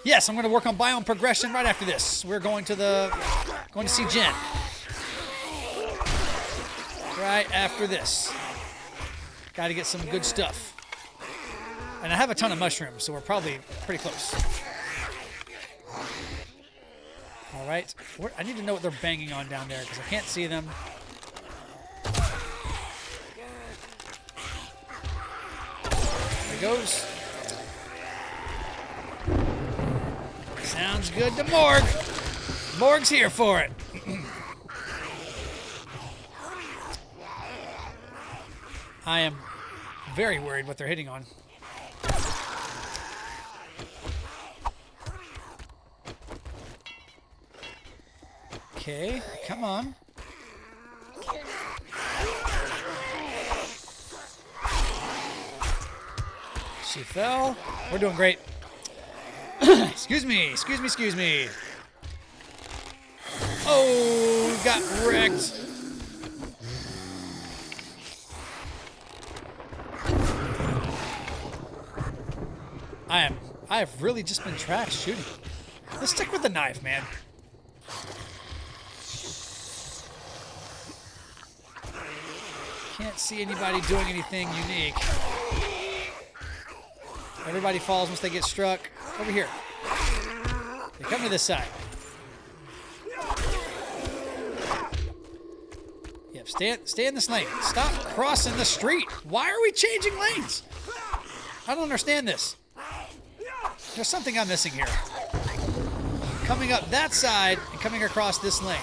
Yes, I'm going to work on biome progression right after this. We're going to see Jen. Right after this. Got to get some good stuff. And I have a ton of mushrooms, so we're probably pretty close. All right. I need to know what they're banging on down there because I can't see them. There it goes. Sounds good to Morg. Morg's here for it. I am very worried what they're hitting on. Okay, come on. She fell. We're doing great. Excuse me, excuse me, excuse me. Oh, got wrecked. I have really just been trash shooting. Let's stick with the knife, man. Can't see anybody doing anything unique. Everybody falls once they get struck. Over here. They come to this side. Yep, stay in this lane. Stop crossing the street. Why are we changing lanes? I don't understand this. There's something I'm missing here. Coming up that side and coming across this lane.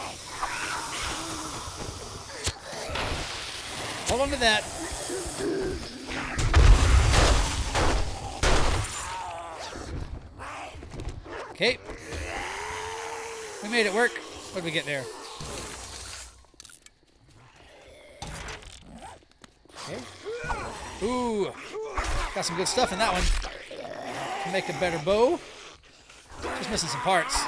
Hold on to that. Okay. We made it work. What did we get there? Okay. Ooh. Got some good stuff in that one. Can make a better bow. Just missing some parts.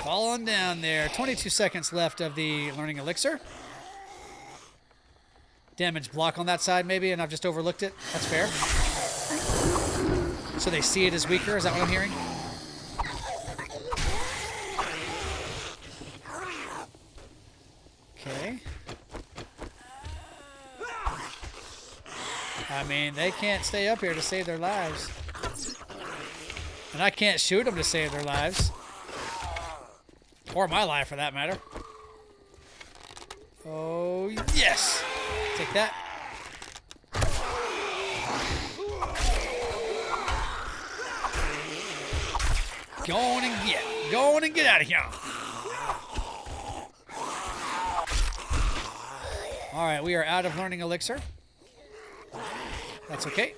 Falling down there. 22 seconds left of the learning elixir. Damage block on that side maybe, and I've just overlooked it. That's fair. So they see it as weaker. Is that what I'm hearing? Okay. I mean, they can't stay up here to save their lives. And I can't shoot them to save their lives. Or my life, for that matter. Oh, yes! Take that. Go on and get. Go on and get out of here. All right, we are out of learning elixir. That's okay.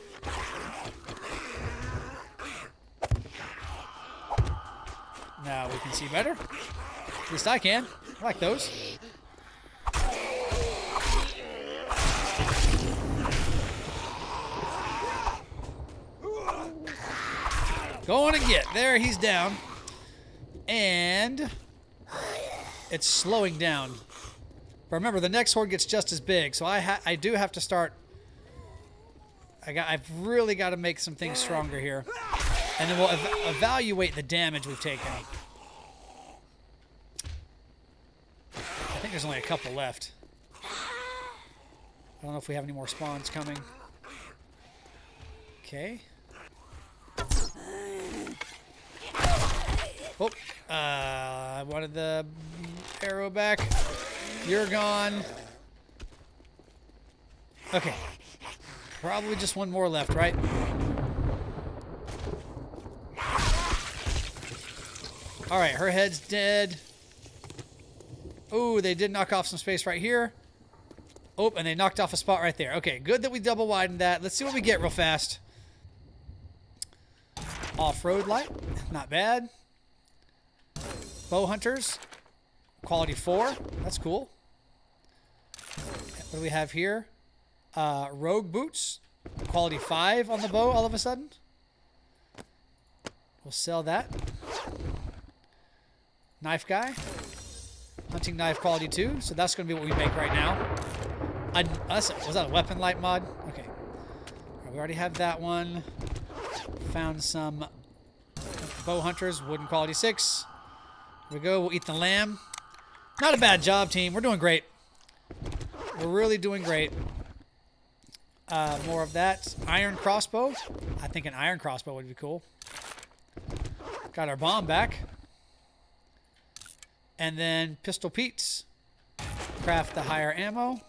Now we can see better. At least I can. I like those. Go on and get. There, he's down. And it's slowing down. But remember, the next horde gets just as big, so I do have to start. I've really got to make some things stronger here. And then we'll evaluate the damage we've taken. I think there's only a couple left. I don't know if we have any more spawns coming. Okay. Oh, I wanted the arrow back. You're gone. Okay. Probably just one more left, right? All right, her head's dead. Ooh, they did knock off some space right here. Oh, and they knocked off a spot right there. Okay, good that we double widened that. Let's see what we get real fast. Off-road light, not bad. Bow hunters, quality 4. That's cool. What do we have here? Rogue boots, quality 5 on the bow all of a sudden. We'll sell that. Knife guy. Hunting knife quality 2. So that's going to be what we make right now. Was that a weapon light mod? Okay. Right, we already have that one. Found some bow hunters. Wooden quality 6. Here we go. We'll eat the lamb. Not a bad job, team. We're doing great. We're really doing great. More of that. Iron crossbow. I think an iron crossbow would be cool. Got our bomb back. And then pistol Pete's. Craft the higher ammo.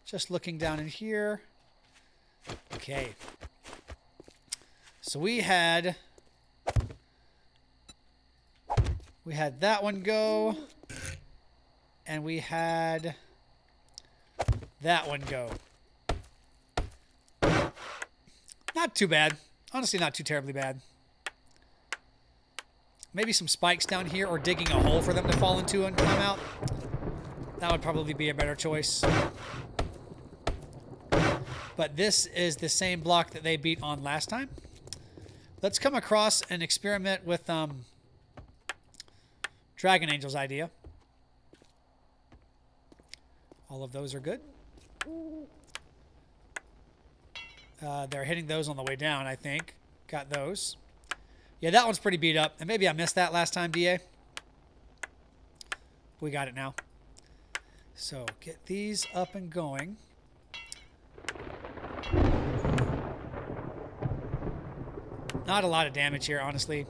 Just looking down in here. Okay. So we had that one go. And we had that one go. Not too bad. Honestly, not too terribly bad. Maybe some spikes down here or digging a hole for them to fall into and come out. That would probably be a better choice. But this is the same block that they beat on last time. Let's come across and experiment with Dragon Angel's idea. All of those are good. They're hitting those on the way down, I think. Got those. Yeah, that one's pretty beat up. And maybe I missed that last time, DA. We got it now. So get these up and going. Not a lot of damage here, honestly.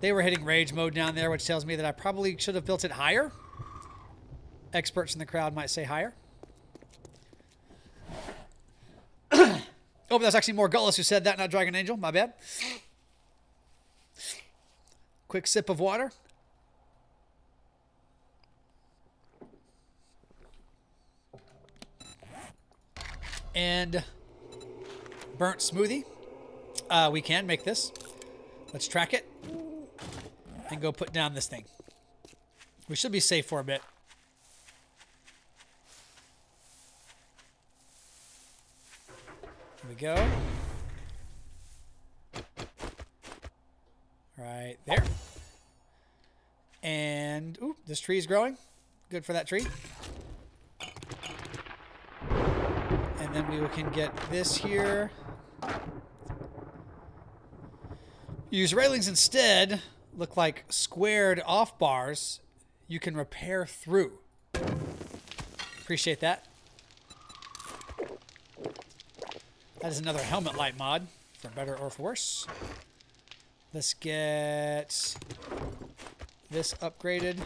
They were hitting rage mode down there, which tells me that I probably should have built it higher. Experts in the crowd might say higher. Oh, but that's actually more Gullus who said that, not Dragon Angel. My bad. Quick sip of water. And burnt smoothie. We can make this. Let's track it. And go put down this thing. We should be safe for a bit. Here we go. Right there. And, ooh, this tree is growing. Good for that tree. And then we can get this here. Use railings instead. Look like squared off bars you can repair through. Appreciate that. That is another helmet light mod, for better or for worse. Let's get this upgraded.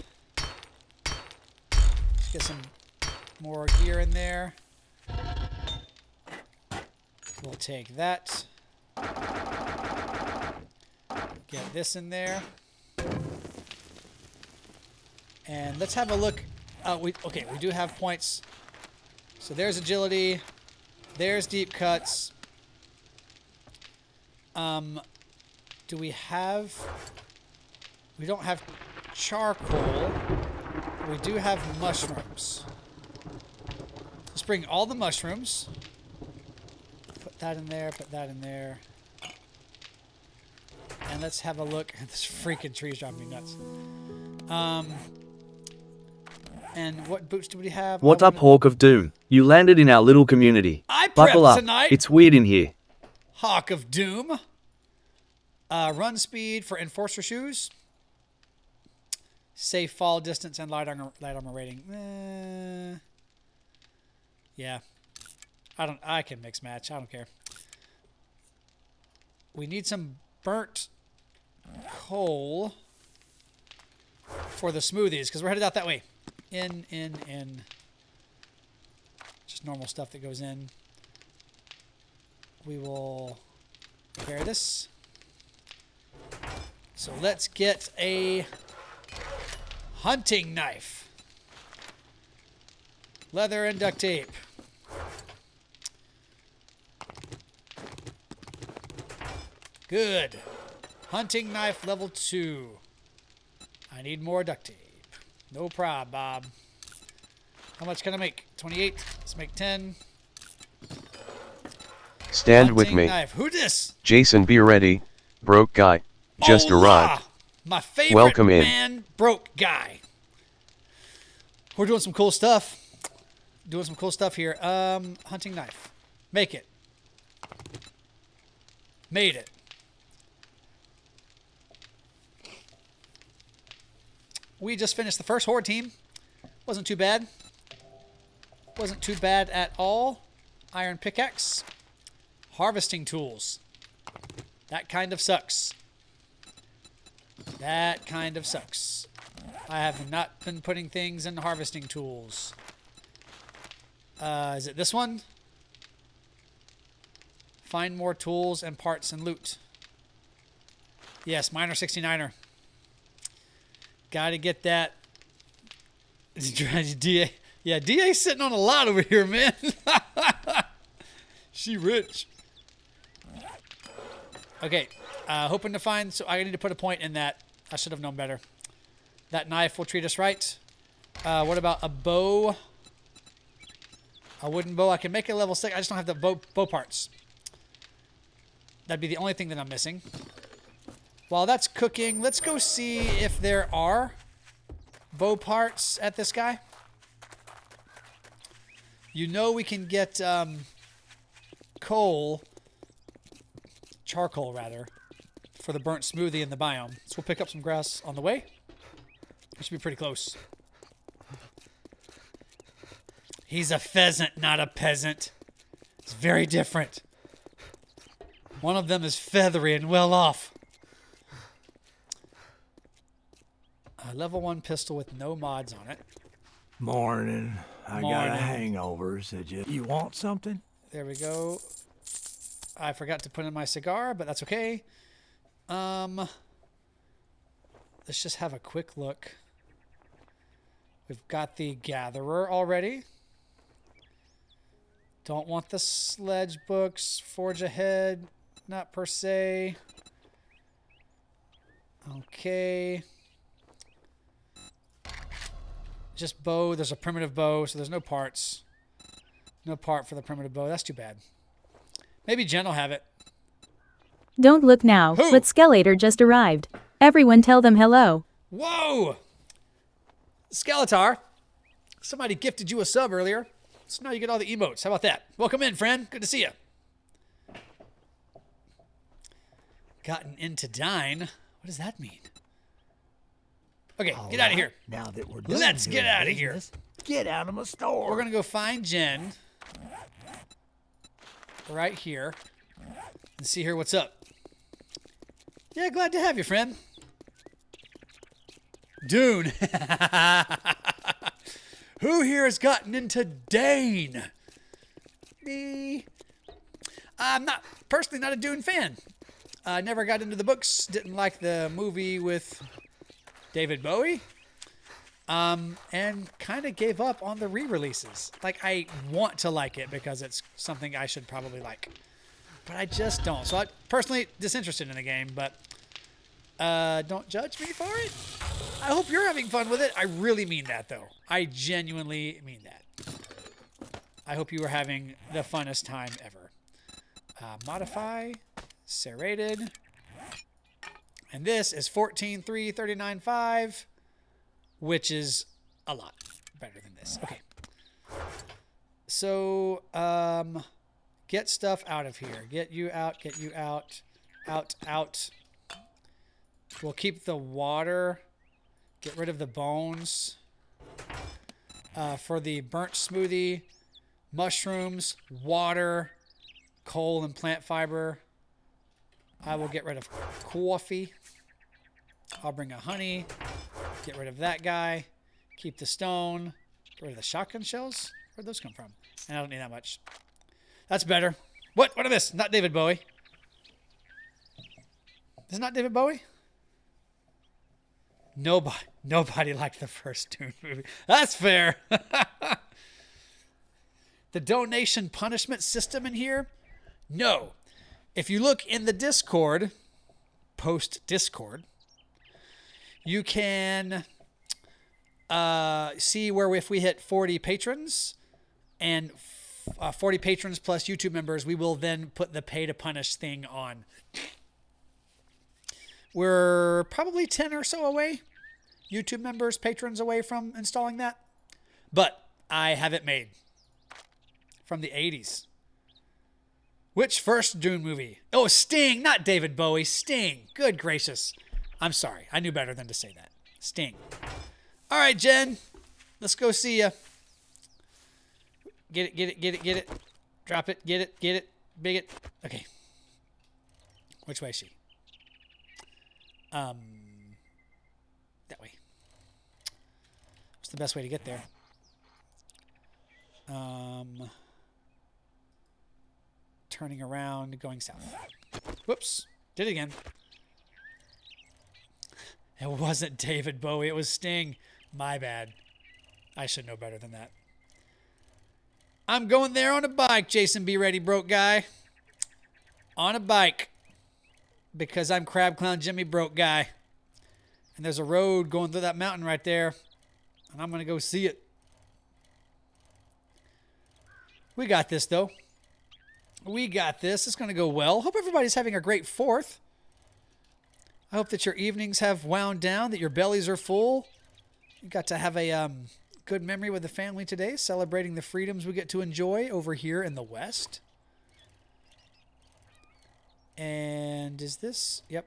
Let's get some more gear in there. We'll take that. Get this in there. And let's have a look. Okay, we do have points. So there's agility. There's deep cuts. Do we have... We don't have charcoal. We do have mushrooms. Let's bring all the mushrooms. Put that in there, put that in there. And let's have a look. This freaking tree's driving me nuts. And what boots do we have? What up, Hawk of Doom? You landed in our little community. I Buckle prepped up. tonight. It's weird in here. Hawk of Doom. Run speed for Enforcer shoes. Safe fall distance and light armor rating. Yeah. I can mix match. I don't care. We need some burnt coal for the smoothies because we're headed out that way. In. Just normal stuff that goes in. We will repair this. So let's get a hunting knife. Leather and duct tape. Good. Hunting knife level 2. I need more duct tape. No prob, Bob. How much can I make? 28. Let's make 10. Stand with Hunting me. knife. Who dis? Jason, be ready. Broke guy. Just Hola! arrived. My favorite Welcome in. man, broke guy. We're doing some cool stuff. Doing some cool stuff here. Hunting knife. Make it. Made it. We just finished the first Horde team. Wasn't too bad. Wasn't too bad at all. Iron pickaxe. Harvesting tools. That kind of sucks. That kind of sucks. I have not been putting things in harvesting tools. Is it this one? Find more tools and parts and loot. Yes, Miner 69er. Gotta get that. DA. Yeah, DA's sitting on a lot over here, man. She rich. Okay, hoping to find, so I need to put a point in that. I should have known better. That knife will treat us right. What about a bow? A wooden bow. I can make it level 6. I just don't have the bow parts. That'd be the only thing that I'm missing. While that's cooking, let's go see if there are bow parts at this guy. You know we can get coal charcoal rather, for the burnt smoothie in the biome. So we'll pick up some grass on the way. We should be pretty close. He's a pheasant, not a peasant. It's very different. One of them is feathery and well off. A level 1 pistol with no mods on it. Morning. I got a Morning. hangover. Said you want something? There we go. I forgot to put in my cigar, but that's okay. Let's just have a quick look. We've got the gatherer already. Don't want the sledge books. Forge ahead. Not per se. Okay. Just bow. There's a primitive bow, so there's no parts. No part for the primitive bow. That's too bad. Maybe Jen will have it. Don't look now, Who? but Skeletor just arrived. Everyone tell them hello. Whoa! Skeletor. Somebody gifted you a sub earlier. So now you get all the emotes. How about that? Welcome in, friend. Good to see you. Gotten into dine. What does that mean? Okay, get out of here. Now that we're done Let's get doing out of here. business, get out of my store. We're going to go find Jen. Right here. And see here what's up. Yeah, glad to have you, friend. Dune. Who here has gotten into Dane? Me. I'm personally not a Dune fan. I never got into the books. Didn't like the movie with David Bowie. And kind of gave up on the re-releases. Like, I want to like it because it's something I should probably like. But I just don't. So I personally disinterested in the game, but don't judge me for it. I hope you're having fun with it. I really mean that, though. I genuinely mean that. I hope you are having the funnest time ever. Modify, serrated. And this is 14.339.5, which is a lot better than this. Okay. So, get stuff out of here. Get you out, get you out. Out. We'll keep the water. Get rid of the bones. For the burnt smoothie, mushrooms, water, coal, and plant fiber. I will get rid of coffee. I'll bring a honey. Get rid of that guy. Keep the stone. Get rid of the shotgun shells. Where'd those come from? And I don't need that much. That's better. What? What are this? Not David Bowie. Is it not David Bowie? Nobody liked the first Dune movie. That's fair. The donation punishment system in here? No. If you look in the Discord, post-Discord, you can see where if we hit 40 patrons and 40 patrons plus YouTube members, we will then put the pay to punish thing on. We're probably 10 or so away, YouTube members, patrons away from installing that. But I have it made from the 80s. Which first Dune movie? Oh, Sting, not David Bowie. Sting. Good gracious. I'm sorry. I knew better than to say that. Sting. All right, Jen. Let's go see ya. Get it. Drop it. Get it. Big it. Okay. Which way is she? That way. What's the best way to get there? Turning around, going south. Whoops. Did it again. It wasn't David Bowie. It was Sting. My bad. I should know better than that. I'm going there on a bike, Jason. Be ready, broke guy. On a bike. Because I'm Crab Clown Jimmy, broke guy. And there's a road going through that mountain right there. And I'm going to go see it. We got this, though. We got this. It's going to go well. Hope everybody's having a great 4th. I hope that your evenings have wound down, that your bellies are full. You got to have a good memory with the family today, celebrating the freedoms we get to enjoy over here in the West. And is this? Yep.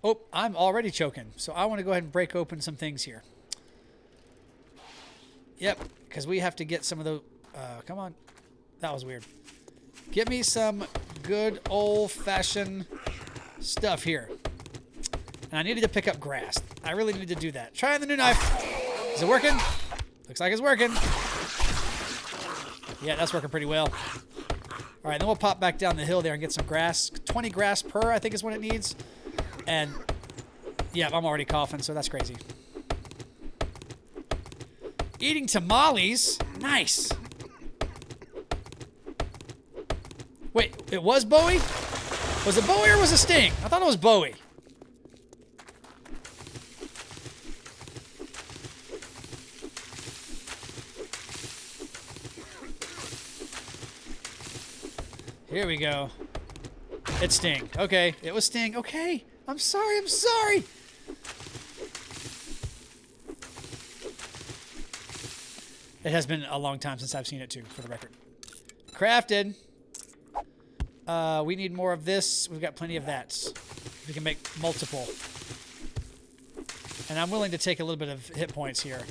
Oh, I'm already choking. So I want to go ahead and break open some things here. Yep, because we have to get some of the... come on. That was weird. Give me some good old-fashioned stuff here. And I needed to pick up grass. I really need to do that. Trying the new knife. Is it working? Looks like it's working. Yeah, that's working pretty well. All right, then we'll pop back down the hill there and get some grass. 20 grass per, I think, is what it needs. And, yeah, I'm already coughing, so that's crazy. Eating tamales? Nice. Wait, it was Bowie? Was it Bowie or was it Sting? I thought it was Bowie. Here we go. It's Sting. Okay, it was Sting. Okay, I'm sorry, I'm sorry. It has been a long time since I've seen it too, for the record. Crafted. We need more of this. We've got plenty of that. We can make multiple. And I'm willing to take a little bit of hit points here.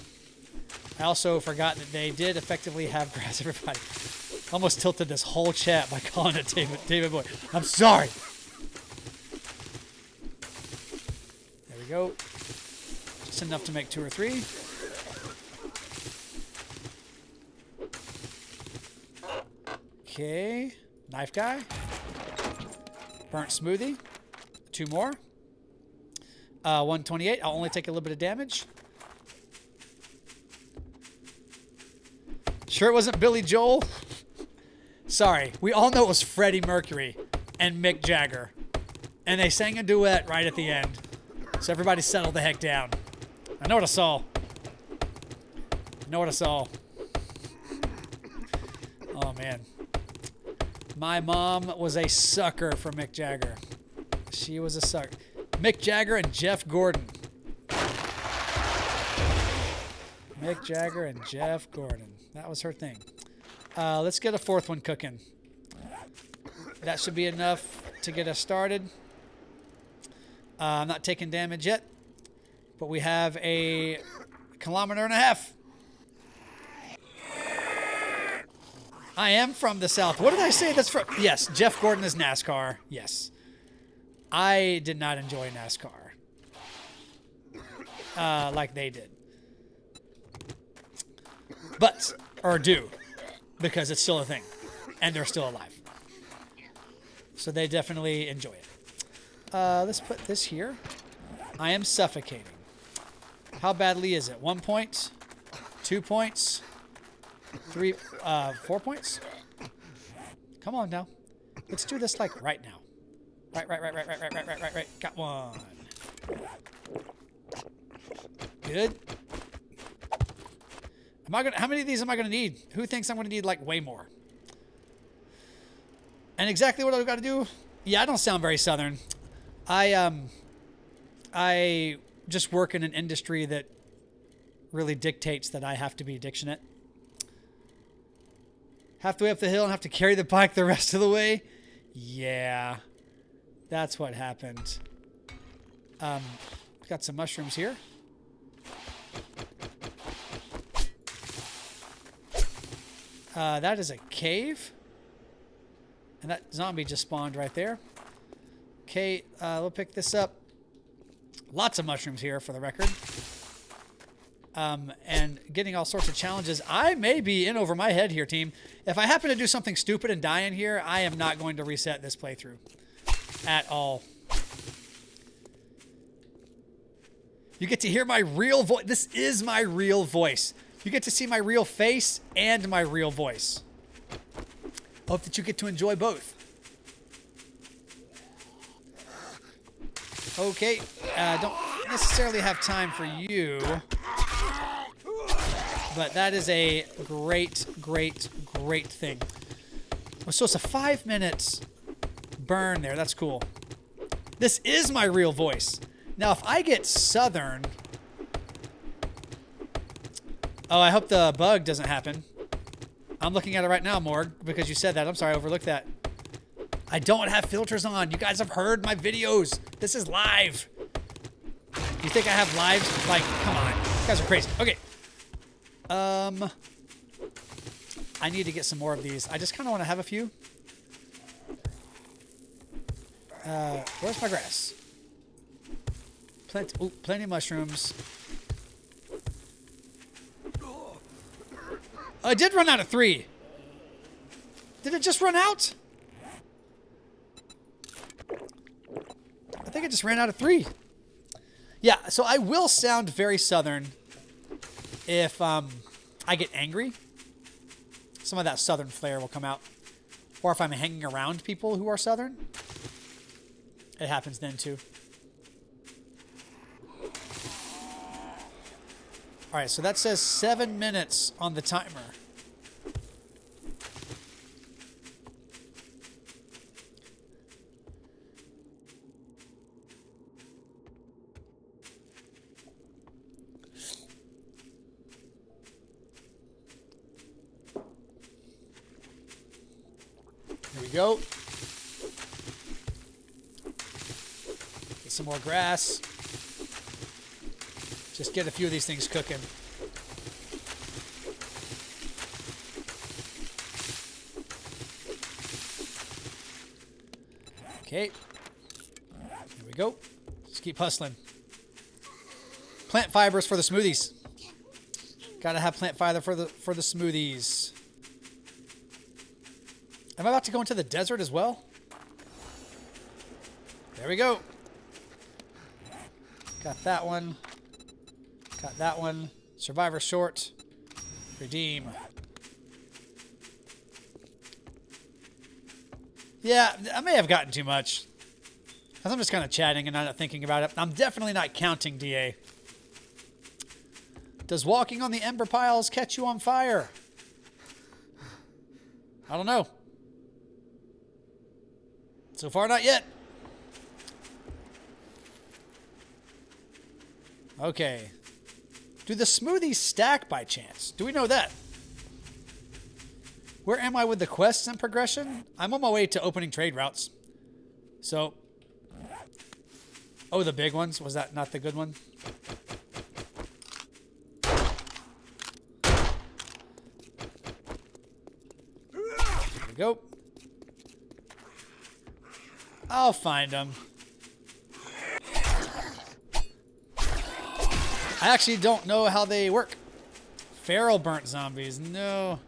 I also forgot that they did effectively have grass, everybody. Almost tilted this whole chat by calling it David Boy. I'm sorry. There we go. Just enough to make 2 or 3. Okay. Knife guy. Burnt smoothie. 2 more. 128. I'll only take a little bit of damage. Sure it wasn't Billy Joel? Sorry. We all know it was Freddie Mercury and Mick Jagger. And they sang a duet right at the end. So everybody settled the heck down. I know what I saw. I know what I saw. Oh, man. My mom was a sucker for Mick Jagger. She was a sucker. Mick Jagger and Jeff Gordon. Mick Jagger and Jeff Gordon. That was her thing. Let's get a 4th one cooking. That should be enough to get us started. I'm not taking damage yet, but we have a 1.5 kilometers. I am from the South. What did I say that's from? Yes, Jeff Gordon is NASCAR. Yes. I did not enjoy NASCAR like they did. But, or do, because it's still a thing, and they're still alive. So they definitely enjoy it. Let's put this here. I am suffocating. How badly is it? 1 point? 2 points? 4 points? Come on now. Let's do this like right now. Right. Got one. Good. How many of these am I gonna need? Who thinks I'm gonna need like way more? And exactly what I've got to do? Yeah, I don't sound very Southern. I just work in an industry that really dictates that I have to be dictionate. Half the way up the hill and have to carry the bike the rest of the way? Yeah, that's what happened. Got some mushrooms here. That is a cave. And that zombie just spawned right there. Okay, we'll pick this up. Lots of mushrooms here for the record. And getting all sorts of challenges. I may be in over my head here, team. If I happen to do something stupid and die in here, I am not going to reset this playthrough. At all. You get to hear my real voice. This is my real voice. You get to see my real face and my real voice. Hope that you get to enjoy both. Okay, don't necessarily have time for you. But that is a great, great, great thing. So it's a 5 minutes burn there. That's cool. This is my real voice. Now, if I get Southern... Oh, I hope the bug doesn't happen. I'm looking at it right now, Morg, because you said that. I'm sorry, I overlooked that. I don't have filters on. You guys have heard my videos. This is live. You think I have lives? Like, come on. You guys are crazy. Okay. I need to get some more of these. I just kind of want to have a few. Where's my grass? Plenty of mushrooms. I did run out of 3. Did it just run out? I think I just ran out of 3. Yeah, so I will sound very southern if I get angry. Some of that southern flair will come out. Or if I'm hanging around people who are southern. It happens then too. All right, so that says 7 minutes on the timer. Here we go. Get some more grass. Just get a few of these things cooking. Okay. Here we go. Just keep hustling. Plant fibers for the smoothies. Gotta have plant fiber for the smoothies. Am I about to go into the desert as well? There we go. Got that one. Got that one. Survivor short. Redeem. Yeah, I may have gotten too much. Because I'm just kind of chatting and not thinking about it. I'm definitely not counting, DA. Does walking on the ember piles catch you on fire? I don't know. So far, not yet. Okay. Do the smoothies stack by chance? Do we know that? Where am I with the quests and progression? I'm on my way to opening trade routes. So. Oh, the big ones? Was that not the good one? There we go. I'll find them. I actually don't know how they work. Feral burnt zombies. No.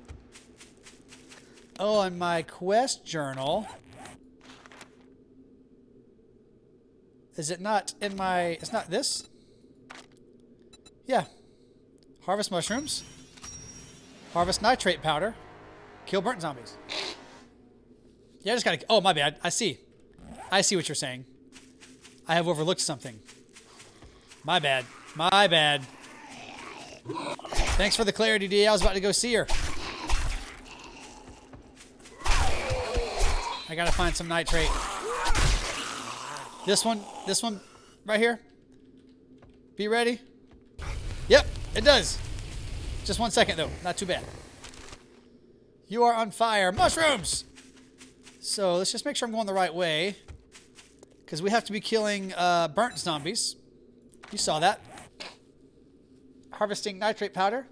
Oh, and my quest journal. Is it not in my... It's not this? Yeah. Harvest mushrooms. Harvest nitrate powder. Kill burnt zombies. Yeah, I just gotta... Oh, my bad. I see. I see what you're saying. I have overlooked something. My bad. My bad. Thanks for the clarity, D. I was about to go see her. I gotta find some nitrate. This one right here. Be ready. Yep, it does. Just 1 second though, not too bad. You are on fire. Mushrooms! So let's just make sure I'm going the right way. Because we have to be killing burnt zombies. You saw that. Harvesting nitrate powder.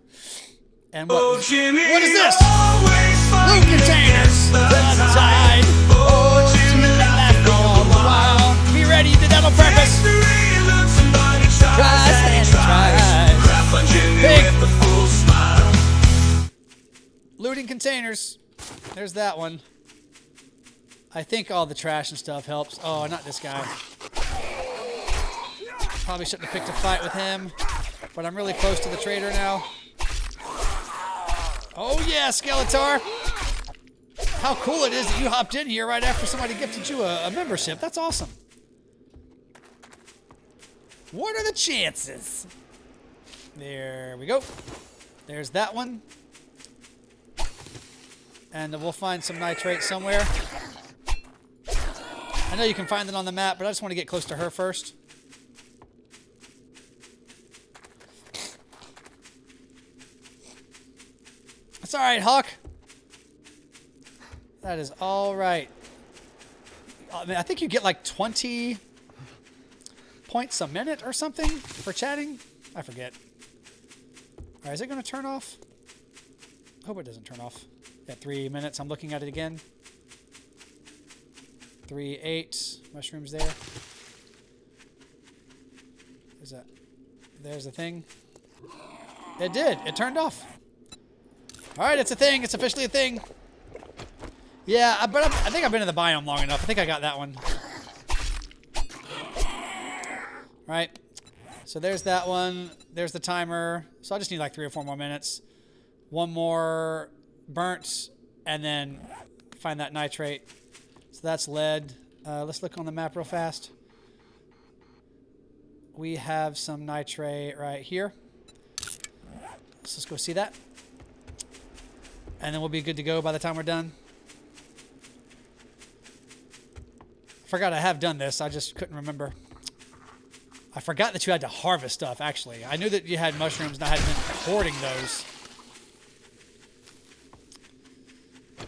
And what? Oh, Jimmy, what is this? Loot containers. Outside. Oh, Jimmy, laughing all the while. Be ready, you did that on purpose. Tries. Looting containers. There's that one. I think all the trash and stuff helps. Oh, not this guy. Probably shouldn't have picked a fight with him. But I'm really close to the trader now. Oh yeah, Skeletor! How cool it is that you hopped in here right after somebody gifted you a membership. That's awesome. What are the chances? There we go. There's that one. And we'll find some nitrate somewhere. I know you can find it on the map, but I just want to get close to her first. That's all right, Hawk. That is all right. I mean, I think you get like 20 points a minute or something for chatting. I forget. All right, is it going to turn off? Hope it doesn't turn off. At 3 minutes, I'm looking at it again. 3-8 mushrooms there. Is that? There's the thing. It did. It turned off. All right, it's a thing. It's officially a thing. Yeah, but I think I've been in the biome long enough. I think I got that one. Right. So there's that one. There's the timer. So I just need like 3 or 4 more minutes. One more burnt, and then find that nitrate. So that's lead. Let's look on the map real fast. We have some nitrate right here. So let's go see that. And then we'll be good to go by the time we're done. Forgot I have done this. I just couldn't remember. I forgot that you had to harvest stuff, actually. I knew that you had mushrooms and I had been hoarding those.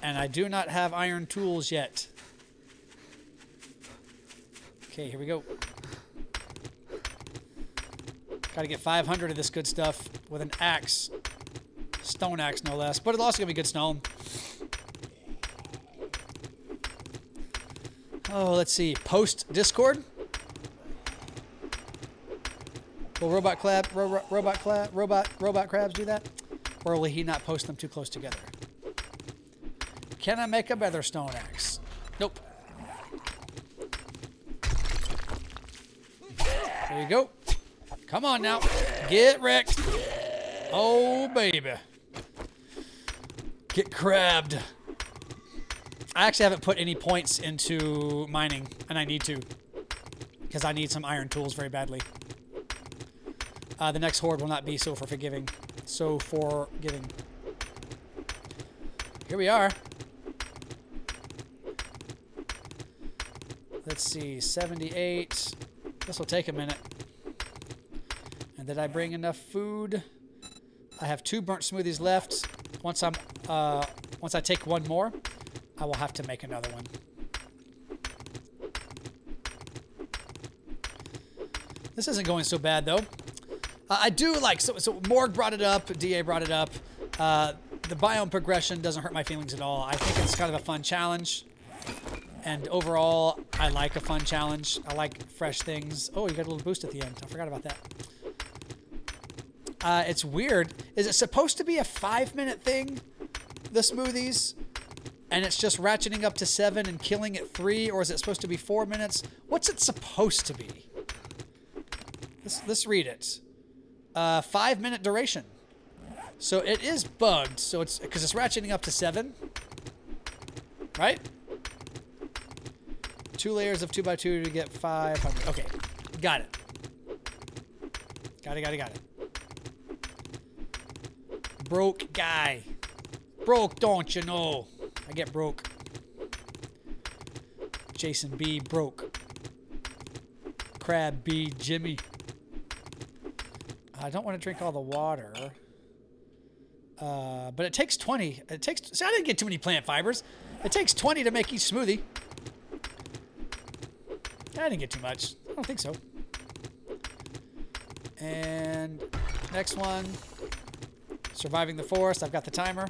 And I do not have iron tools yet. Okay, here we go. Gotta get 500 of this good stuff with an axe. Stone axe, no less. But it's also gonna be good stone. Oh, let's see. Post Discord. Will robot crabs do that? Or will he not post them too close together? Can I make a better stone axe? Nope. There you go. Come on now. Get wrecked. Oh, baby. Get crabbed. I actually haven't put any points into mining, and I need to. Because I need some iron tools very badly. The next horde will not be so forgiving. Here we are. Let's see, 78. This will take a minute. And did I bring enough food? I have 2 burnt smoothies left. Once I take one more, I will have to make another one. This isn't going so bad though. I do like, so Morg brought it up, DA brought it up. The biome progression doesn't hurt my feelings at all. I think it's kind of a fun challenge. And overall, I like a fun challenge. I like fresh things. Oh, you got a little boost at the end. I forgot about that. It's weird. Is it supposed to be a 5-minute thing, the smoothies? And it's just ratcheting up to 7 and killing at 3? Or is it supposed to be 4 minutes? What's it supposed to be? Let's read it. 5-minute duration. So it is bugged. So it's because it's ratcheting up to 7. Right? 2 layers of 2x2 to get 500. Okay. Got it. Got it. Broke guy. Broke, don't you know? I get broke. Jason B. broke. Crab B. Jimmy. I don't want to drink all the water. But it takes 20. See, I didn't get too many plant fibers. It takes 20 to make each smoothie. I didn't get too much. I don't think so. And next one. Surviving the forest. I've got the timer.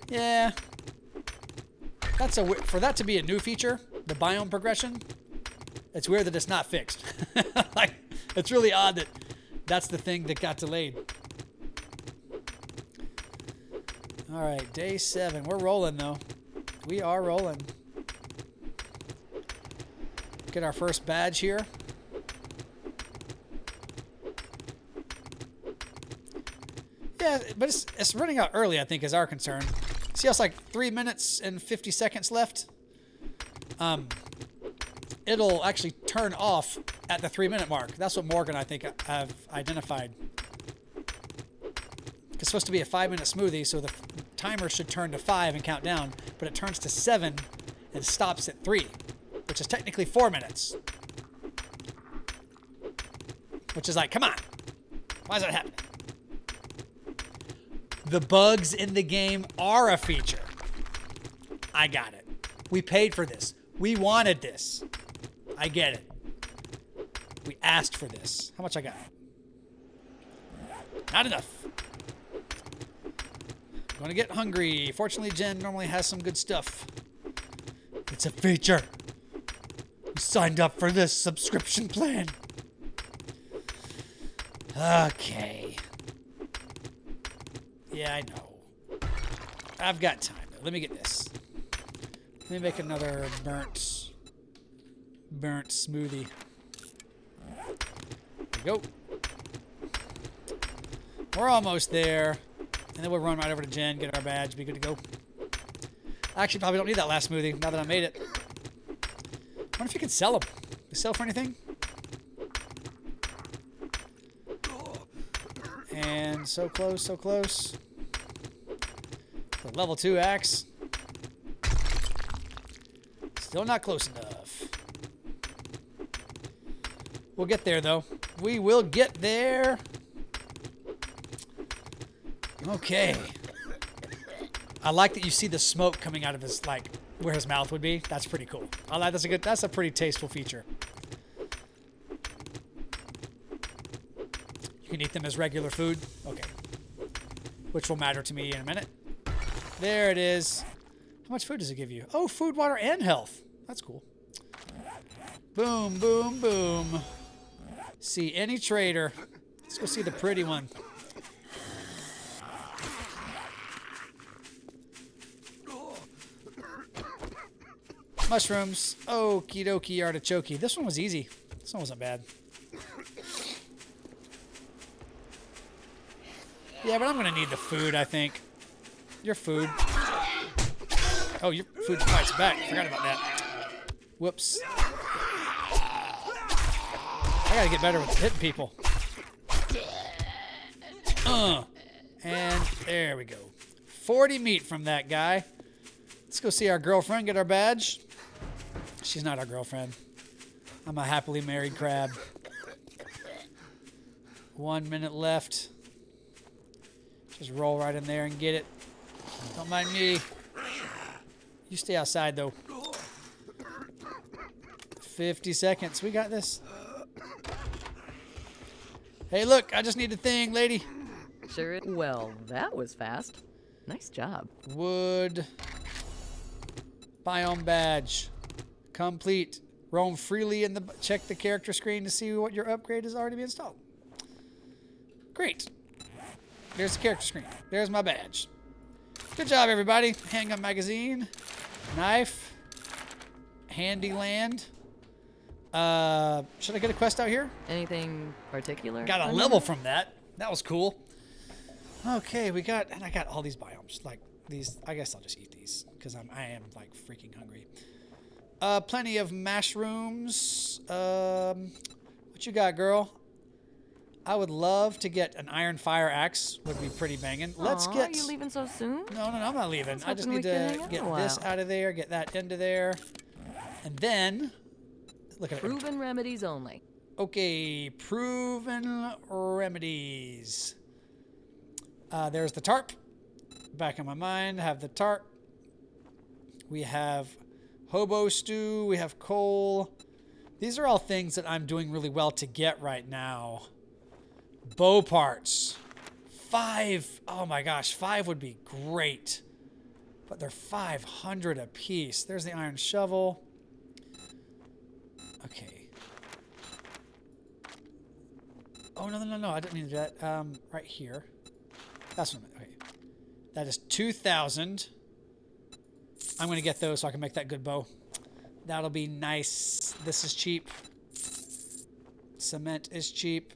Yeah. For that to be a new feature, the biome progression, it's weird that it's not fixed. Like, it's really odd that that's the thing that got delayed. All right, day 7. We're rolling, though. We are rolling. Get our first badge here. Yeah, but it's running out early, I think, is our concern. See how it's like 3 minutes and 50 seconds left? It'll actually turn off at the 3-minute mark. That's what Morgan, I think, have identified. It's supposed to be a 5-minute smoothie, so the timer should turn to 5 and count down, but it turns to 7 and stops at 3, which is technically 4 minutes. Which is like, come on. Why is that happening? The bugs in the game are a feature. I got it. We paid for this. We wanted this. I get it. We asked for this. How much I got? Not enough. Gonna get hungry. Fortunately, Jen normally has some good stuff. It's a feature. We signed up for this subscription plan. Okay. Yeah, I know. I've got time, though. Let me get this. Let me make another burnt smoothie. There we go. We're almost there. And then we'll run right over to Jen, get our badge, be good to go. I actually probably don't need that last smoothie now that I made it. I wonder if you can sell them. They sell for anything? And so close, so close. The level 2 axe. Still not close enough. We'll get there, though. We will get there. Okay. I like that you see the smoke coming out of his, like, where his mouth would be. That's pretty cool. I like that's a pretty tasteful feature. You can eat them as regular food. Okay. Which will matter to me in a minute. There it is. How much food does it give you? Oh, food, water, and health. That's cool. Boom, boom, boom. See any trader. Let's go see the pretty one. Mushrooms. Okie dokie artichoke. This one was easy. This one wasn't bad. Yeah, but I'm going to need the food, I think. Your food. Oh, your food fights back. Forgot about that. Whoops. I got to get better with hitting people. And there we go. 40 meat from that guy. Let's go see our girlfriend, get our badge. She's not our girlfriend. I'm a happily married crab. 1 minute left. Just roll right in there and get it. Don't mind me. You stay outside, though. 50 seconds. We got this. Hey, look. I just need a thing, lady. Sure. Well, that was fast. Nice job. Wood. Biome badge. Complete. Roam freely in the... Check the character screen to see what your upgrade has already been installed. Great. There's the character screen. There's my badge. Good job, everybody. Handgun magazine. Knife. Handy land. Should I get a quest out here? Anything particular? Got a level from that. That was cool. Okay, we got... And I got all these biomes. Like, these... I guess I'll just eat these. Because I am, like, freaking hungry. Plenty of mushrooms. What you got, girl? I would love to get an iron fire axe. Would be pretty banging. Let's get... Are you leaving so soon? No, I'm not leaving. I just hoping need we can to hang out get a this while. out of there, get that into there. And then... Look at it. Proven remedies only. Okay, proven remedies. There's the tarp. Back in my mind, have the tarp. We have hobo stew. We have coal. These are all things that I'm doing really well to get right now. Bow parts. 5. Oh my gosh, 5 would be great. But they're 500 a piece. There's the iron shovel. Okay. Oh, no. I didn't mean to do that. Right here. That's what I meant. Okay. That is 2,000. I'm going to get those so I can make that good bow. That'll be nice. This is cheap. Cement is cheap.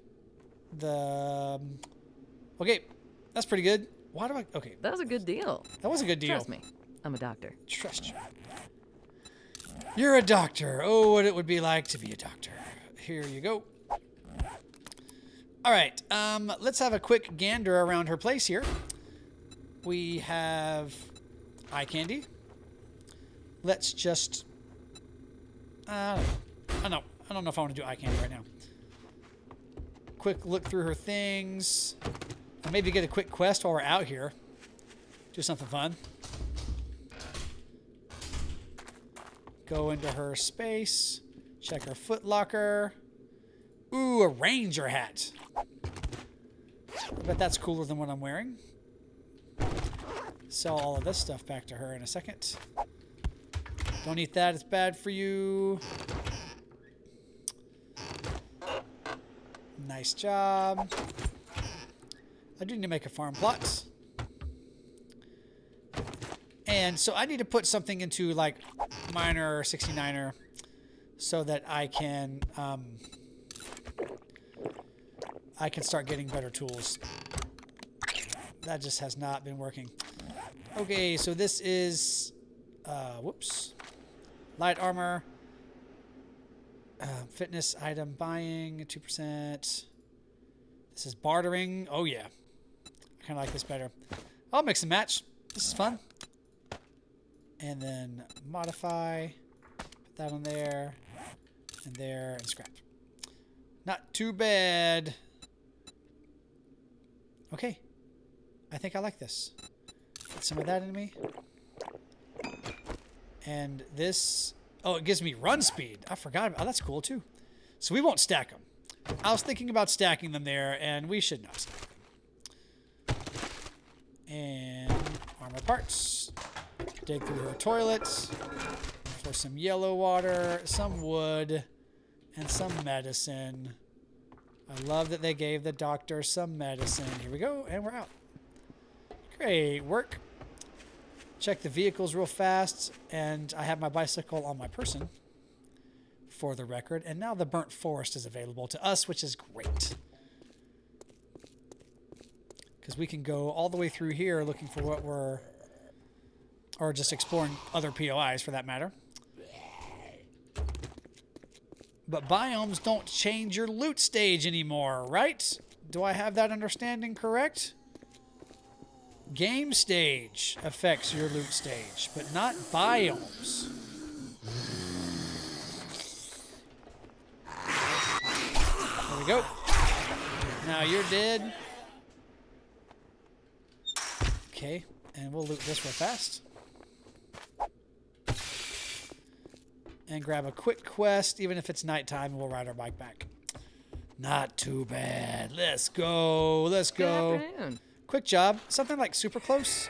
Okay. That's pretty good. Why do I... Okay. That was a good deal. That was a good deal. Trust me. I'm a doctor. Trust you. You're a doctor. Oh, what it would be like to be a doctor. Here you go. All right. Let's have a quick gander around her place here. We have eye candy. Let's just... I don't know if I want to do eye candy right now. Quick look through her things. And maybe get a quick quest while we're out here. Do something fun. Go into her space. Check her foot locker. Ooh, a ranger hat. I bet that's cooler than what I'm wearing. Sell all of this stuff back to her in a second. Don't eat that, it's bad for you. Nice job. I do need to make a farm plot. And so I need to put something into like Miner or 69er so that I can start getting better tools. That just has not been working. Okay, so this is whoops. Light armor. Fitness item buying 2%. This is bartering. Oh yeah. I kind of like this better. I'll mix and match. This is fun. And then modify. Put that on there. And there. And scrap. Not too bad. Okay. I think I like this. Put some of that in me. And this... Oh, it gives me run speed. I forgot about... Oh, that's cool too. So we won't stack them. I was thinking about stacking them there, and we should not stack them. And armor parts. Dig through her toilets for some yellow water, some wood, and some medicine. I love that they gave the doctor some medicine. Here we go, and we're out. Great work. Check the vehicles real fast, and I have my bicycle on my person for the record, and now the burnt forest is available to us, which is great. Because we can go all the way through here looking for what we're... or just exploring other POIs for that matter. But biomes don't change your loot stage anymore, right? Do I have that understanding correct? Game stage affects your loot stage, but not biomes. There we go. Now you're dead. Okay, and we'll loot this real fast. And grab a quick quest, even if it's nighttime, and we'll ride our bike back. Not too bad. Let's go. Let's go. Good afternoon. Quick job. Something like super close.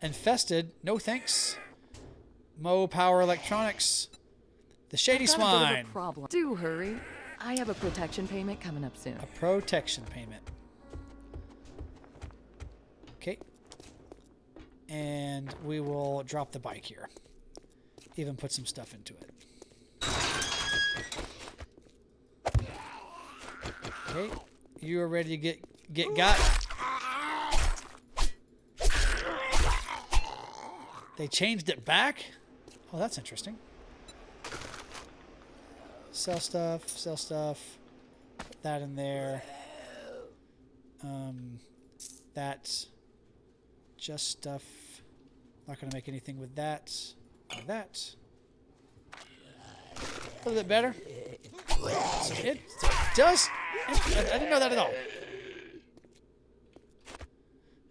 Infested. No thanks. Mo Power Electronics. The Shady Got a bit of a Swine. problem. Do hurry. I have a protection payment coming up soon. A protection payment. Okay. And we will drop the bike here. Even put some stuff into it. Okay. You are ready to get got. They changed it back? Oh, that's interesting. Sell stuff, sell stuff. Put that in there. That. Just stuff. Not going to make anything with that. Or that. A little bit better. So it does. I didn't know that at all.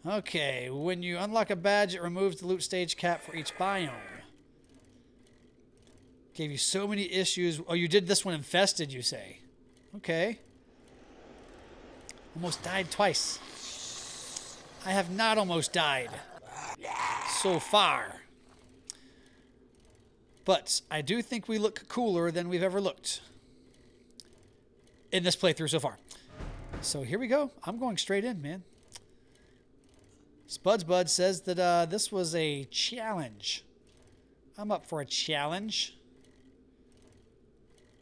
Okay, when you unlock a badge, it removes the loot stage cap for each biome. Gave you so many issues. Oh, you did this one infested, you say? Okay. Almost died twice. I have not almost died. So far. But I do think we look cooler than we've ever looked. In this playthrough so far. So here we go. I'm going straight in, man. Spuds Bud says that this was a challenge. I'm up for a challenge.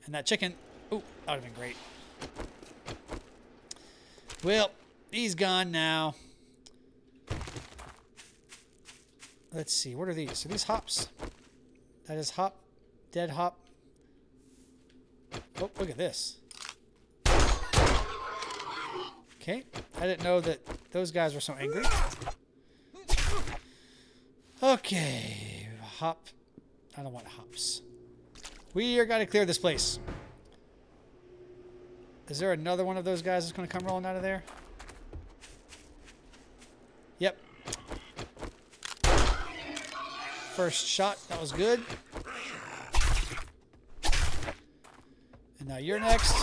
And that chicken... Oh, that would have been great. Well, he's gone now. Let's see. What are these? Are these hops? That is hop. Dead hop. Oh, look at this. Okay. I didn't know that those guys were so angry. Okay. Hop. I don't want hops. We are got to clear this place. Is there another one of those guys that's going to come rolling out of there? Yep. First shot. That was good. Now you're next.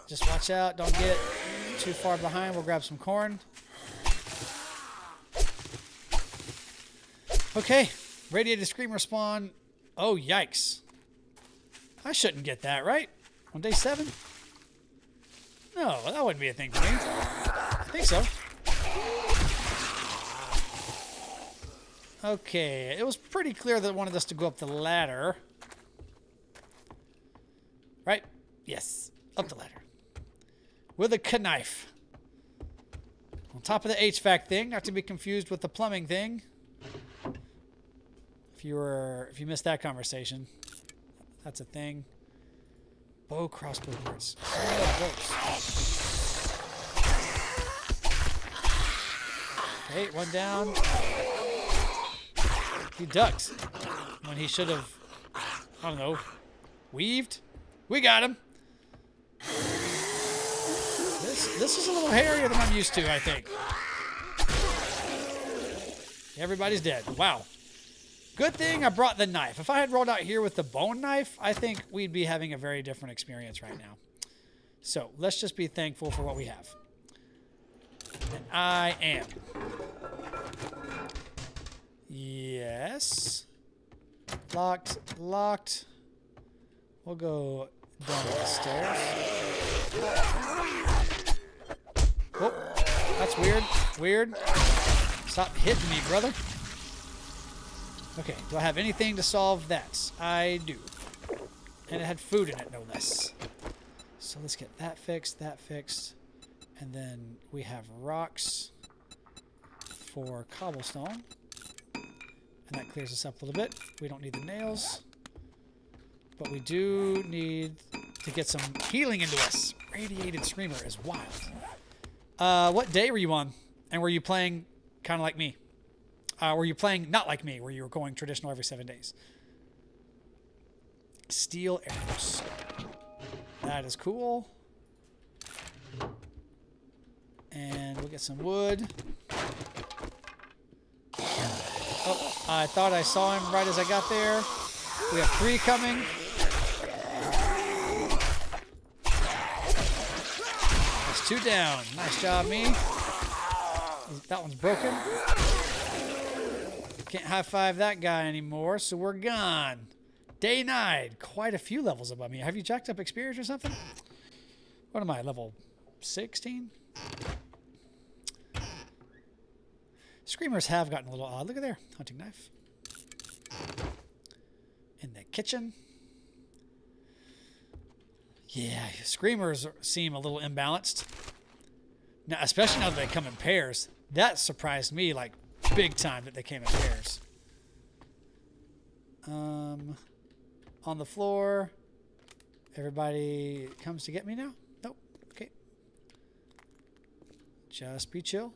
Just watch out. Don't get too far behind. We'll grab some corn. Okay. Radiated screamer spawn. Oh, yikes. I shouldn't get that, right? On day 7? No, that wouldn't be a thing for me. I think so. Okay. It was pretty clear that it wanted us to go up the ladder. Right? Yes. Up the ladder. With a knife. On top of the HVAC thing, not to be confused with the plumbing thing. If you missed that conversation, that's a thing. Bow, crossbow boards. Okay, one down. He ducked when he should have, I don't know, weaved. We got him. This is a little hairier than I'm used to, I think. Everybody's dead. Wow. Good thing I brought the knife. If I had rolled out here with the bone knife, I think we'd be having a very different experience right now. So let's just be thankful for what we have. And I am. Yes. Locked. Locked. We'll go down the stairs. Oh, that's weird. Weird. Stop hitting me, brother. Okay, do I have anything to solve that? I do. And it had food in it, no less. So let's get that fixed, and then we have rocks for cobblestone. And that clears us up a little bit. We don't need the nails. But we do need to get some healing into us. Radiated Screamer is wild. What day were you on? And were you playing kind of like me? Were you playing not like me, where you were going traditional every 7 days? Steel arrows. That is cool. And we'll get some wood. Oh, I thought I saw him right as I got there. We have 3 coming. That's 2 down. Nice job, me. That one's broken. Can't high-five that guy anymore, so we're gone. Day 9. Quite a few levels above me. Have you jacked up experience or something? What am I, level 16? Screamers have gotten a little odd. Look at there. Hunting knife. In the kitchen. Yeah, screamers seem a little imbalanced. Now, especially now that they come in pairs. That surprised me, like, big time that they came in pairs. On the floor. Everybody comes to get me now? Nope. Okay. Just be chill.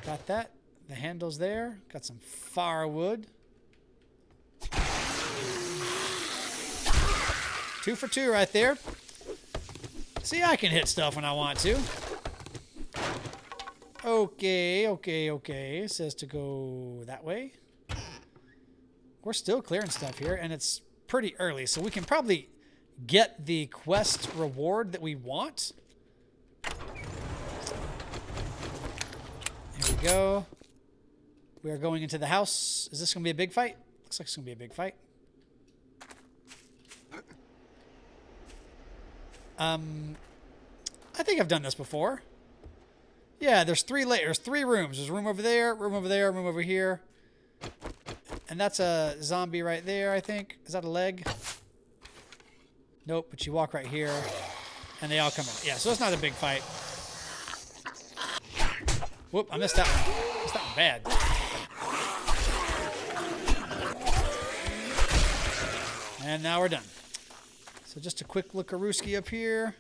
Got that. The handle's there. Got some firewood. 2 for 2 right there. See, I can hit stuff when I want to. Okay. It says to go that way. We're still clearing stuff here, and it's pretty early, so we can probably get the quest reward that we want. Here we go. We are going into the house. Is this going to be a big fight? Looks like it's going to be a big fight. I think I've done this before. Yeah, there's 3 layers, 3 rooms. There's a room over there, room over there, room over here. And that's a zombie right there, I think. Is that a leg? Nope, but you walk right here, and they all come in. Yeah, so it's not a big fight. Whoop, I missed that one. Missed that one bad. And now we're done. So just a quick look-a-rooski up here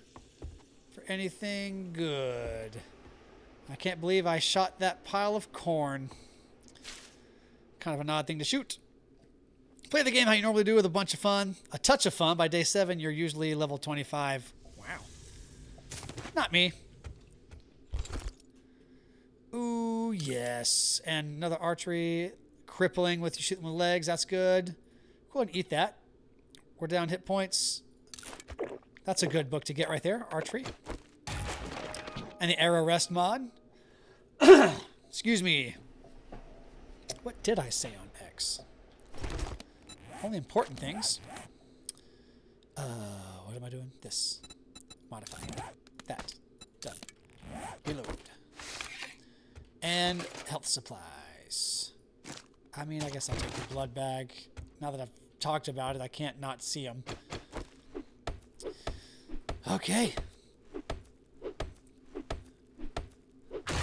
for anything good. I can't believe I shot that pile of corn. Kind of an odd thing to shoot. Play the game how you normally do with a bunch of fun. A touch of fun. By day 7, you're usually level 25. Wow. Not me. Ooh, yes. And another archery. Crippling with you shoot them with legs. That's good. Go ahead and eat that. We're down hit points. That's a good book to get right there. Archery. And the arrow rest mod. Excuse me. What did I say on X? Only important things. What am I doing? This. Modify. That. Done. Reload. And health supplies. I mean, I guess I'll take the blood bag. Now that I've talked about it, I can't not see them. Okay.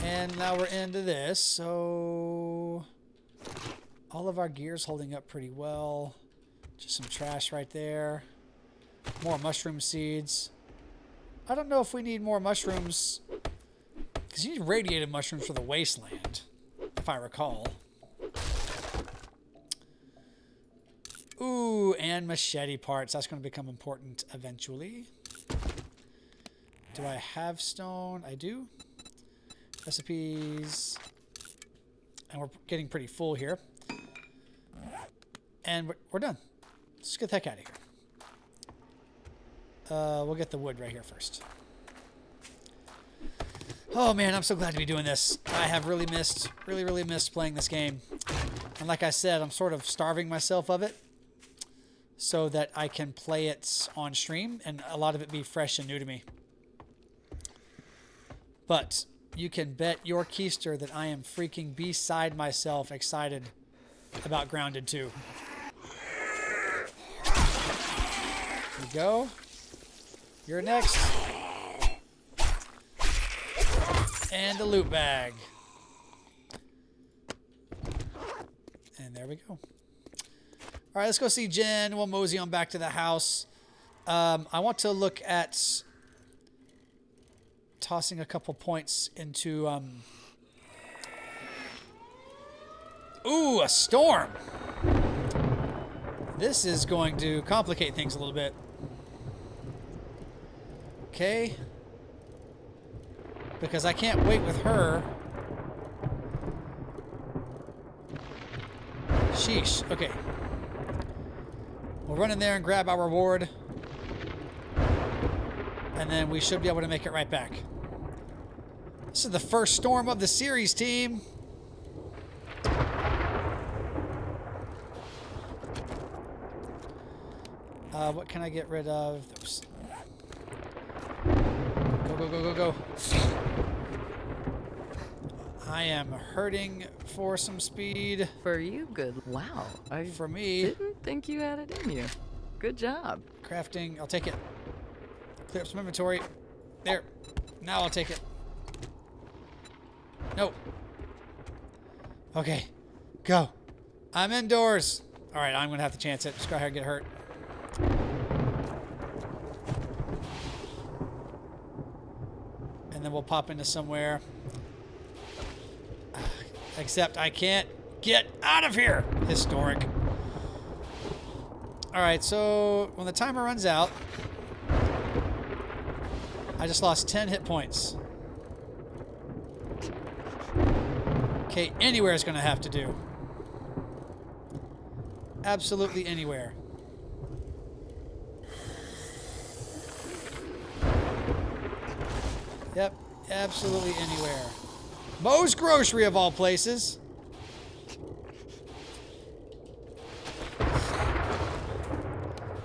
And now we're into this, so all of our gear's holding up pretty well. Just some trash right there. More mushroom seeds. I don't know if we need more mushrooms, because you need radiated mushrooms for the wasteland, if I recall. Ooh, and machete parts. That's going to become important eventually. Do I have stone? I do. Recipes. And we're getting pretty full here. And we're done. Let's get the heck out of here. We'll get the wood right here first. Oh man, I'm so glad to be doing this. I have really missed playing this game. And like I said, I'm sort of starving myself of it so that I can play it on stream and a lot of it be fresh and new to me. But you can bet your keister that I am freaking beside myself excited about Grounded 2. Here we go. You're next. And the loot bag. And there we go. All right, let's go see Jen. We'll mosey on back to the house. I want to look at tossing a couple points into... Ooh, a storm! This is going to complicate things a little bit. Okay. Because I can't wait with her. Sheesh. Okay. We'll run in there and grab our reward. And then we should be able to make it right back. This is the first storm of the series, team. What can I get rid of? Those. Go, go, go, go, go. I am hurting for some speed. For you, good. Wow. I For me. didn't think you had it in you. Good job. Crafting. I'll take it. Clear up some inventory. There. Now I'll take it. No. Okay. Go. I'm indoors. All right, I'm going to have to chance it. Just go ahead and get hurt. And then we'll pop into somewhere. Except I can't get out of here. Historic. All right, so when the timer runs out, I just lost 10 hit points. Okay, anywhere is going to have to do. Absolutely anywhere. Yep, absolutely anywhere. Moe's Grocery of all places.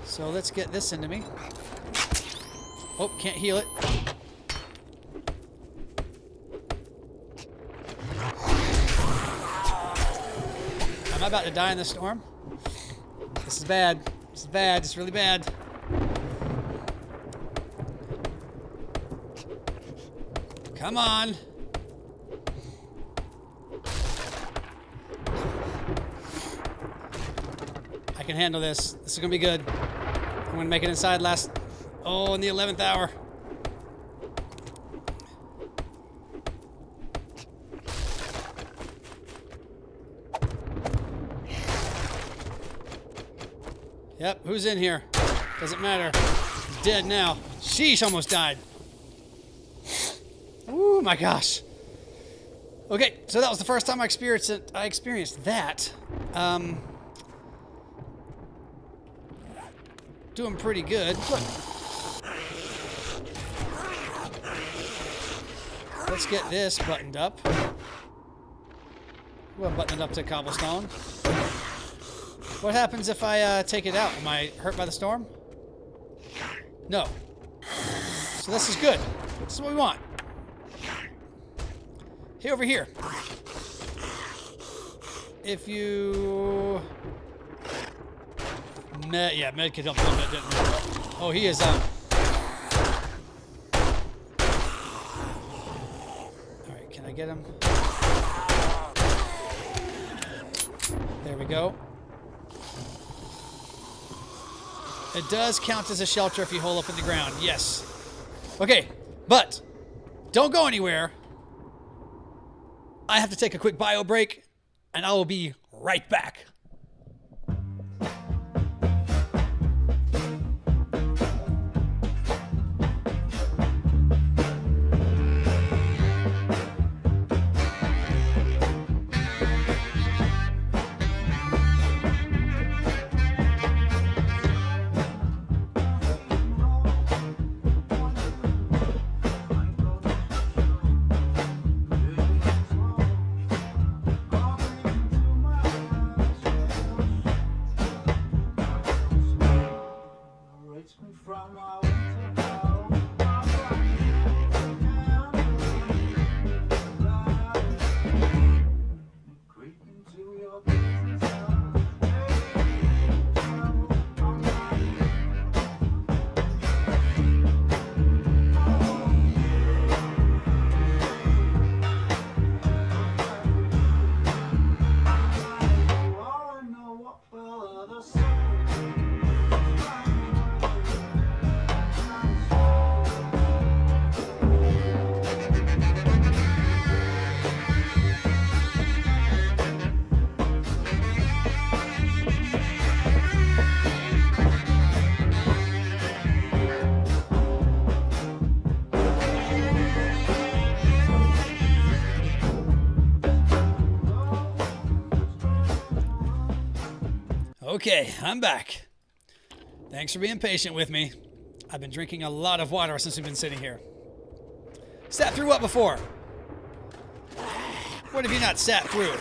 So let's get this into me. Oh, can't heal it. Am I about to die in the storm? This is bad. This is bad. This is really bad. Come on. I can handle this. This is going to be good. I'm going to make it inside in the 11th hour. Yep, who's in here? Doesn't matter. He's dead now. Sheesh, almost died. Oh my gosh. Okay, so that was the first time I experienced it. I experienced that. doing pretty good. Look. Let's get this buttoned up. We'll button it up to cobblestone. What happens if I take it out? Am I hurt by the storm? No. So this is good. This is what we want. Hey, over here. If you... yeah, medkit helped a little bit, didn't it? Oh, he is Alright, can I get him? There we go. It does count as a shelter if you hole up in the ground. Yes. Okay, but don't go anywhere. I have to take a quick bio break, and I will be right back. Okay, I'm back. Thanks for being patient with me. I've been drinking a lot of water since we've been sitting here. Sat through what before? What have you not sat through?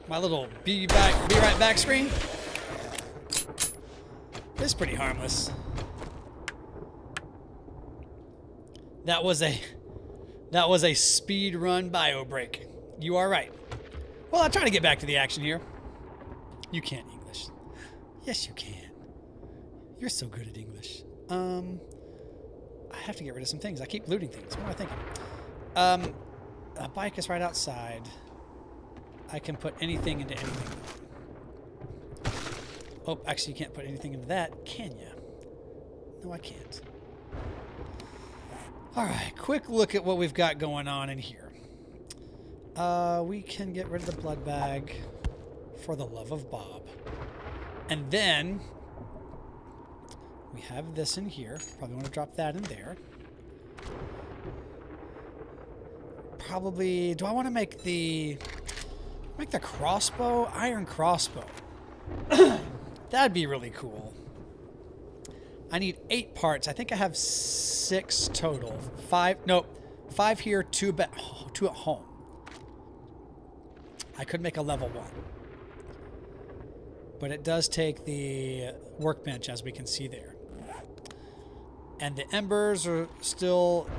My little be right back screen? It's pretty harmless. That was a speed run bio break. You are right. Well, I'm trying to get back to the action here. You can't English. Yes, you can. You're so good at English. I have to get rid of some things. I keep looting things. What am I thinking? A bike is right outside. I can put anything into anything. Oh, actually, you can't put anything into that, can you? No, I can't. All right, quick look at what we've got going on in here. We can get rid of the blood bag for the love of Bob. And then we have this in here. Probably want to drop that in there. Probably, do I want to make the crossbow? Iron crossbow. That'd be really cool. I need 8 parts. I think I have 6 total. 5 here, 2 at home. I could make a level 1. But it does take the workbench, as we can see there. And the embers are still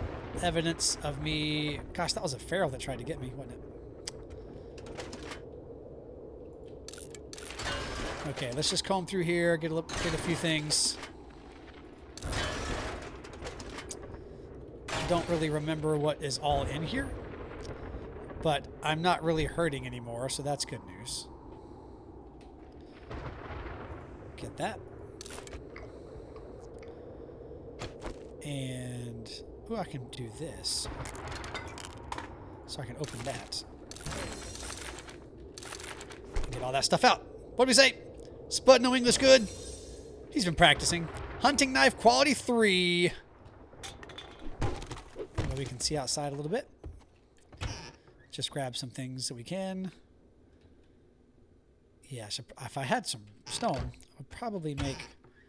evidence of me. Gosh, that was a pharaoh that tried to get me, wasn't it? Okay, let's just comb through here, get a few things. Don't really remember what is all in here, but I'm not really hurting anymore, so that's good news. Get that. And, oh, I can do this. So I can open that. Get all that stuff out. What do we say? Spud no English good? He's been practicing. Hunting knife quality 3. Well, we can see outside a little bit. Just grab some things that we can. Yeah, so if I had some stone, I would probably make...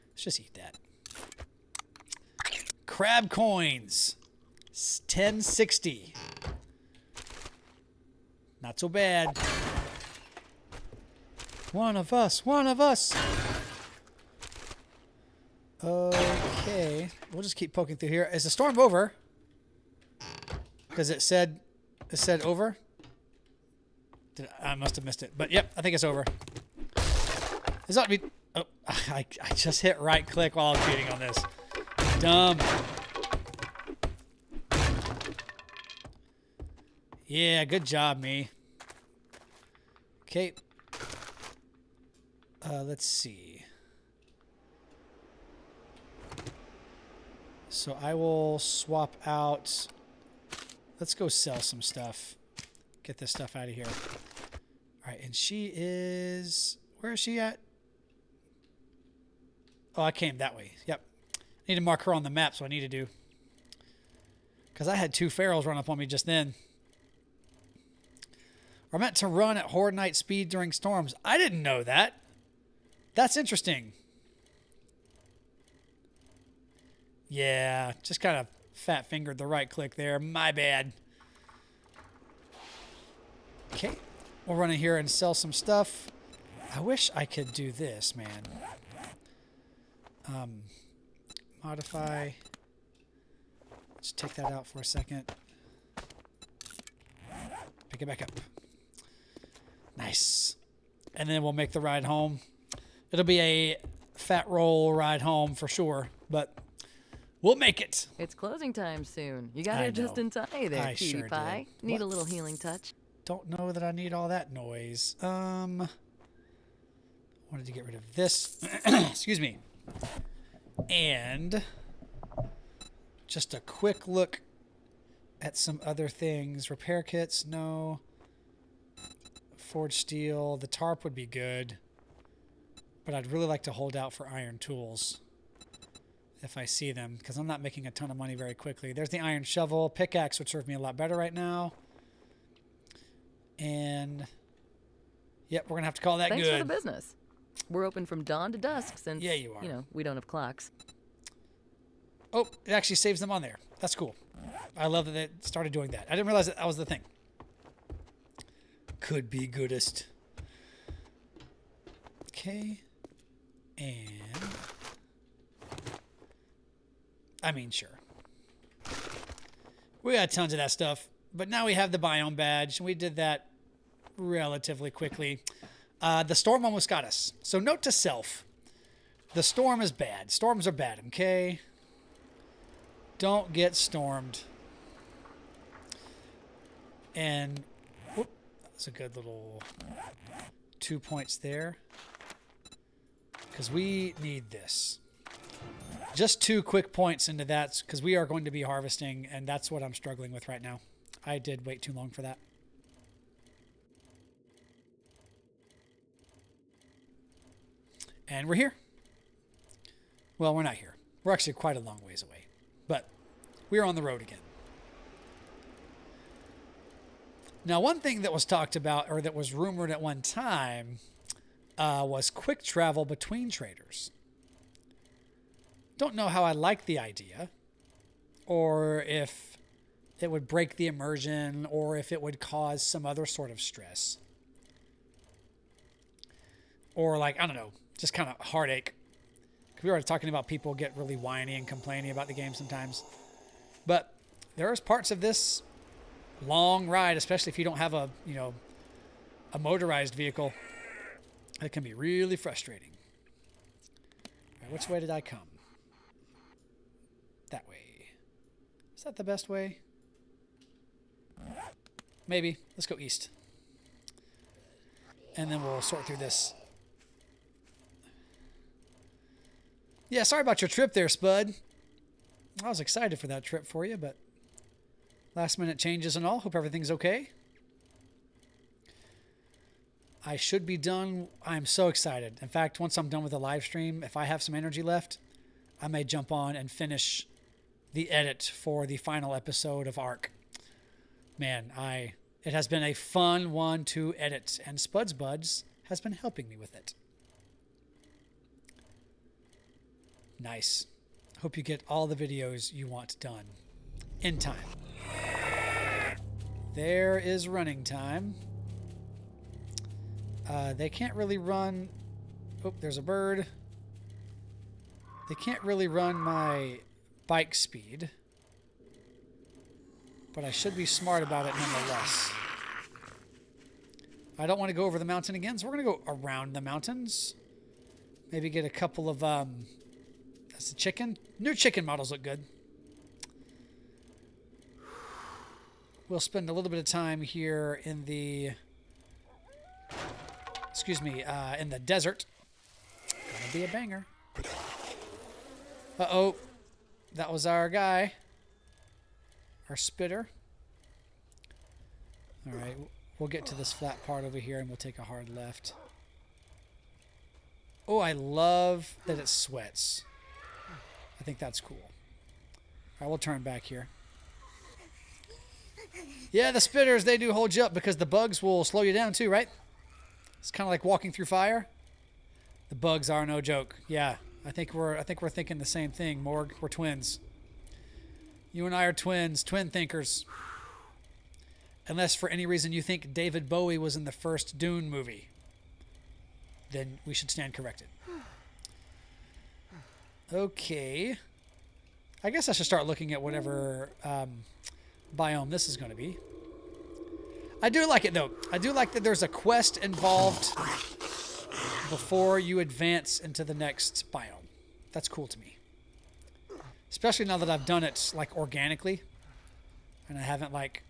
Let's just eat that. Crab coins. 1060. Not so bad. One of us. One of us. Okay. We'll just keep poking through here. Is the storm over? Because it said over. I must have missed it. But yep, I think it's over. This ought to be... Oh, I just hit right click while I was beating on this. Dumb. Yeah, good job, me. Okay. Let's see. So I will swap out... Let's go sell some stuff. Get this stuff out of here. All right, and she is... Where is she at? Oh, I came that way. Yep. I need to mark her on the map, so I need to do. Because I had 2 pharaohs run up on me just then. Are meant to run at Horde Night speed during storms. I didn't know that. That's interesting. Yeah, just kind of fat-fingered the right click there. My bad. Okay, we'll run in here and sell some stuff. I wish I could do this, man. Modify. Let's take that out for a second. Pick it back up. Nice. And then we'll make the ride home. It'll be a fat roll ride home for sure, but we'll make it. It's closing time soon. You got I here just know. in time. Hey there, I cutie sure pie. did. Need What? a little healing touch. Don't know that I need all that noise. Wanted to get rid of this. Excuse me. And just a quick look at some other things. Repair kits, no. Forged steel. The tarp would be good. But I'd really like to hold out for iron tools if I see them, because I'm not making a ton of money very quickly. There's the iron shovel. Pickaxe would serve me a lot better right now. And yep, we're gonna have to call that Thanks good. for the business. We're open from dawn to dusk since, Yeah, you are. you know, we don't have clocks. Oh, it actually saves them on there. That's cool. I love that they started doing that. I didn't realize that was the thing. Could be goodest. Okay. And... I mean, sure. We got tons of that stuff. But now we have the biome badge, and we did that relatively quickly. The storm almost got us. So note to self. The storm is bad. Storms are bad, okay? Don't get stormed. And whoop, that's a good little 2 points there. Because we need this. Just 2 quick points into that, because we are going to be harvesting, and that's what I'm struggling with right now. I did wait too long for that. And we're here. Well, we're not here. We're actually quite a long ways away. But we're on the road again. Now, one thing that was talked about, or that was rumored at one time, was quick travel between traders. Don't know how I like the idea, or if it would break the immersion, or if it would cause some other sort of stress. Or like, I don't know, just kind of heartache. We were talking about people get really whiny and complaining about the game sometimes. But there's parts of this long ride, especially if you don't have a, you know, a motorized vehicle, that can be really frustrating. All right, which way did I come? That way. Is that the best way? Maybe. Let's go east. And then we'll sort through this. Yeah, sorry about your trip there, Spud. I was excited for that trip for you, but last minute changes and all. Hope everything's okay. I should be done. I'm so excited. In fact, once I'm done with the live stream, if I have some energy left, I may jump on and finish the edit for the final episode of ARK. Man, it has been a fun one to edit. And Spud's Buds has been helping me with it. Nice. Hope you get all the videos you want done in time. There is running time. They can't really run... Oh, there's a bird. They can't really run my bike speed. But I should be smart about it nonetheless. I don't want to go over the mountain again, so we're going to go around the mountains. Maybe get a couple of... that's the chicken. New chicken models look good. We'll spend a little bit of time here in the... Excuse me, in the desert. Gonna be a banger. Uh-oh. That was our guy. Our spitter. Alright, we'll get to this flat part over here and we'll take a hard left. Oh, I love that it sweats. I think that's cool. Alright, we'll turn back here. Yeah, the spitters, they do hold you up because the bugs will slow you down too, right? It's kind of like walking through fire. The bugs are no joke. Yeah, I think we're thinking the same thing, Morg. We're twins. You and I are twins, twin thinkers. Unless for any reason you think David Bowie was in the first Dune movie, then we should stand corrected. Okay. I guess I should start looking at whatever biome this is going to be. I do like it, though. I do like that there's a quest involved before you advance into the next biome. That's cool to me. Especially now that I've done it, like, organically. And I haven't, like...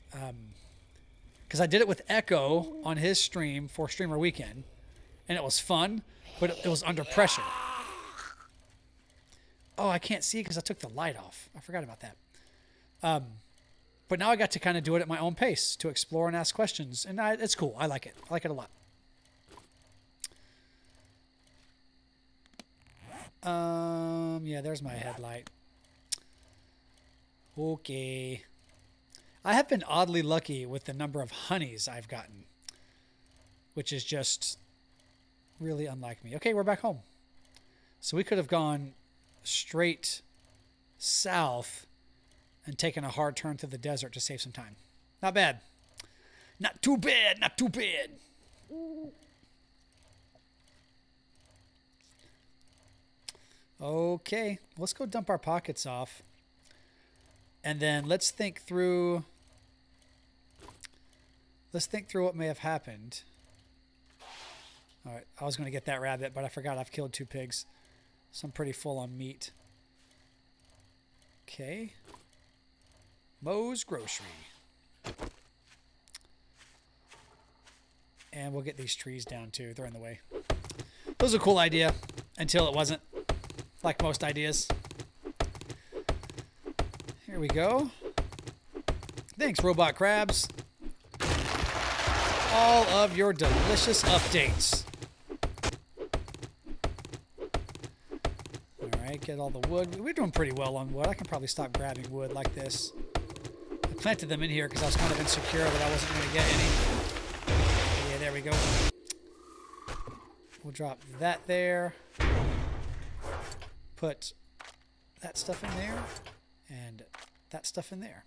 because I did it with Echo on his stream for Streamer Weekend. And it was fun, but it was under pressure. Oh, I can't see because I took the light off. I forgot about that. But now I got to kind of do it at my own pace to explore and ask questions. And it's cool. I like it. I like it a lot. Yeah, there's my headlight. Okay. I have been oddly lucky with the number of honeys I've gotten, which is just really unlike me. Okay, we're back home. So we could have gone straight south and taken a hard turn through the desert to save some time. Not bad. Not too bad. Not too bad. Okay, let's go dump our pockets off. And then let's think through... Let's think through what may have happened. All right, I was going to get that rabbit, but I forgot I've killed 2 pigs. So I'm pretty full on meat. Okay. Moe's Grocery. And we'll get these trees down too. They're in the way. It was a cool idea until it wasn't. Like most ideas. Here we go. Thanks, Robot Crabs. All of your delicious updates. Alright, get all the wood. We're doing pretty well on wood. I can probably stop grabbing wood like this. I planted them in here because I was kind of insecure that I wasn't going to get any. Yeah, there we go. We'll drop that there. Put that stuff in there. And that stuff in there.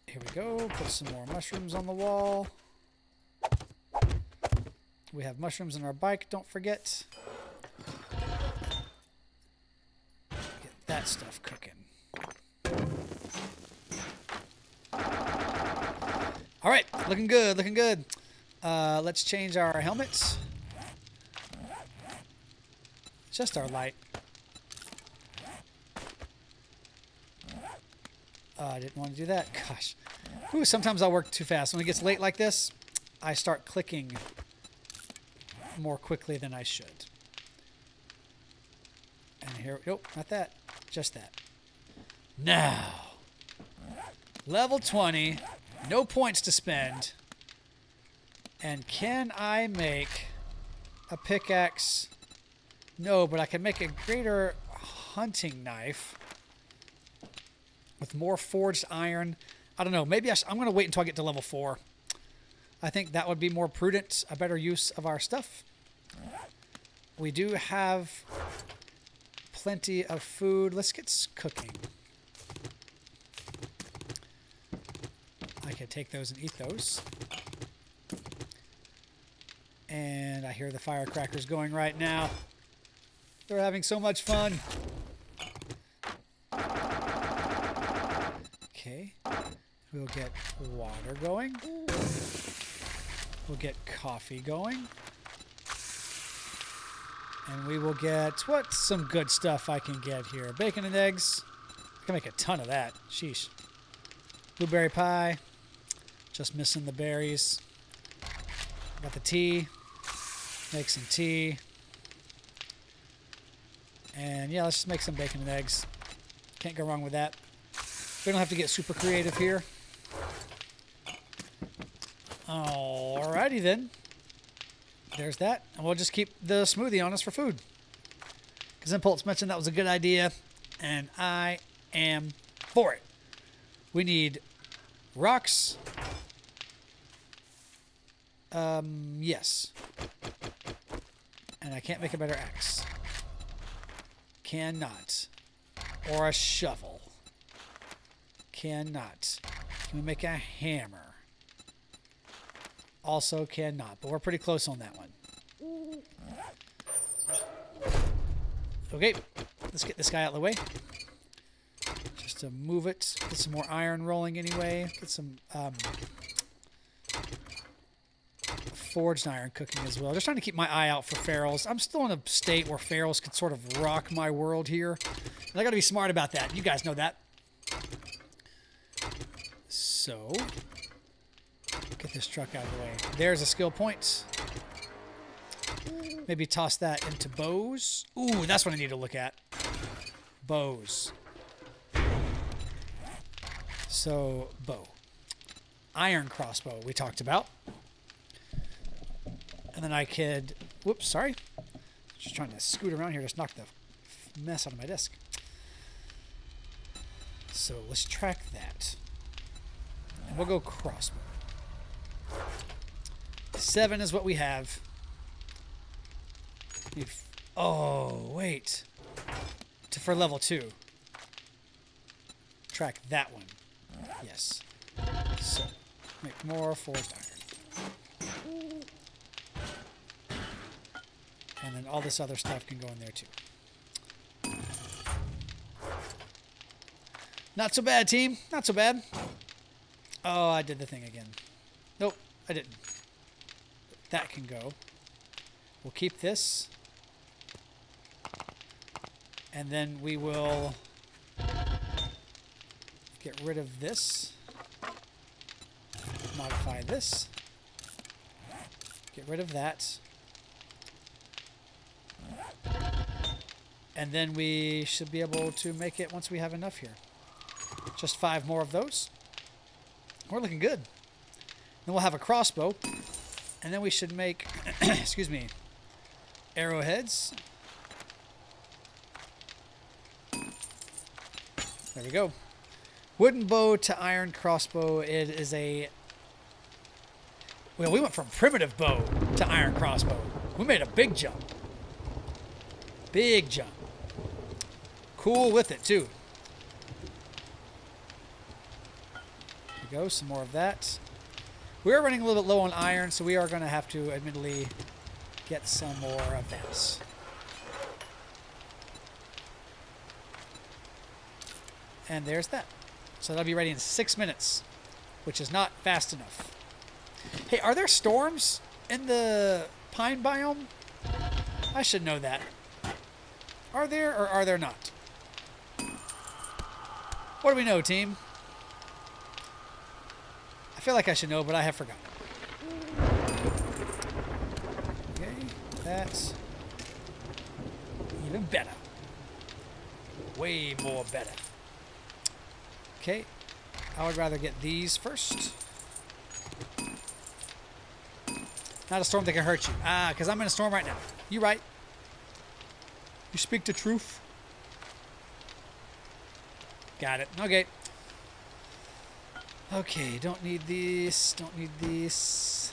Here we go. Put some more mushrooms on the wall. We have mushrooms in our bike, don't forget. Get that stuff cooking. All right, looking good, looking good. Let's change our helmets. Just our light. I didn't want to do that. Gosh. Ooh, sometimes I work too fast. When it gets late like this, I start clicking more quickly than I should. And here, nope, not that. Just that. Now, level 20, no points to spend. And can I make a pickaxe? No, but I can make a greater hunting knife with more forged iron. I don't know. Maybe I'm going to wait until I get to level 4. I think that would be more prudent, a better use of our stuff. We do have plenty of food. Let's get cooking. I could take those and eat those. And I hear the firecrackers going right now. They're having so much fun. Okay. We'll get water going. We'll get coffee going. And we will get, what's some good stuff I can get here? Bacon and eggs. I can make a ton of that. Sheesh. Blueberry pie. Just missing the berries. Got the tea. Make some tea. And yeah, let's just make some bacon and eggs. Can't go wrong with that. We don't have to get super creative here. Alrighty then. There's that. And we'll just keep the smoothie on us for food. Because Impulse mentioned that was a good idea. And I am for it. We need rocks. Yes. And I can't make a better axe. Cannot. Or a shovel. Cannot. Can we make a hammer? Also cannot, but we're pretty close on that one. Okay, let's get this guy out of the way. Just to move it. Get some more iron rolling anyway. Get some forged iron cooking as well. Just trying to keep my eye out for ferals. I'm still in a state where ferals can sort of rock my world here. And I gotta be smart about that. You guys know that. So, get this truck out of the way. There's a skill point. Maybe toss that into bows. Ooh, that's what I need to look at. Bows. So, bow. Iron crossbow we talked about. And then I could... Whoops, sorry. Just trying to scoot around here. Just knock the mess out of my desk. So, let's track that. And we'll go crossbow. 7 is what we have. Oh, wait. For level 2. Track that one. Yes. So, make more forged iron. And then all this other stuff can go in there too. Not so bad, team. Not so bad. Oh, I did the thing again. Nope, I didn't. That can go. We'll keep this. And then we will get rid of this. Modify this. Get rid of that. And then we should be able to make it once we have enough here. Just 5 more of those. We're looking good. Then we'll have a crossbow. And then we should make, excuse me, arrowheads. There we go. Wooden bow to iron crossbow. It is a... Well, we went from primitive bow to iron crossbow. We made a big jump. Big jump. Cool with it, too. There we go. Some more of that. We're running a little bit low on iron, so we are going to have to, admittedly, get some more of that. And there's that. So that'll be ready in 6 minutes, which is not fast enough. Hey, are there storms in the pine biome? I should know that. Are there or are there not? What do we know, team? I feel like I should know, but I have forgotten. Okay, that's even better. Way more better. Okay, I would rather get these first. Not a storm that can hurt you. Ah, because I'm in a storm right now. You right. You speak the truth. Got it. Okay. Okay, don't need these. Don't need these.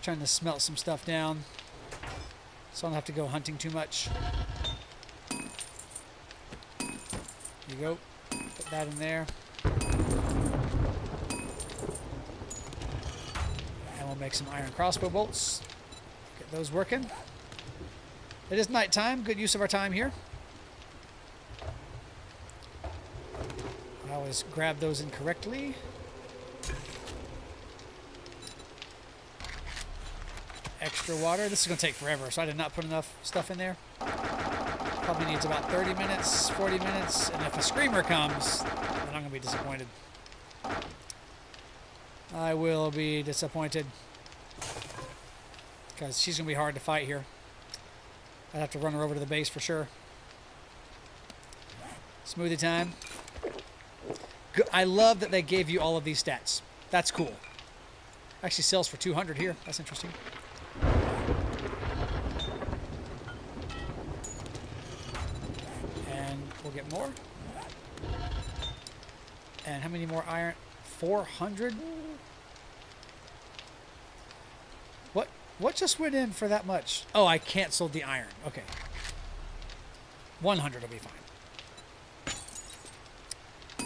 Trying to smelt some stuff down so I don't have to go hunting too much. There you go. Put that in there. And we'll make some iron crossbow bolts. Get those working. It is nighttime. Good use of our time here. I always grab those incorrectly. Extra water. This is going to take forever, so I did not put enough stuff in there. Probably needs about 30 minutes, 40 minutes, and if a screamer comes, then I'm going to be disappointed. I will be disappointed. Because she's going to be hard to fight here. I'd have to run her over to the base for sure. Smoothie time. I love that they gave you all of these stats. That's cool. Actually sells for 200 here. That's interesting. And we'll get more. And how many more iron? 400? What just went in for that much? Oh, I canceled the iron. Okay. 100 will be fine.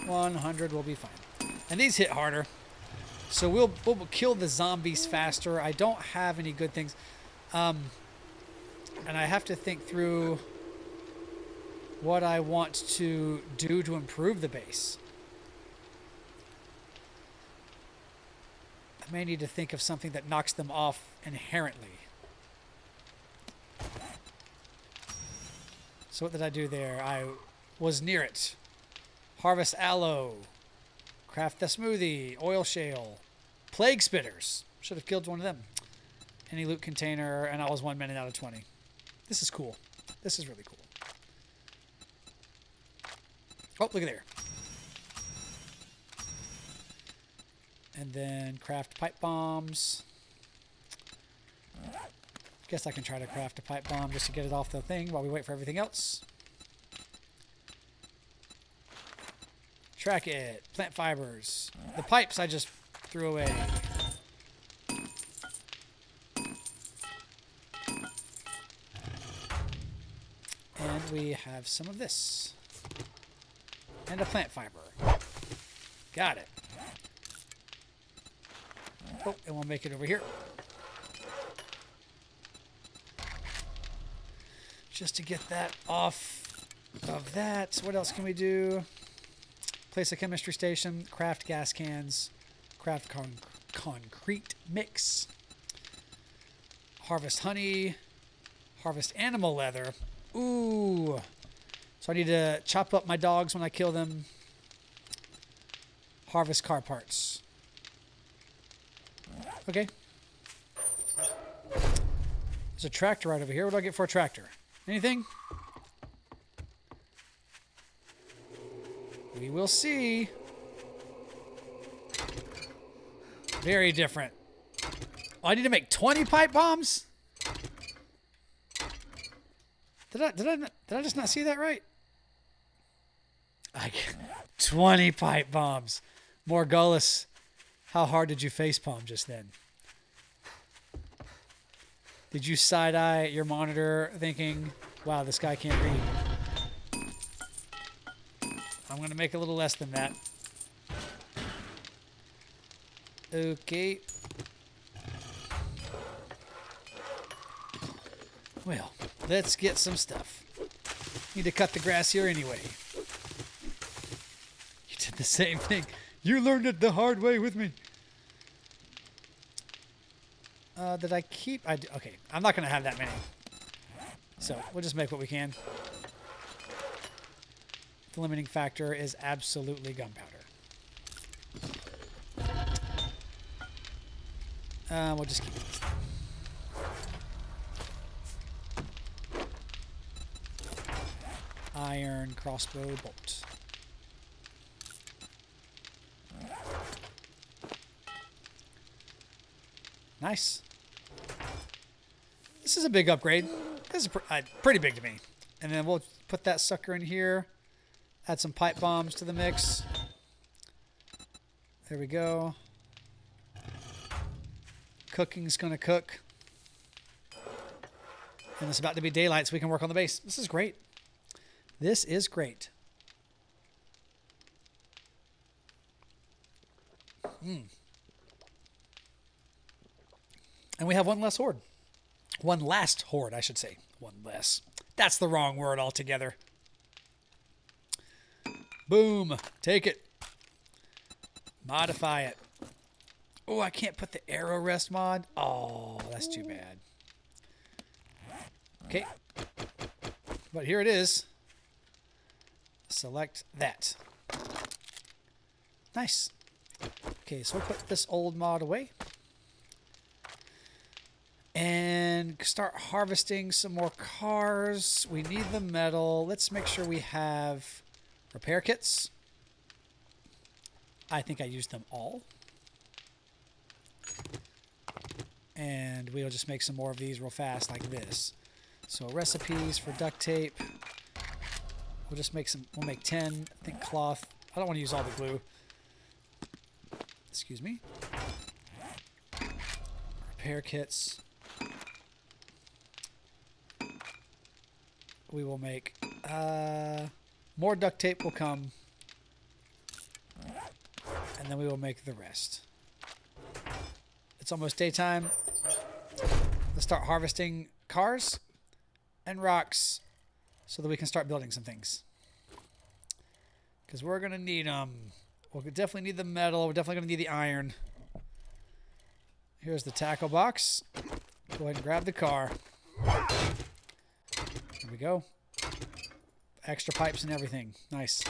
100 will be fine. And these hit harder. So we'll kill the zombies faster. I don't have any good things. And I have to think through what I want to do to improve the base. I may need to think of something that knocks them off inherently. So what did I do there? I was near it. Harvest aloe. Craft the smoothie. Oil shale. Plague spitters. Should have killed one of them. Any loot container. And I was 1 minute out of 20. This is cool. This is really cool. Oh, look at there. And then craft pipe bombs. Guess I can try to craft a pipe bomb just to get it off the thing while we wait for everything else. Track it. Plant fibers. The pipes I just threw away. And we have some of this. And a plant fiber. Got it. Oh, and we'll make it over here. Just to get that off of that. What else can we do? Place a chemistry station. Craft gas cans. Craft concrete mix. Harvest honey. Harvest animal leather. Ooh. So I need to chop up my dogs when I kill them. Harvest car parts. Okay. There's a tractor right over here. What do I get for a tractor? Anything? We will see. Very different. Oh, I need to make 20 pipe bombs? Did I just not see that right? 20 pipe bombs. Morgulis, how hard did you facepalm just then? Did you side-eye your monitor thinking, wow, this guy can't read? I'm going to make a little less than that. Okay. Well, let's get some stuff. Need to cut the grass here anyway. You did the same thing. You learned it the hard way with me. Did I keep? Okay, I'm not going to have that many. So we'll just make what we can. The limiting factor is absolutely gunpowder. We'll just keep this. Iron crossbow bolt. Nice. This is a big upgrade. This is pretty big to me. And then we'll put that sucker in here. Add some pipe bombs to the mix. There we go. Cooking's gonna cook. And it's about to be daylight so we can work on the base. This is great. This is great. And we have one less horde. One last horde, I should say. One less. That's the wrong word altogether. Boom. Take it. Modify it. Oh, I can't put the arrow rest mod. Oh, that's too bad. Okay. But here it is. Select that. Nice. Okay, so we'll put this old mod away. And start harvesting some more cars. We need the metal. Let's make sure we have repair kits. I think I used them all. And we'll just make some more of these real fast like this. So recipes for duct tape. We'll just make some, we'll make 10, I think cloth. I don't want to use all the glue. Excuse me. Repair kits. We will make, more duct tape will come. And then we will make the rest. It's almost daytime. Let's start harvesting cars and rocks so that we can start building some things. Because we're going to need them. We'll definitely need the metal. We're definitely going to need the iron. Here's the tackle box. Go ahead and grab the car. There we go. Extra pipes and everything. Nice.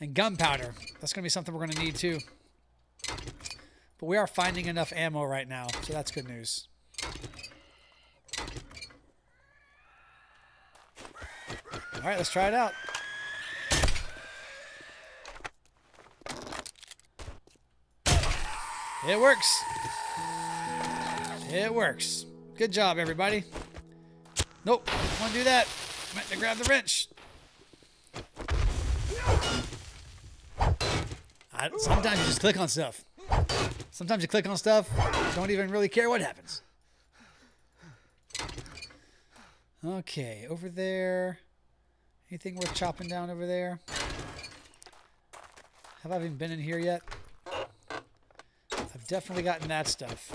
And gunpowder. That's going to be something we're going to need too. But we are finding enough ammo right now, so that's good news. All right, let's try it out. It works. It works. Good job, everybody. Nope, didn't want to do that. Meant to grab the wrench. Sometimes you just click on stuff. Sometimes you click on stuff, don't even really care what happens. Okay, over there. Anything worth chopping down over there? Have I even been in here yet? I've definitely gotten that stuff.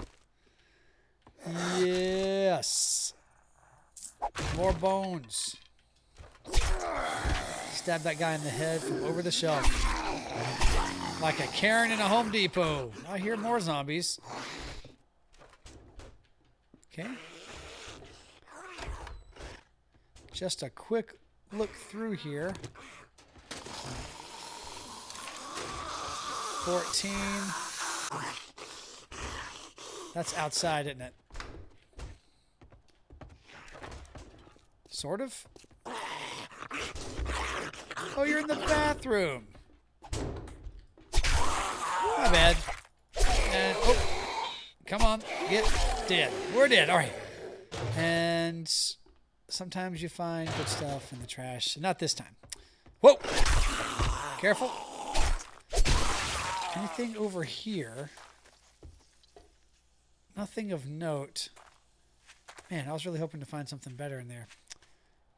Yes. More bones. Stab that guy in the head from over the shelf. Like a Karen in a Home Depot. I hear more zombies. Okay. Just a quick look through here. 14. That's outside, isn't it? Sort of. Oh, you're in the bathroom. My bad. And, oh, come on, get dead. We're dead. All right. And sometimes you find good stuff in the trash. Not this time. Whoa. Careful. Anything over here? Nothing of note. Man, I was really hoping to find something better in there.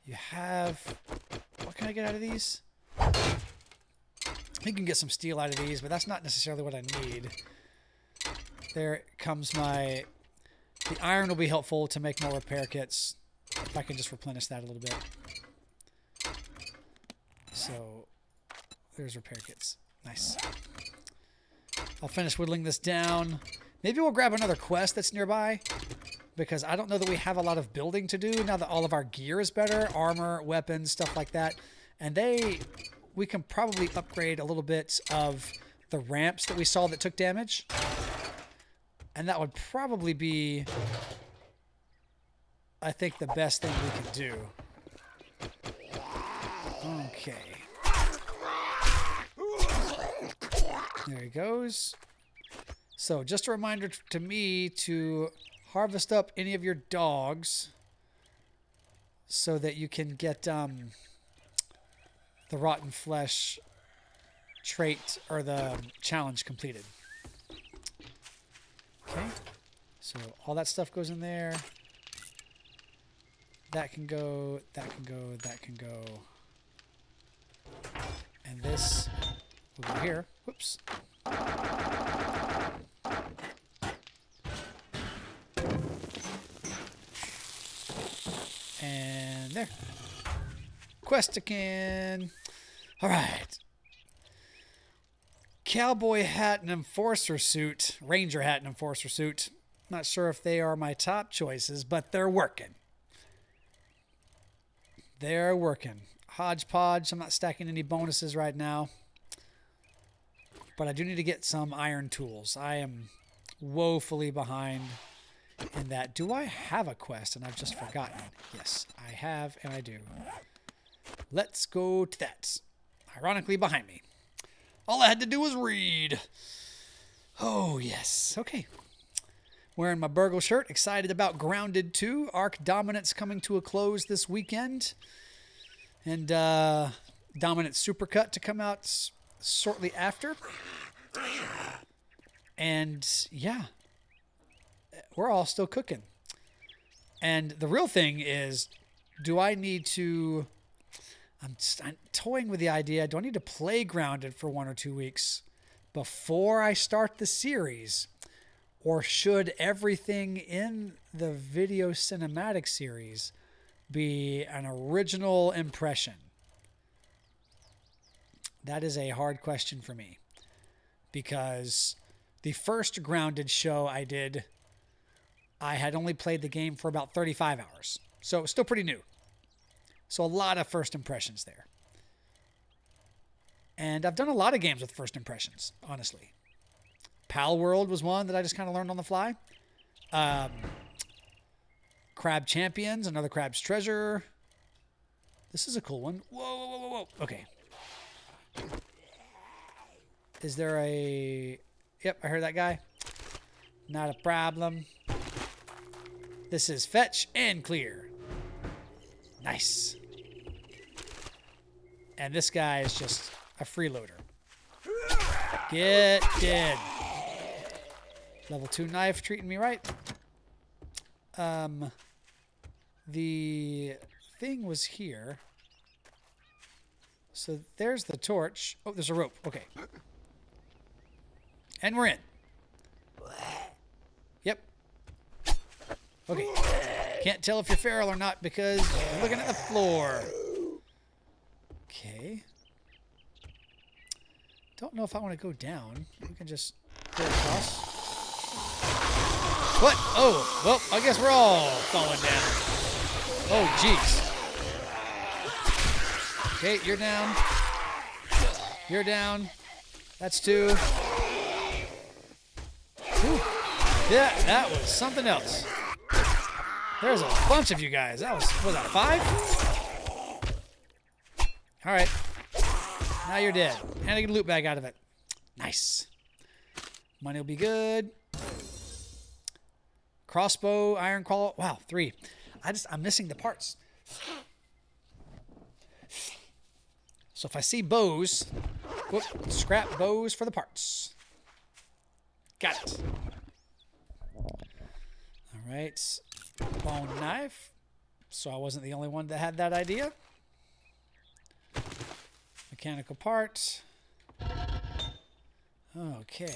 You have... What can I get out of these? You can get some steel out of these, but that's not necessarily what I need. There comes my... The iron will be helpful to make more repair kits. If I can just replenish that a little bit. So, there's repair kits. Nice. I'll finish whittling this down. Maybe we'll grab another quest that's nearby, because I don't know that we have a lot of building to do now that all of our gear is better. Armor, weapons, stuff like that. And we can probably upgrade a little bit of the ramps that we saw that took damage. And that would probably be, I think, the best thing we could do. Okay. There he goes. So just a reminder to me to harvest up any of your dogs so that you can get the rotten flesh trait or the challenge completed. Okay. So all that stuff goes in there. That can go, that can go, that can go. And this will go here. Whoops. And there. Questican. All right. Cowboy hat and enforcer suit. Ranger hat and enforcer suit. Not sure if they are my top choices, but they're working. They're working. Hodgepodge. I'm not stacking any bonuses right now. But I do need to get some iron tools. I am woefully behind in that. Do I have a quest and I've just forgotten? Yes, I have and I do. Let's go to that. Ironically behind me. All I had to do was read. Oh, yes. Okay. Wearing my Burgle shirt. Excited about Grounded 2. ARK Dominance coming to a close this weekend. And Dominant Supercut to come out shortly after. And yeah. We're all still cooking. And the real thing is, do I need to... I'm toying with the idea. Do I need to play Grounded for 1 or 2 weeks before I start the series? Or should everything in the video cinematic series be an original impression? That is a hard question for me. Because the first Grounded show I did, I had only played the game for about 35 hours. So it was still pretty new. So a lot of first impressions there. And I've done a lot of games with first impressions, honestly. Pal World was one that I just kind of learned on the fly. Crab Champions, another Crab's Treasure. This is a cool one. Whoa, whoa, whoa, whoa, whoa. Okay. Is there a... Yep, I heard that guy. Not a problem. This is fetch and clear. Nice. And this guy is just a freeloader. Get dead. Level 2 knife treating me right. The thing was here. So there's the torch. Oh, there's a rope. Okay. And we're in. Yep. Okay. Can't tell if you're feral or not because you're looking at the floor. Okay. Don't know if I want to go down. We can just go across. What? Oh, well, I guess we're all falling down. Oh, jeez. Okay, you're down. You're down. That's 2. Whew. Yeah, that was something else. There's a bunch of you guys. That was that 5? All right. Now you're dead. And I get a loot bag out of it. Nice. Money will be good. Crossbow, iron claw. Wow, 3. I'm missing the parts. So if I see bows, whoop, scrap bows for the parts. Got it. All right. Bone knife. So I wasn't the only one that had that idea. Mechanical part. Okay.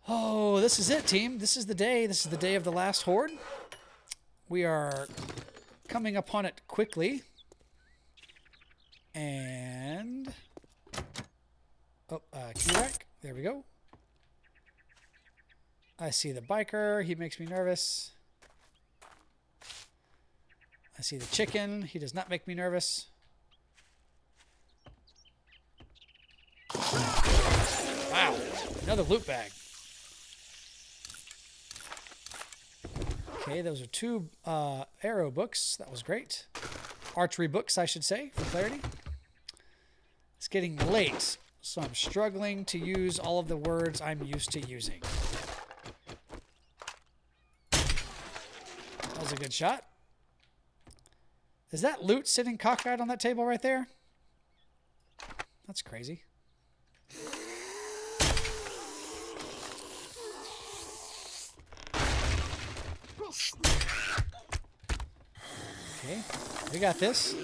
Oh, this is it, team. This is the day. This is the day of the last horde. We are coming upon it quickly. And... oh, key rack. There we go. I see the biker. He makes me nervous. I see the chicken. He does not make me nervous. Wow. Another loot bag. Okay, those are 2 arrow books. That was great. Archery books, I should say, for clarity. It's getting late, so I'm struggling to use all of the words I'm used to using. That was a good shot. Is that loot sitting cockeyed on that table right there? That's crazy. Okay, we got this.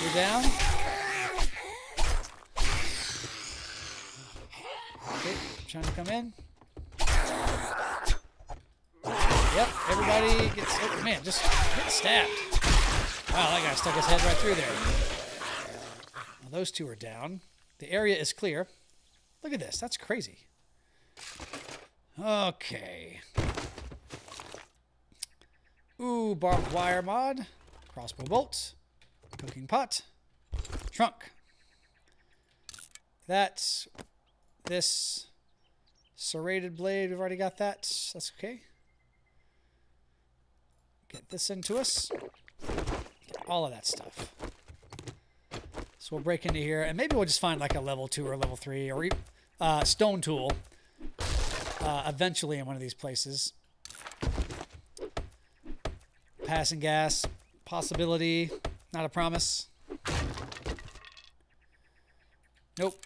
You're down. Okay, trying to come in. Yep, everybody gets... Oh, man, just get stabbed. Wow, that guy stuck his head right through there. Well, those two are down. The area is clear. Look at this. That's crazy. Okay. Ooh, barbed wire mod. Crossbow bolt. Cooking pot. Trunk. That's this serrated blade. We've already got that. That's okay. Get this into us. Get all of that stuff. So we'll break into here, and maybe we'll just find like a level 2 or level 3 or stone tool eventually in one of these places. Passing gas, possibility, not a promise. Nope.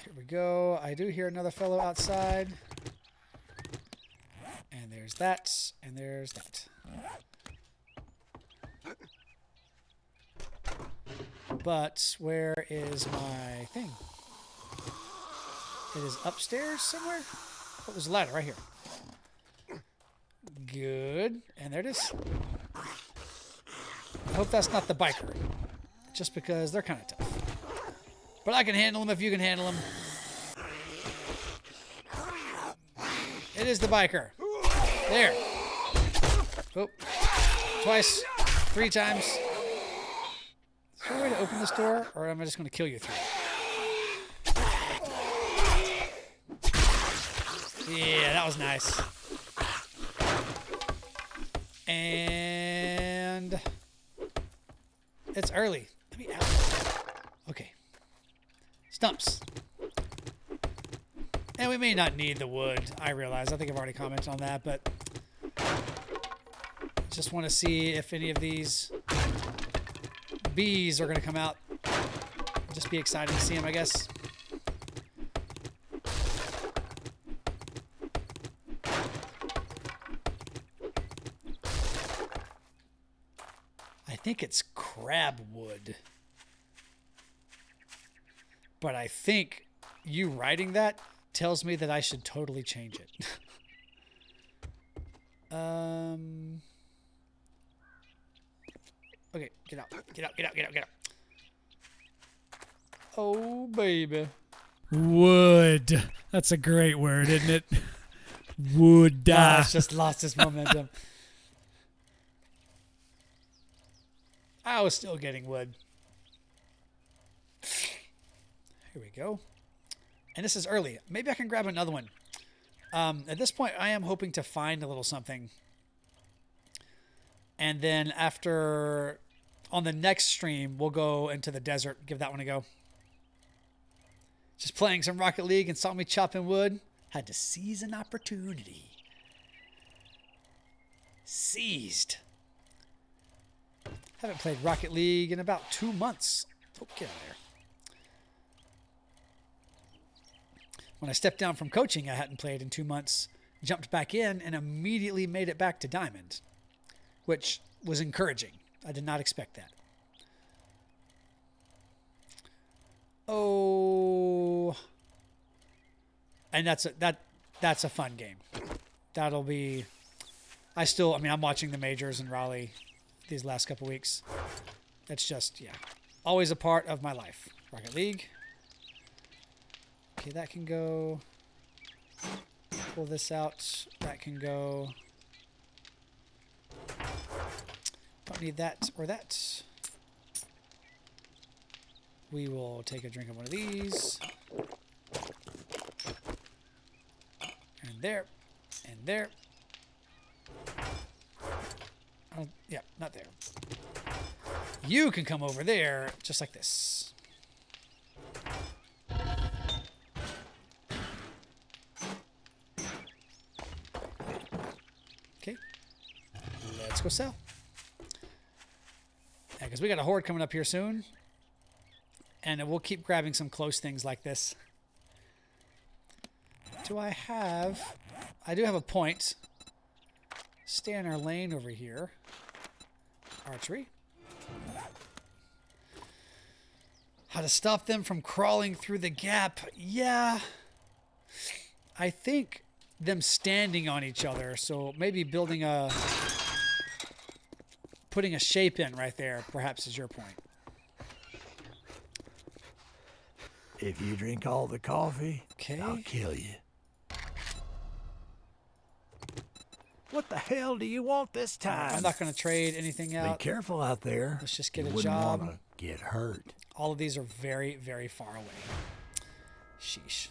Here we go. I do hear another fellow outside. And there's that, and there's that. But where is my thing? It is upstairs somewhere? What was the ladder? Right here. Good. And there it is. I hope that's not the biker. Just because they're kind of tough. But I can handle them if you can handle them. It is the biker. There. Oh. Twice. 3 times. Is there a way to open this door? Or am I just going to kill you through it? Yeah, that was nice. And it's early. Let me out. Okay. Stumps. And we may not need the wood, I realize. I think I've already commented on that, but just want to see if any of these bees are going to come out. Just be excited to see them, I guess. I think it's crab wood. But I think you writing that tells me that I should totally change it. Okay, get out. Get out, get out, get out, get out. Oh, baby. Wood. That's a great word, isn't it? Wood. It's just lost its momentum. I was still getting wood. Here we go. And this is early. Maybe I can grab another one. At this point, I am hoping to find a little something. And then after, on the next stream, we'll go into the desert. Give that one a go. Just playing some Rocket League and saw me chopping wood. Had to seize an opportunity. Seized. Haven't played Rocket League in about 2 months. Oh, get out of there. When I stepped down from coaching, I hadn't played in 2 months. Jumped back in and immediately made it back to Diamond, which was encouraging. I did not expect that. Oh, and that's a fun game. That'll be. I'm watching the majors in Raleigh these last couple weeks. It's just, yeah, always a part of my life. Rocket League. Okay, that can go. Pull this out. That can go. Don't need that or that. We will take a drink of one of these. And there. And there. Yeah, not there. You can come over there just like this. Okay. Let's go sell. Yeah, because we got a horde coming up here soon. And we'll keep grabbing some close things like this. Do I have... I do have a point. Stay in our lane over here. Archery. How to stop them from crawling through the gap. Yeah. I think them standing on each other. So maybe building a... Putting a shape in right there, perhaps, is your point. If you drink all the coffee, Okay. I'll kill you. What the hell do you want this time? I'm not going to trade anything Be out. careful out there. Let's just get you a wouldn't job. wanna get hurt. All of these are very, very far away. Sheesh.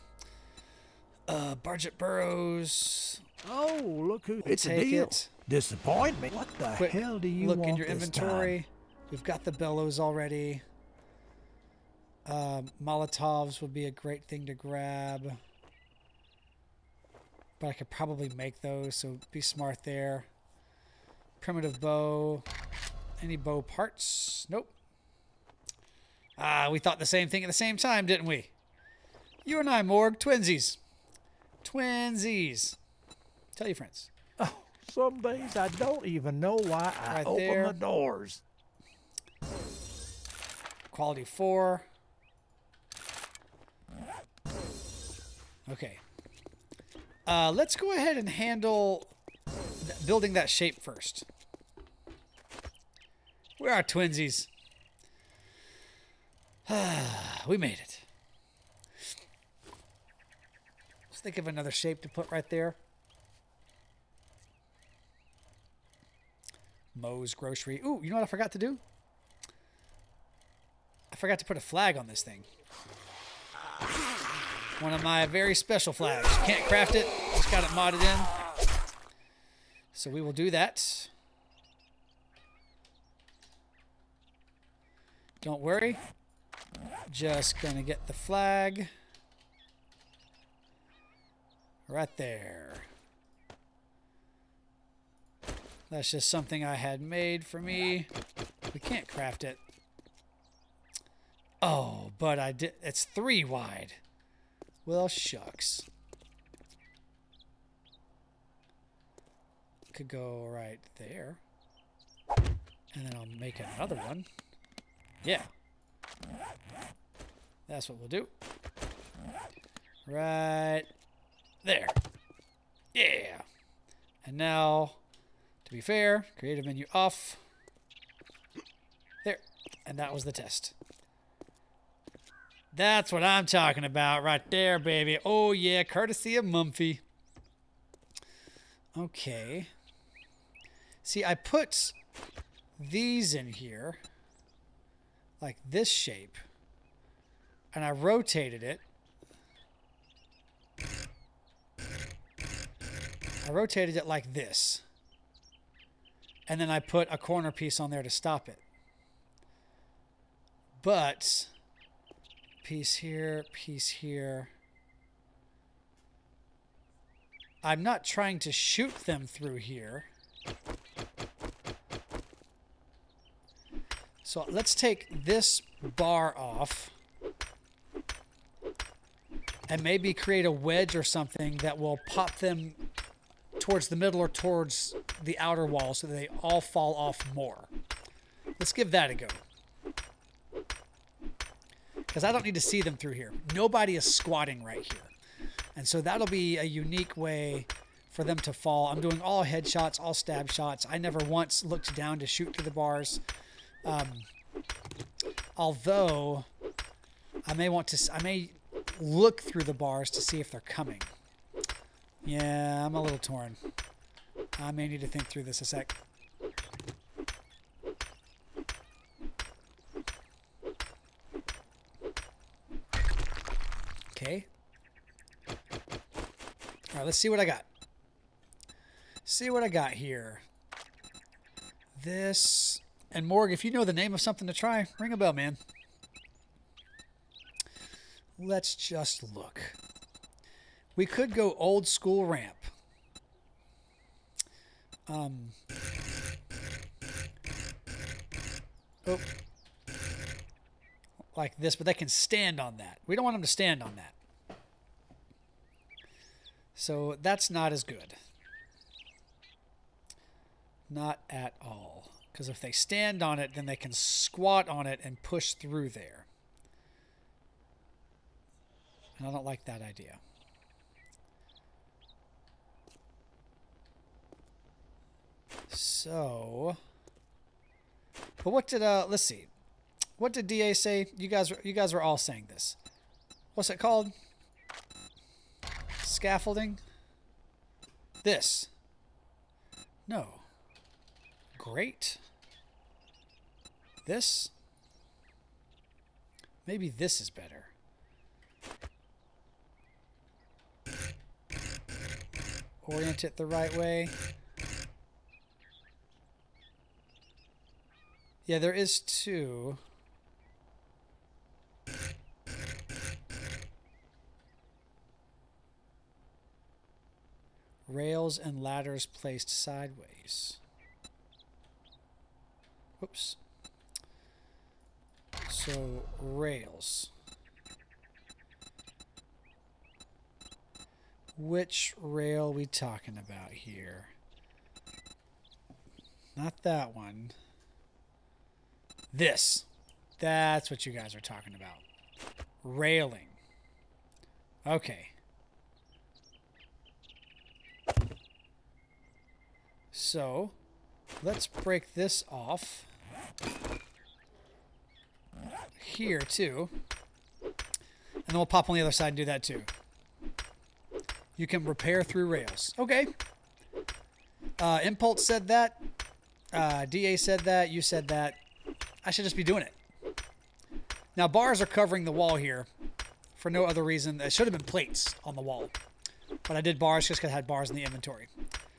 Barget Burrows. Oh, look who! It's a Take deal. it. Disappointment. What the Quick hell do you look want in your this inventory. time? We've got the bellows already. Molotovs would be a great thing to grab. But I could probably make those, so be smart there. Primitive bow. Any bow parts? Nope. Ah, we thought the same thing at the same time, didn't we? You and I, Morg. Twinsies. Twinsies. Tell your friends. Some days I don't even know why I Right open there. the doors. Quality 4. Okay. Let's go ahead and handle building that shape first. Where are twinsies? We made it. Let's think of another shape to put right there. Moe's Grocery. Ooh, you know what I forgot to do? I forgot to put a flag on this thing. One of my very special flags. Can't craft it. Just got it modded in. So we will do that. Don't worry. Just gonna get the flag. Right there. That's just something I had made for me. We can't craft it. Oh, but I did. It's 3 wide. Well, shucks. Could go right there. And then I'll make another one. Yeah. That's what we'll do. Right there. Yeah. And now, to be fair, creative menu off. There. And that was the test. That's what I'm talking about right there, baby. Oh, yeah, courtesy of Mumphy. Okay. See, I put these in here, like this shape, and I rotated it. I rotated it like this. And then I put a corner piece on there to stop it. But... piece here, piece here. I'm not trying to shoot them through here. So let's take this bar off and maybe create a wedge or something that will pop them towards the middle or towards the outer wall so that they all fall off more. Let's give that a go. Because I don't need to see them through here. Nobody is squatting right here. And so that'll be a unique way for them to fall. I'm doing all headshots, all stab shots. I never once looked down to shoot through the bars. Although I may look through the bars to see if they're coming. Yeah, I'm a little torn. I may need to think through this a sec. Okay. All right, let's see what I got. See what I got here. This. And Morg, if you know the name of something to try, ring a bell, man. Let's just look. We could go old school ramp. Oh. Like this, but they can stand on that. We don't want them to stand on that. So that's not as good. Not at all. Because if they stand on it, then they can squat on it and push through there. And I don't like that idea. So, but what did let's see. What did DA say? You guys were all saying this. What's it called? Scaffolding? This. No. Great. This? Maybe this is better. Orient it the right way. Yeah, there is two. Rails and ladders placed sideways. Whoops. So, rails. Which rail we talking about here? Not that one. This. That's what you guys are talking about. Railing. Okay. So, let's break this off. Here, too. And then we'll pop on the other side and do that, too. You can repair through rails. Okay. Impulse said that. DA said that. You said that. I should just be doing it. Now, bars are covering the wall here for no other reason. It should have been plates on the wall. But I did bars just because I had bars in the inventory.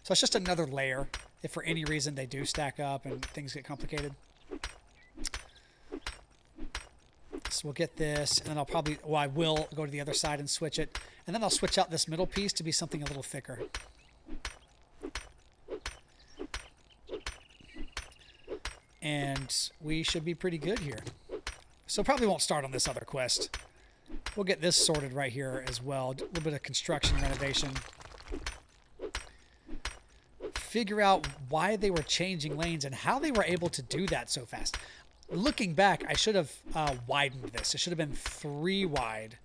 So it's just another layer if for any reason they do stack up and things get complicated. So we'll get this, and then I will go to the other side and switch it. And then I'll switch out this middle piece to be something a little thicker. And we should be pretty good here. So probably won't start on this other quest. We'll get this sorted right here as well. A little bit of construction renovation. Figure out why they were changing lanes and how they were able to do that so fast. Looking back, I should have widened this. It should have been 3 wide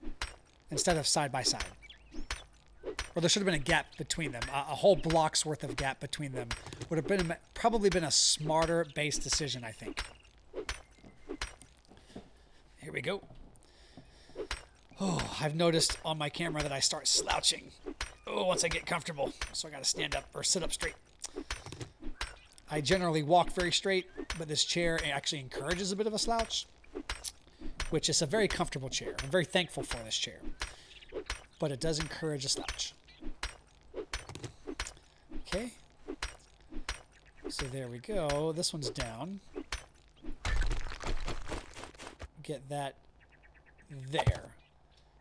instead of side by side. Or there should have been a gap between them. A whole block's worth of gap between them would have been probably been a smarter base decision, I think. Here we go. Oh, I've noticed on my camera that I start slouching. Oh, once I get comfortable. So I got to stand up or sit up straight. I generally walk very straight, but this chair actually encourages a bit of a slouch, which is a very comfortable chair. I'm very thankful for this chair, but it does encourage a slouch. Okay. So there we go. This one's down. Get that there.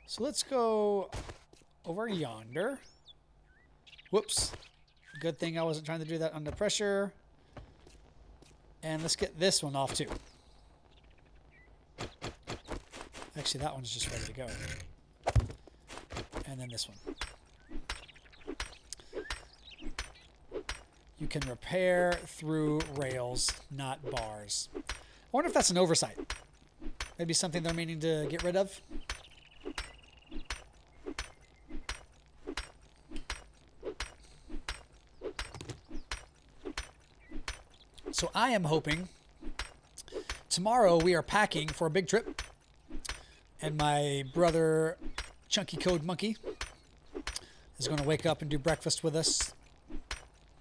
So let's go over yonder. Whoops. Good thing I wasn't trying to do that under pressure. And let's get this one off too. Actually, that one's just ready to go. And then this one. You can repair through rails, not bars. I wonder if that's an oversight. Maybe something they're meaning to get rid of. So I am hoping tomorrow we are packing for a big trip. And my brother, Chunky Code Monkey, is going to wake up and do breakfast with us.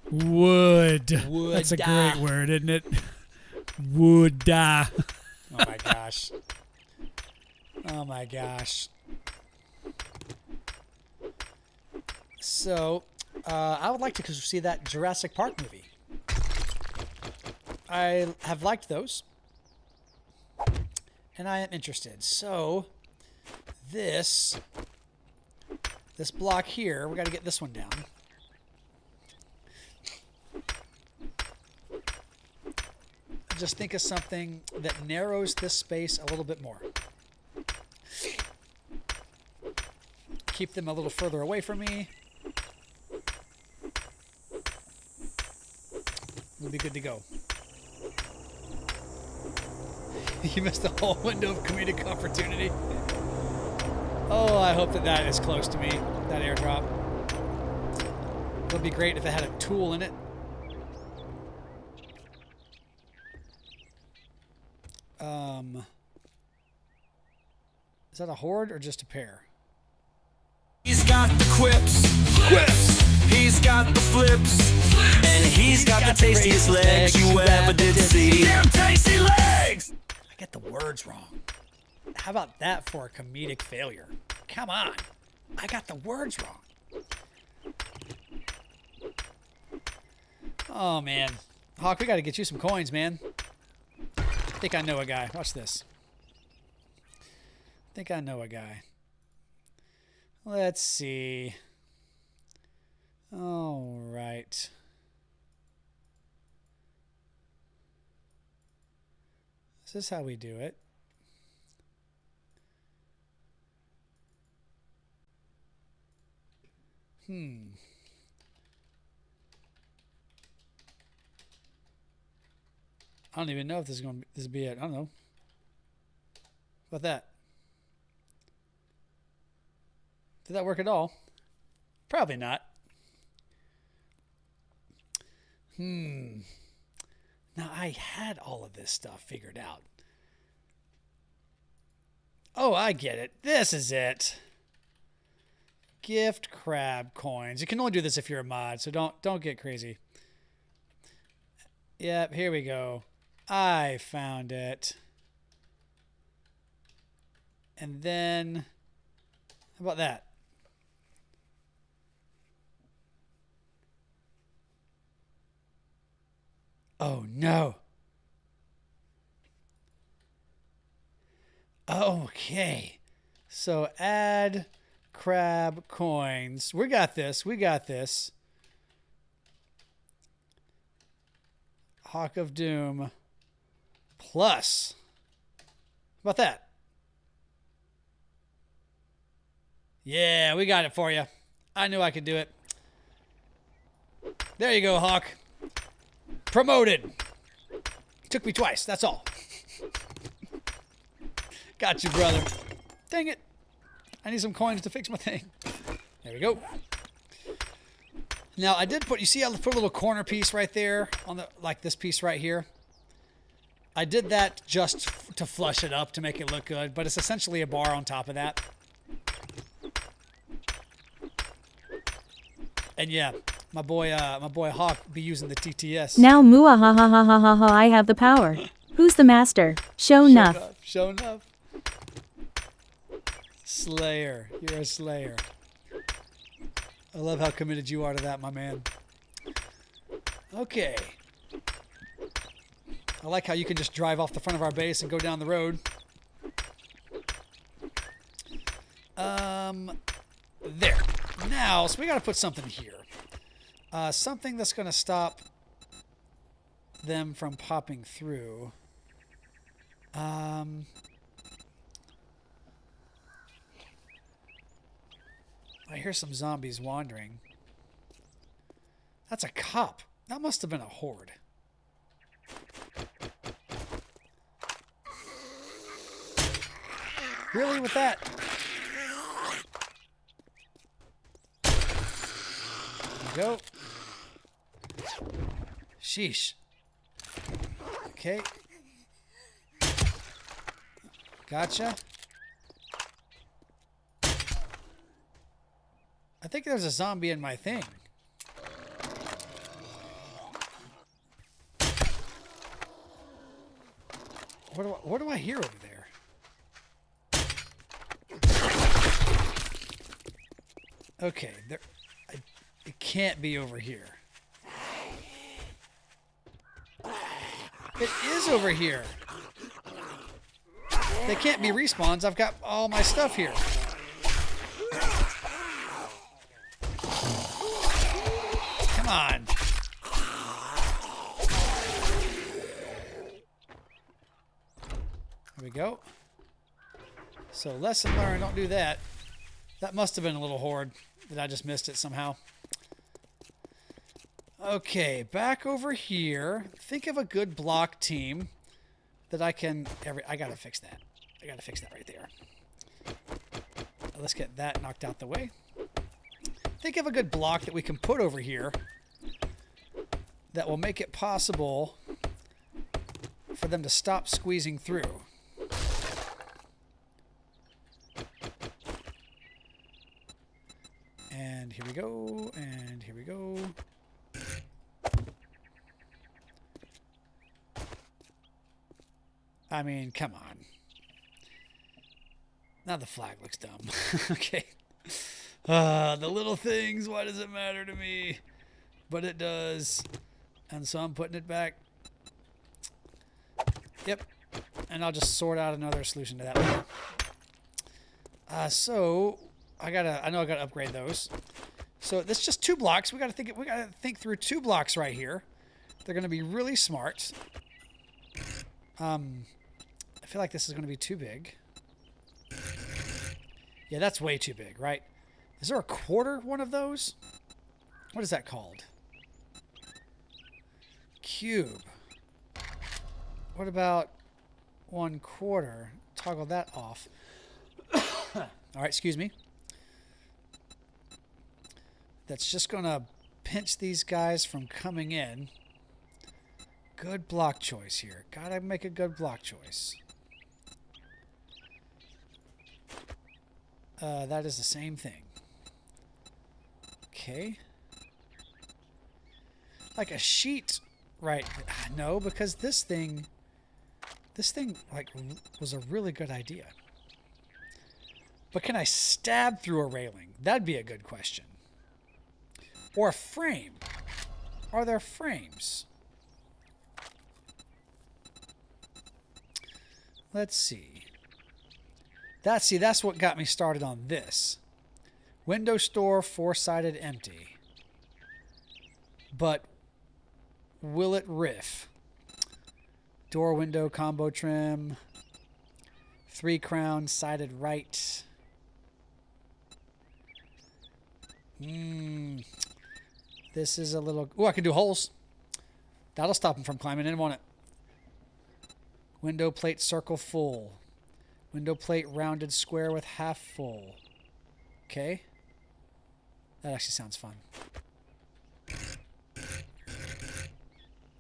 Wood. That's a great word, isn't it? Wood. Oh my gosh. Oh my gosh. So, I would like to see that Jurassic Park movie. I have liked those. And I am interested. So, this block here, we got to get this one down. Just think of something that narrows this space a little bit more. Keep them a little further away from me. We'll be good to go. You missed the whole window of comedic opportunity. Oh, I hope that that is close to me, that airdrop. It would be great if it had a tool in it. Is that a horde or just a pair? He's got the quips. He's got the flips. And he's got the tastiest legs you ever did see. Damn tasty legs! I get the words wrong. How about that for a comedic failure? Come on. I got the words wrong. Oh, man. Hawk, we got to get you some coins, man. I think I know a guy. Watch this. I think I know a guy. Let's see. All right. This is how we do it. I don't even know if this is going to be it. I don't know. What about that? Did that work at all? Probably not. Now I had all of this stuff figured out. Oh, I get it. This is it. Gift crab coins. You can only do this if you're a mod, so don't get crazy. Yep, here we go. I found it. And then, how about that? Oh, no. Okay. So add crab coins. We got this. We got this. Hawk of Doom plus. How about that? Yeah, we got it for you. I knew I could do it. There you go, Hawk. Promoted. Took me twice. That's all. Got you, brother. Dang it. I need some coins to fix my thing. There we go. Now, I did put, you see I put a little corner piece right there on the, like this piece right here. I did that just to flush it up to make it look good, but it's essentially a bar on top of that. And yeah, my boy Hawk be using the TTS. Now muahahahahaha, I have the power. Who's the master? Show enough. Show enough. Slayer. You're a slayer. I love how committed you are to that, my man. Okay. I like how you can just drive off the front of our base and go down the road. There. Now, so we got to put something here. Something that's going to stop them from popping through. I hear some zombies wandering. That's a cop. That must have been a horde. Really with that? There we go. Sheesh. Okay. Gotcha. I think there's a zombie in my thing. What do I hear over there? Okay, it can't be over here. It is over here. They can't be respawns. I've got all my stuff here. Come on. There we go. So lesson learned, don't do that. That must have been a little horde that I just missed it somehow. Okay, back over here. Think of a good block team that I can... I gotta fix that. I gotta fix that right there. Let's get that knocked out the way. Think of a good block that we can put over here that will make it possible for them to stop squeezing through. And here we go, and here we go. I mean, come on. Now the flag looks dumb. Okay. The little things, why does it matter to me? But it does. And so I'm putting it back. Yep. And I'll just sort out another solution to that later. So I know I gotta upgrade those. So that's just 2 blocks. We gotta think through 2 blocks right here. They're gonna be really smart. I feel like this is gonna be too big. Yeah, that's way too big, right? Is there a quarter one of those? What is that called? Cube. What about 1/4? Toggle that off. All right, excuse me. That's just going to pinch these guys from coming in. Good block choice here. Gotta make a good block choice. That is the same thing. Okay. Like a sheet, right? No, because this thing like was a really good idea. But can I stab through a railing? That'd be a good question. Or a frame. Are there frames? Let's see. That's what got me started on this. Window store, 4-sided empty. But will it riff? Door window combo trim. 3 crown sided right. This is a little... Ooh, I can do holes. That'll stop him from climbing in, won't it? Window plate circle full. Window plate rounded square with half full. Okay. That actually sounds fun.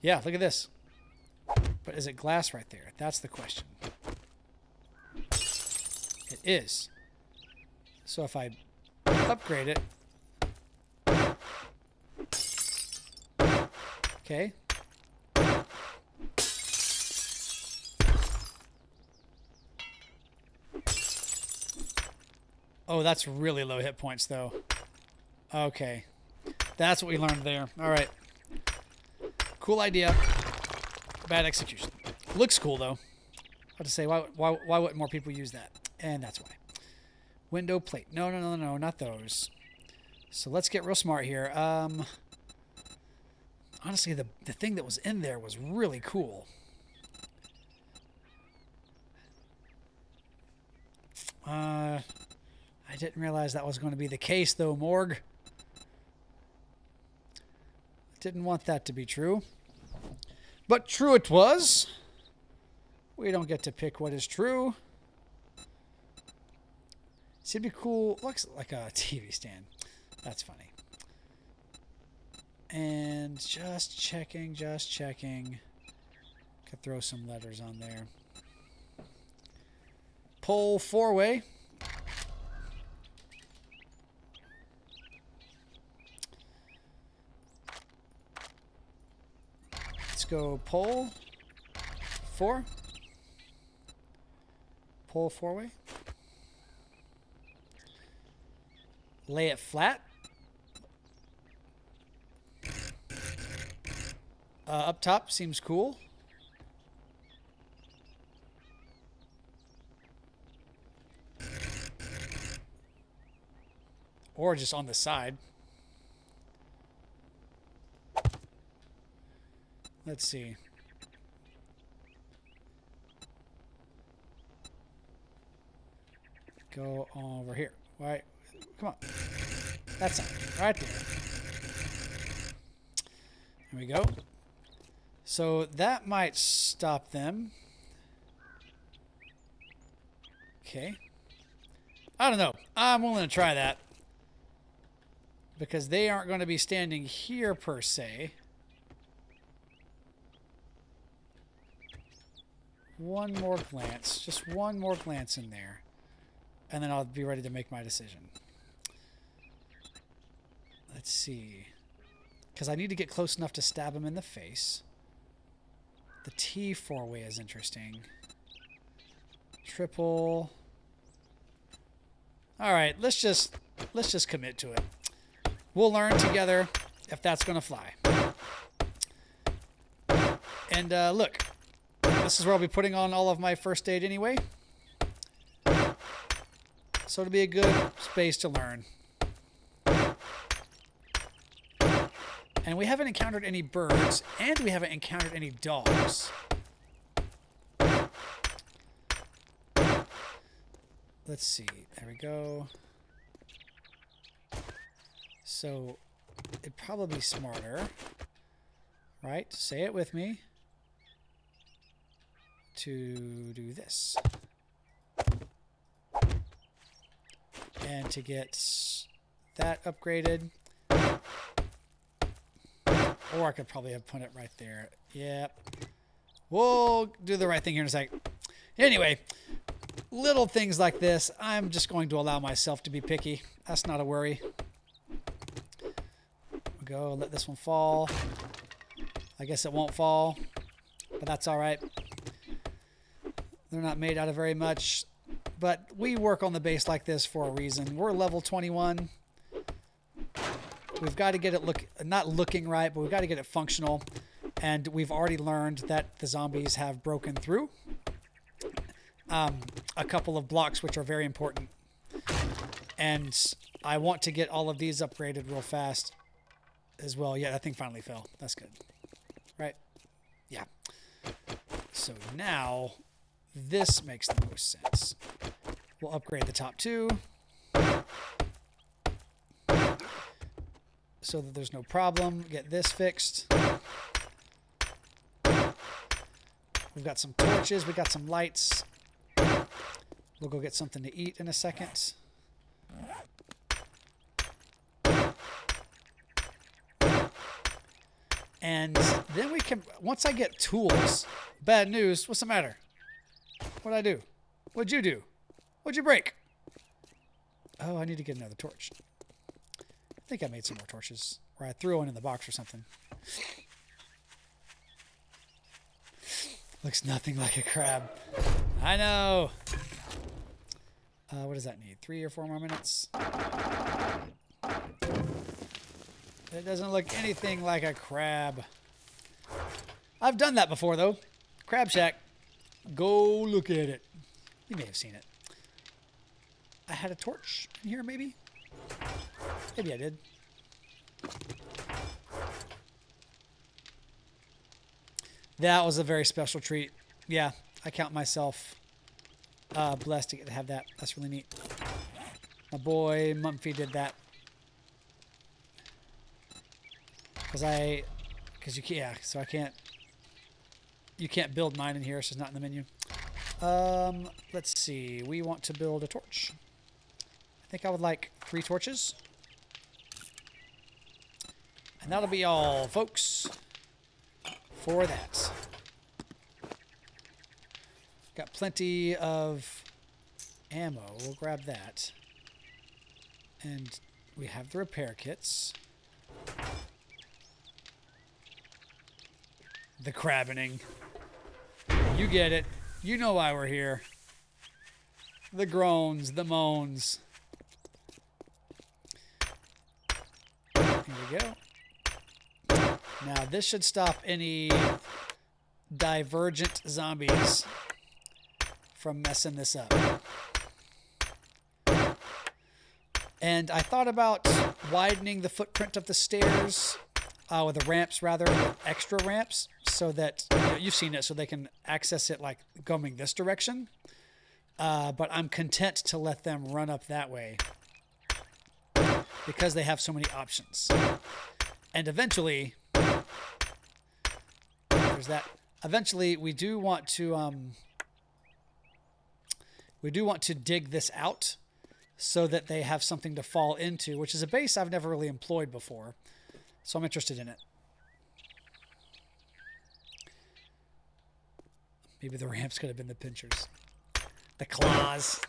Yeah, look at this. But is it glass right there? That's the question. It is. So if I upgrade it... Okay. Oh, that's really low hit points, though. Okay. That's what we learned there. All right. Cool idea. Bad execution. Looks cool, though. How to say, why wouldn't more people use that? And that's why. Window plate. No, not those. So let's get real smart here. Honestly, the thing that was in there was really cool. I didn't realize that was going to be the case, though, Morg. Didn't want that to be true. But true it was. We don't get to pick what is true. It'd be cool. Looks like a TV stand. That's funny. And just checking. Could throw some letters on there. Pull 4-way. Let's go pull 4. Pull 4-way. Lay it flat. Up top seems cool. Or just on the side. Let's see. Go over here. Right. Come on. That's it. Right there. we go. So that might stop them. Okay. I don't know. I'm willing to try that. Because they aren't going to be standing here per se. One more glance. Just one more glance in there. And then I'll be ready to make my decision. Let's see. Because I need to get close enough to stab him in the face. The T four-way is interesting. Triple. All right, let's just commit to it. We'll learn together if that's going to fly. And look, this is where I'll be putting on all of my first aid anyway. So it'll be a good space to learn. And we haven't encountered any birds, and we haven't encountered any dogs. Let's see. There we go. So it'd probably be smarter, right? Say it with me. To do this. And to get that upgraded. Or I could probably have put it right there. Yep. We'll do the right thing here in a sec. Anyway, little things like this, I'm just going to allow myself to be picky. That's not a worry. We'll go, let this one fall. I guess it won't fall, but that's all right. They're not made out of very much, but we work on the base like this for a reason. We're level 21. We've got to get it not looking right, but we've got to get it functional. And we've already learned that the zombies have broken through a couple of blocks, which are very important. And I want to get all of these upgraded real fast as well. Yeah, that thing finally fell. That's good. Right? Yeah. So now this makes the most sense. We'll upgrade the top two. So that there's no problem. Get this fixed. We've got some torches. We got some lights. We'll go get something to eat in a second. And then we can, once I get tools, bad news, what's the matter? What'd I do? What'd you do? What'd you break? Oh, I need to get another torch. I think I made some more torches. Or I threw one in the box or something. Looks nothing like a crab. I know. What does that need? 3 or 4 more minutes? It doesn't look anything like a crab. I've done that before, though. Crab Shack. Go look at it. You may have seen it. I had a torch in here, maybe? Maybe I did. That was a very special treat. Yeah, I count myself blessed to get to have that. That's really neat. My boy Mumphy did that. Because you can't, yeah, so I can't, you can't build mine in here, so it's not in the menu. Let's see, we want to build a torch. I think I would like 3 torches. And that'll be all, folks, for that. Got plenty of ammo. We'll grab that. And we have the repair kits. The crabbening. You get it. You know why we're here. The groans, the moans. Here we go. Now this should stop any divergent zombies from messing this up. And I thought about widening the footprint of the stairs, or the ramps rather, with extra ramps, so that, you know, you've seen it, so they can access it like going this direction. But I'm content to let them run up that way because they have so many options. And eventually, there's that. Eventually, we do want to dig this out so that they have something to fall into, which is a base I've never really employed before. So I'm interested in it. Maybe the ramps could have been the pinchers. The claws.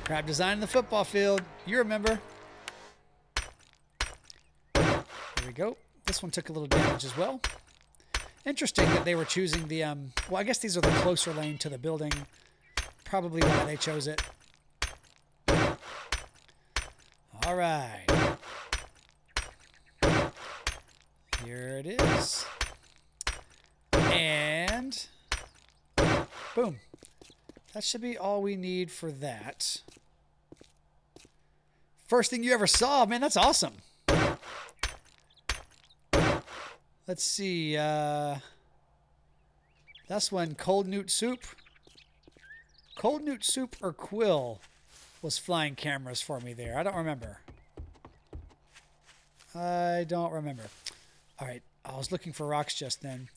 Crab designing the football field. You remember. There we go. This one took a little damage as well. Interesting that they were choosing the, well, I guess these are the closer lane to the building. Probably why they chose it. All right. Here it is. And boom. That should be all we need for that. First thing you ever saw, man, that's awesome. Let's see. That's when Cold Newt Soup or Quill was flying cameras for me there. I don't remember. I don't remember. All right. I was looking for rocks just then.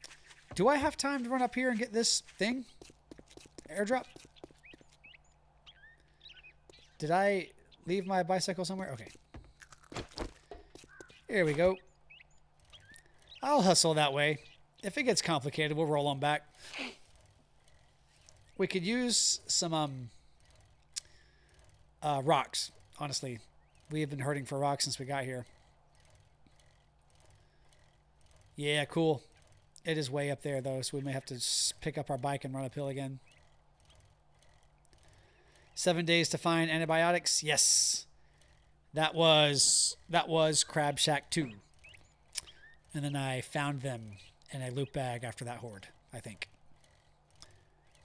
Do I have time to run up here and get this thing? Airdrop? Did I leave my bicycle somewhere? Okay. Here we go. I'll hustle that way. If it gets complicated, we'll roll on back. We could use some rocks, honestly. We have been hurting for rocks since we got here. Yeah, cool. It is way up there, though, so we may have to pick up our bike and run uphill again. 7 days to find antibiotics. Yes. That was Crab Shack 2. And then I found them in a loot bag after that horde, I think.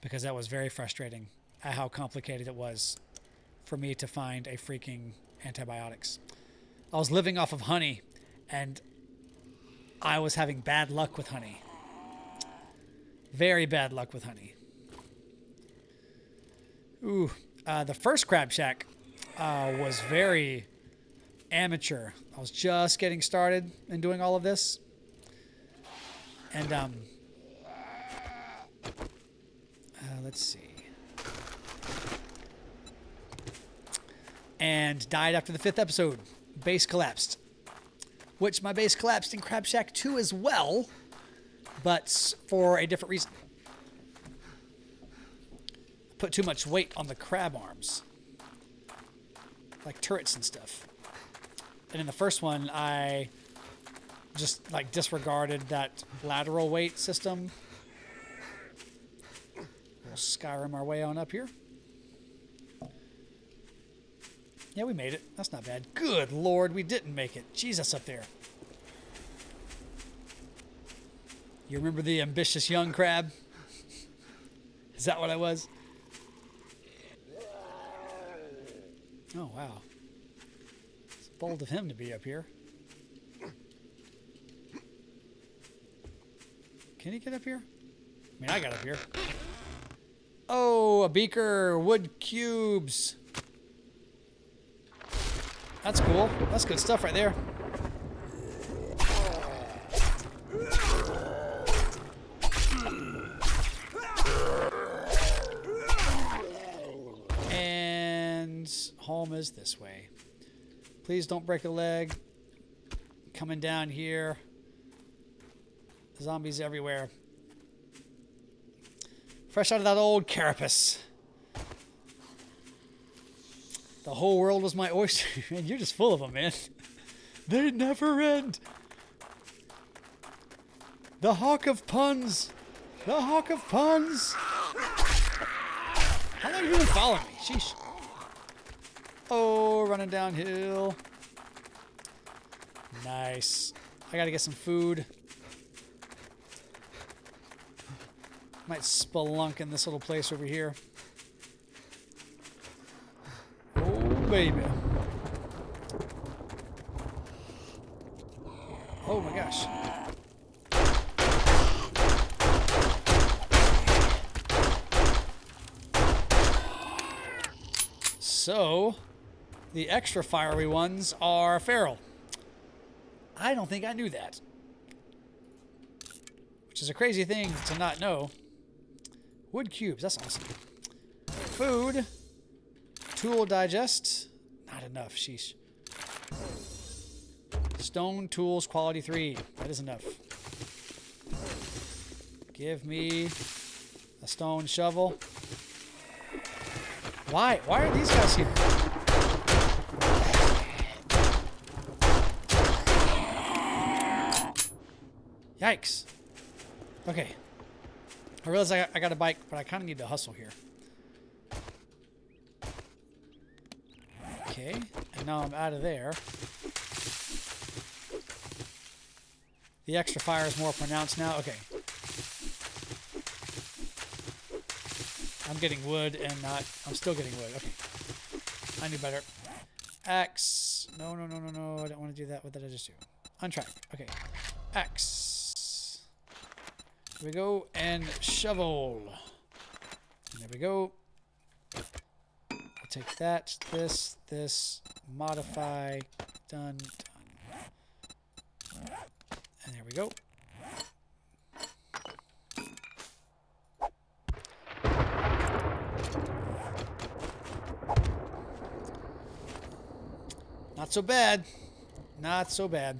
Because that was very frustrating at how complicated it was for me to find a freaking antibiotics. I was living off of honey, and I was having bad luck with honey. Very bad luck with honey. Ooh, the first Crab Shack was very amateur. I was just getting started and doing all of this. And, let's see. And died after the 5th episode. Base collapsed. Which my base collapsed in Crab Shack 2 as well, but for a different reason. Put too much weight on the crab arms. Like turrets and stuff. And in the first one, I just like disregarded that lateral weight system. We'll Skyrim our way on up here. Yeah, we made it. That's not bad. Good Lord, we didn't make it. Jesus up there. You remember the ambitious young crab? Is that what I was? Oh, wow. It's bold of him to be up here. Can he get up here? I mean, I got up here. Oh, a beaker. Wood cubes. That's cool. That's good stuff right there. And home is this way. Please don't break a leg. Coming down here. Zombies everywhere. Fresh out of that old carapace. The whole world was my oyster. Man, you're just full of them, man. They never end. The hawk of puns. The hawk of puns. How long have you been following me? Sheesh. Oh, running downhill. Nice. I gotta get some food. Might spelunk in this little place over here. Oh, baby. Oh my gosh. So, the extra fiery ones are feral. I don't think I knew that. Which is a crazy thing to not know. Wood cubes, that's awesome. Food. Tool digest. Not enough, sheesh. Stone tools quality 3. That is enough. Give me a stone shovel. Why? Why are these guys here? Yikes. Okay. I realize I got a bike, but I kind of need to hustle here. Okay. And now I'm out of there. The extra fire is more pronounced now. Okay. I'm getting wood and not... I'm still getting wood. Okay. I knew better. Axe. No, no, no, no, no. I don't want to do that. What did I just do? Untrack. Okay. Axe. Here we go. And shovel. And there we go. I'll take that. This. Modify. Done. And there we go. Not so bad. Not so bad.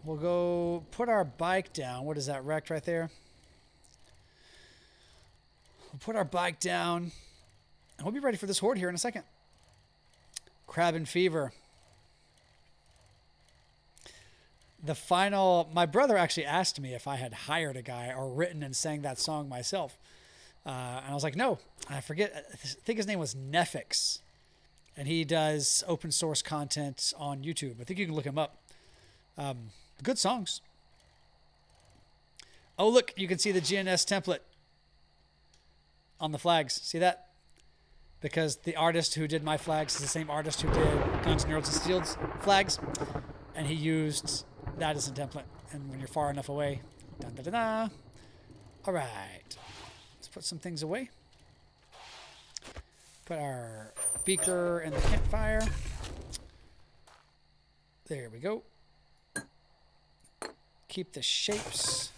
We'll go put our bike down. What is that, wrecked right there? We'll put our bike down. And we'll be ready for this horde here in a second. Crab and Fever. The final... My brother actually asked me if I had hired a guy or written and sang that song myself. And I was like, no. I forget. I think his name was Nefix. And he does open source content on YouTube. I think you can look him up. Good songs. Oh, look. You can see the GNS template on the flags. See that? Because the artist who did my flags is the same artist who did Guns N' Roses Steel's flags. And he used that as a template. And when you're far enough away. Dun, da, da, da. All right. Let's put some things away. Put our beaker in the campfire. There we go. Keep the shapes.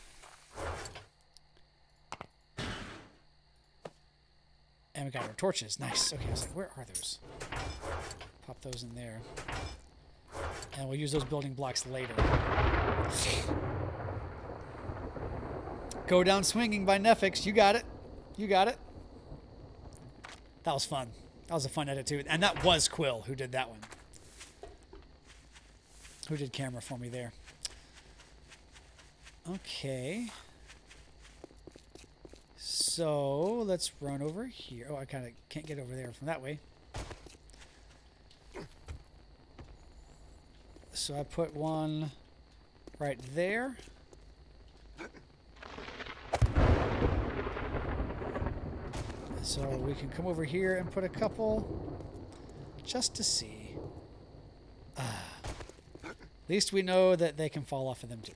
And we got our torches. Nice. Okay, I was like, where are those? Pop those in there. And we'll use those building blocks later. Go Down Swinging by Nefix. You got it. You got it. That was fun. That was a fun edit too. And that was Quill who did that one. Who did camera for me there. Okay. So let's run over here. Oh, I kind of can't get over there from that way. So I put one right there. So we can come over here and put a couple just to see. At least we know that they can fall off of them too.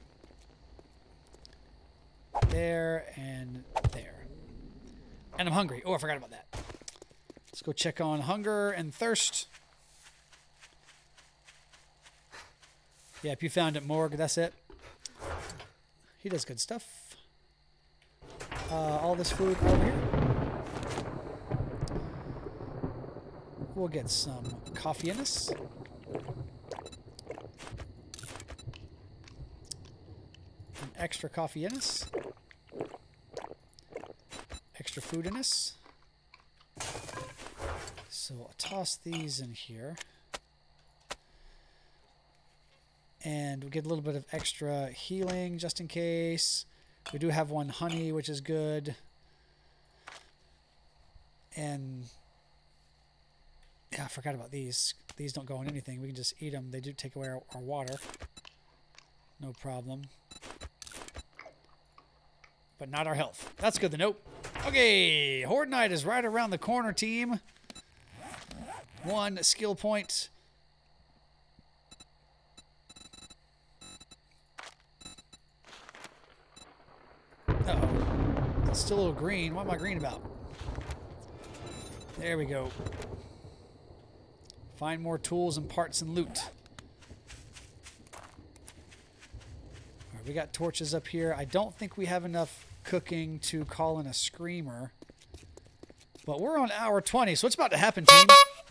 There and there. And I'm hungry. Oh, I forgot about that. Let's go check on hunger and thirst. Yep, you found it, Morg. That's it. He does good stuff. All this food over here. We'll get some coffee in us. An extra coffee in us. Extra food in us. So I'll toss these in here. And we get a little bit of extra healing just in case. We do have one honey, which is good. And yeah, I forgot about these. These don't go in anything. We can just eat them. They do take away our water. No problem. But not our health. That's good to know. Okay, Horde Night is right around the corner, team. 1 skill point. Uh-oh. It's still a little green. What am I green about? There we go. Find more tools and parts and loot. we got torches up here. I don't think we have enough cooking to call in a screamer. But we're on hour 20, so what's about to happen, team?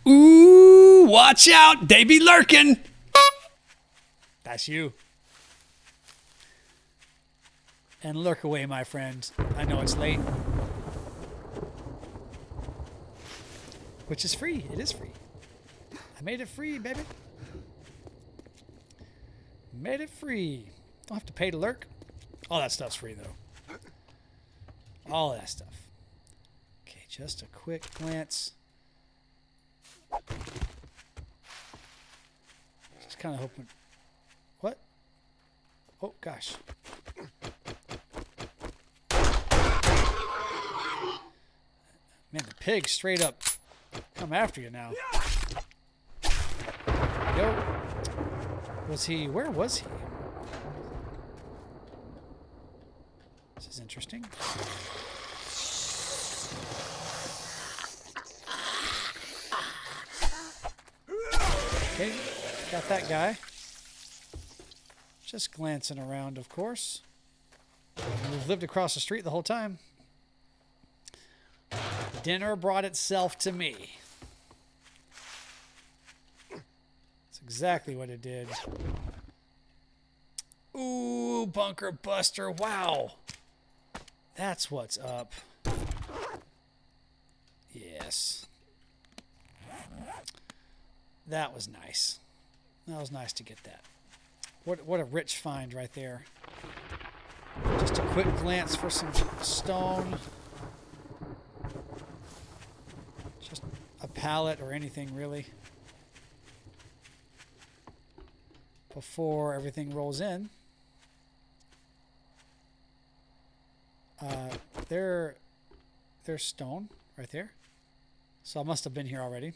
Ooh, watch out. They be lurking. That's you. And lurk away, my friend. I know it's late. Which is free. It is free. I made it free, baby. Made it free. Don't have to pay to lurk. All that stuff's free, though. All that stuff. Okay, just a quick glance. Just kind of hoping... What? Oh, gosh. Man, the pig straight up come after you now. Yo. Was he... Where was he? This is interesting. Okay, got that guy. Just glancing around, of course. We've lived across the street the whole time. Dinner brought itself to me. That's exactly what it did. Ooh, bunker buster. Wow. That's what's up. Yes. That was nice. That was nice to get that. What a rich find right there. Just a quick glance for some stone. Just a pallet or anything really. Before everything rolls in. There's stone right there. So I must have been here already.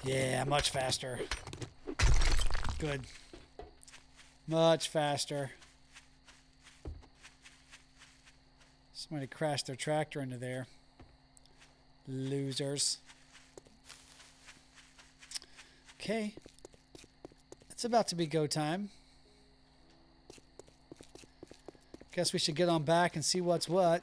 Yeah, much faster. Good. Much faster. Somebody crashed their tractor into there. Losers. Okay. It's about to be go time. Guess we should get on back and see what's what.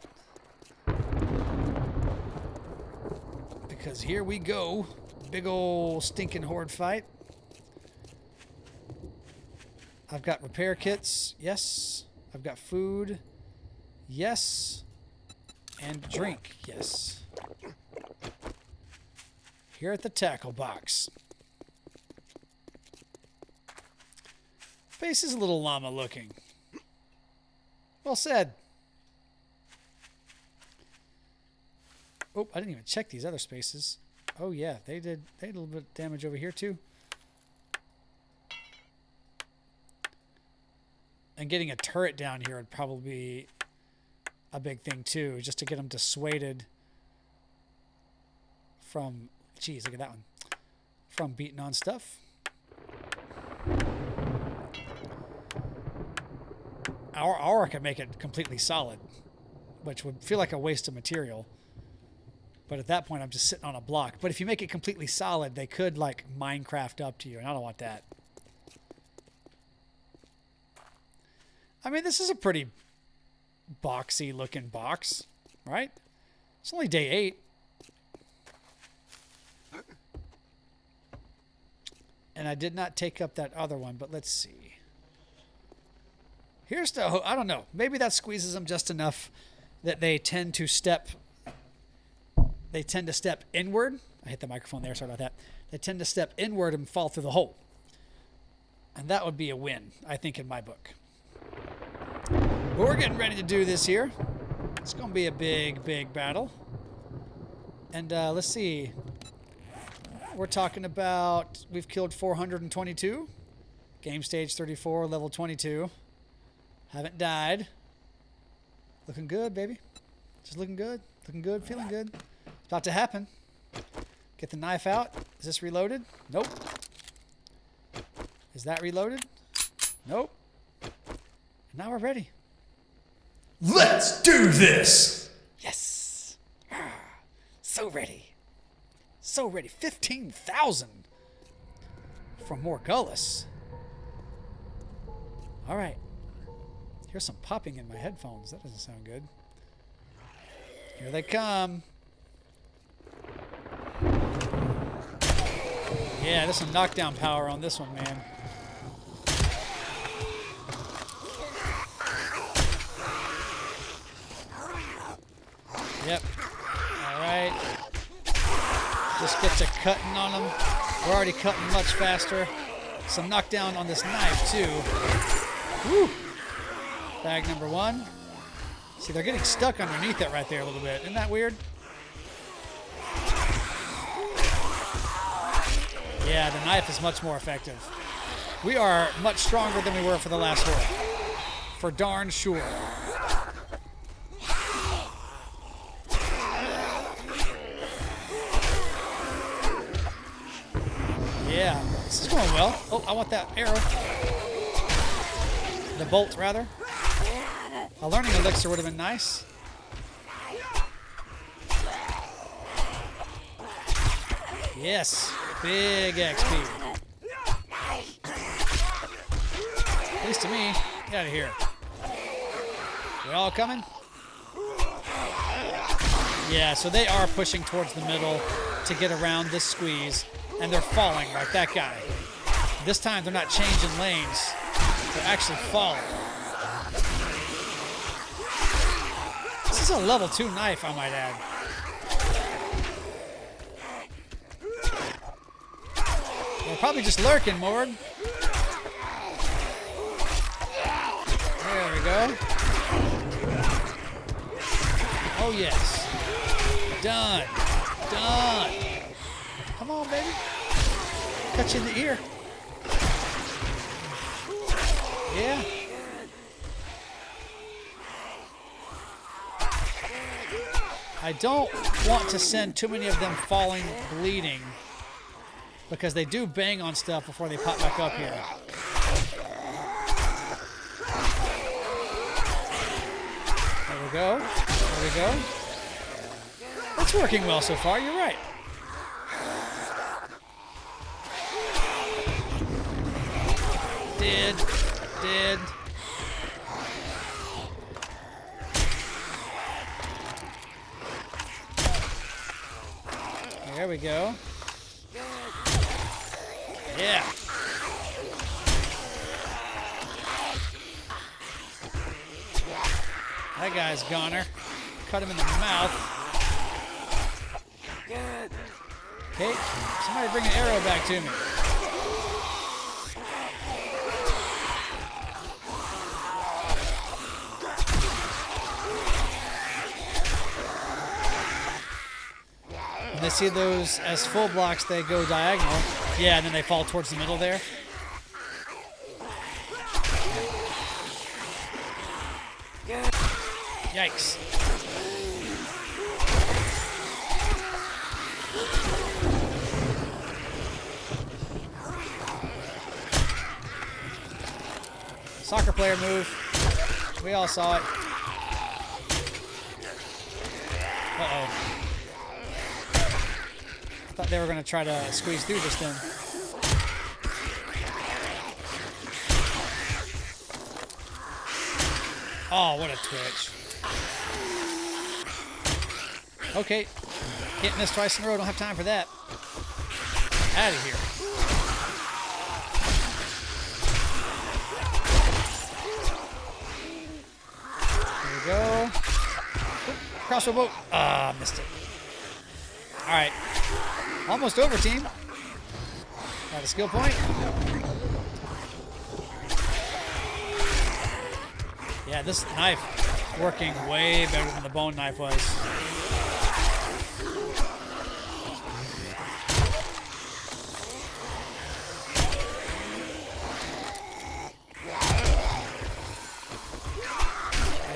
Because here we go. Big ol' stinking horde fight. I've got repair kits. Yes. I've got food. Yes. And drink. Yes. Here at the tackle box. Face is a little llama looking. Well said. Oh, I didn't even check these other spaces. Oh yeah, they did a little bit of damage over here too. And getting a turret down here would probably be a big thing too, just to get them dissuaded from, geez, look at that one, from beating on stuff. Or I could make it completely solid, which would feel like a waste of material. But at that point, I'm just sitting on a block. But if you make it completely solid, they could, like, Minecraft up to you, and I don't want that. I mean, this is a pretty boxy-looking box, right? It's only day 8. And I did not take up that other one, but let's see. Here's the, I don't know, maybe that squeezes them just enough that they tend to step inward. I hit the microphone there, sorry about that. They tend to step inward and fall through the hole. And that would be a win, I think, in my book. But we're getting ready to do this here. It's going to be a big, big battle. And let's see. We're talking about, we've killed 422. Game stage 34, level 22. Haven't died. Looking good, baby. Just looking good. Looking good, feeling good. It's about to happen. Get the knife out. Is this reloaded? Nope. Is that reloaded? Nope. And now we're ready. Let's do this. Yes. So ready. So ready. 15,000 from Morgullus. All right. Here's some popping in my headphones. That doesn't sound good. Here they come. Yeah, there's some knockdown power on this one, man. Yep. All right. Just get to cutting on them. We're already cutting much faster. Some knockdown on this knife, too. Woo! Bag number 1. See, they're getting stuck underneath it right there a little bit. Isn't that weird? Yeah, the knife is much more effective. We are much stronger than we were for the last horde. For darn sure. Yeah, this is going well. Oh, I want that arrow. The bolt, rather. A learning elixir would have been nice. Yes, big XP. At least to me. Get out of here. We all coming? Yeah, so they are pushing towards the middle to get around this squeeze, and they're falling like that guy. This time they're not changing lanes. They're actually falling. This is a level 2 knife, I might add. They're probably just lurking, Mord. There we go. Oh, yes. Done. Done. Come on, baby. Cut you in the ear. Yeah. I don't want to send too many of them falling bleeding because they do bang on stuff before they pop back up here. There we go. There we go. It's working well so far. You're right. Did. There we go. Yeah. That guy's goner. Cut him in the mouth. Okay, somebody bring an arrow back to me. When they see those as full blocks, they go diagonal. Yeah, and then they fall towards the middle there. Yikes. Soccer player move. We all saw it. Uh-oh. I thought they were going to try to squeeze through just then. Oh, what a twitch. Okay. Can't miss twice in a row. Don't have time for that. Out of here. There we go. Oop, crossbow boat. Ah, missed it. All right. Almost over, team. Got a skill point. Yeah, this knife working way better than the bone knife was.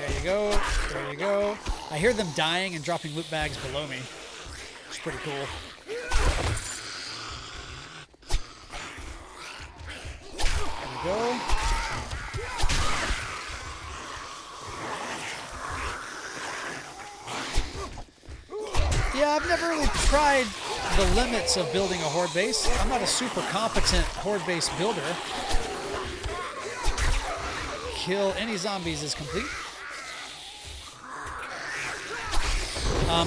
There you go. There you go. I hear them dying and dropping loot bags below me. It's pretty cool. There we go. Yeah, I've never really tried the limits of building a horde base. I'm not a super competent horde base builder. kill any zombies is complete.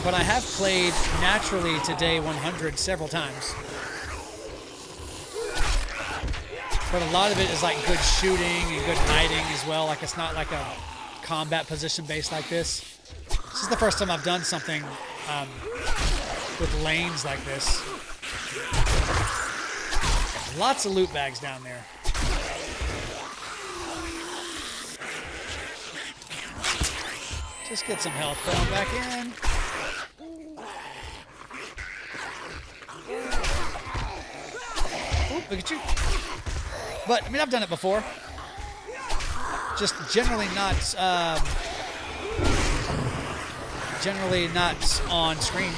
But I have played naturally to day 100 several times. But a lot of it is like good shooting and good hiding as well. Like it's not like a combat position based like this. This is the first time I've done something with lanes like this. Lots of loot bags down there. Just get some health going back in. Oop, look at you. But, I mean, I've done it before. Just generally not on screen.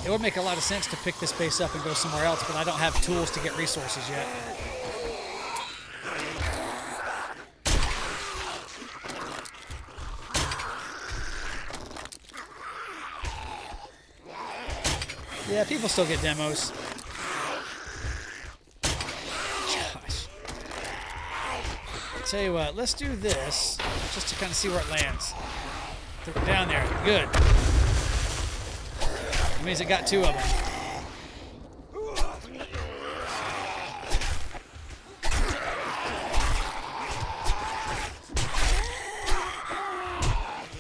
It would make a lot of sense to pick this base up and go somewhere else, but I don't have tools to get resources yet. Yeah, people still get demos. Gosh. Tell you what, let's do this just to kind of see where it lands. Down there, good. That means it got 2 of them.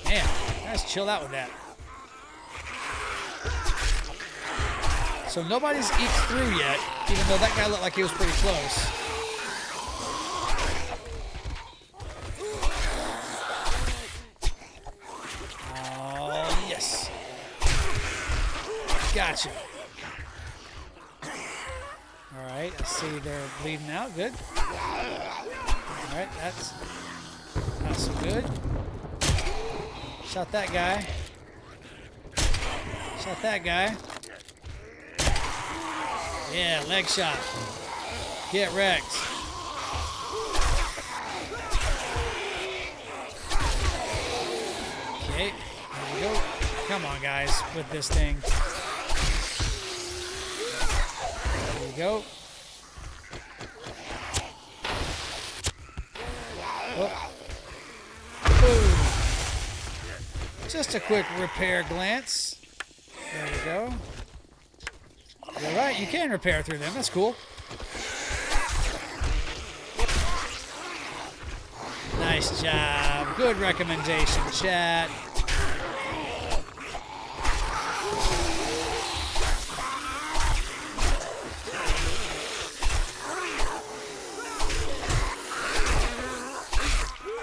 Man, let's chill out with that. So nobody's eked through yet, even though that guy looked like he was pretty close. Oh, yes. Gotcha. All right, I see they're bleeding out. Good. All right, that's not so good. Shot that guy. Shot that guy. Yeah, leg shot. Get wrecked. Okay, here we go. Come on, guys, with this thing. There we go. Oh. Boom. Just a quick repair glance. There we go. You're right, you can repair through them. That's cool. Nice job. Good recommendation, chat.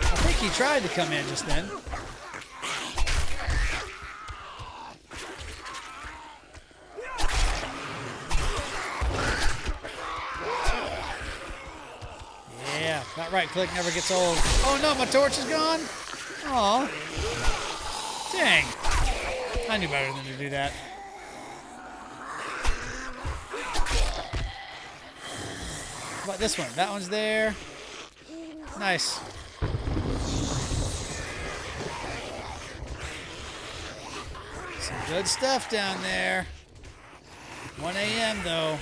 I think he tried to come in just then. That right click never gets old. Oh no, my torch is gone. Aw. Dang. I knew better than to do that. How about this one? That one's there. Nice. Some good stuff down there. 1 a.m. though.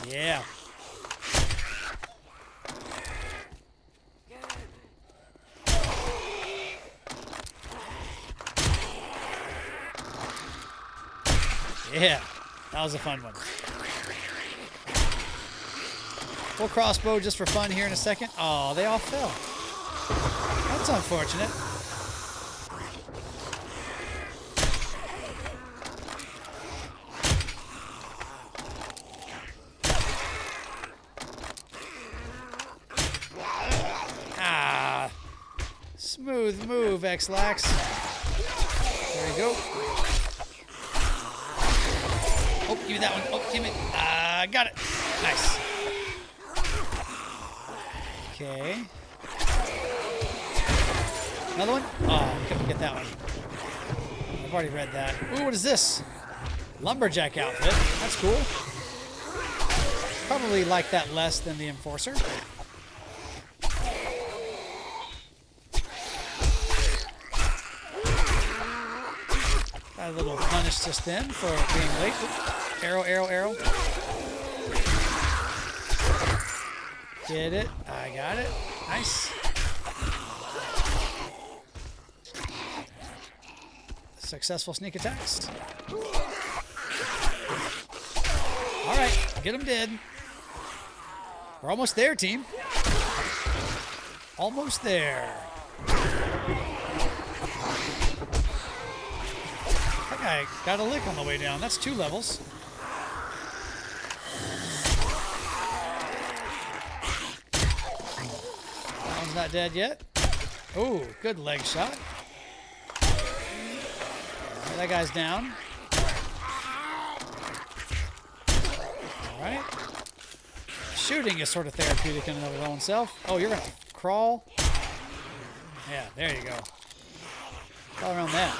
Yeah. Yeah, that was a fun one. Full crossbow just for fun here in a second. Oh, they all fell. That's unfortunate. Smooth move, X-Lax. There you go. Oh, give me that one. Oh, give me. Got it. Nice. Okay. Another one? Oh, we couldn't get that one. I've already read that. Ooh, what is this? Lumberjack outfit. That's cool. Probably like that less than the Enforcer. Got a little punish just then for being late. Oop. Arrow, arrow, arrow. Get it. I got it. Nice. Successful sneak attacks. All right, get him dead. We're almost there, team. Almost there. That guy got a lick on the way down. That's 2 levels. That one's not dead yet. Oh, good leg shot. That guy's down. All right. Shooting is sort of therapeutic in and of its own self. Oh, you're going to crawl? Yeah, there you go. Crawl around that.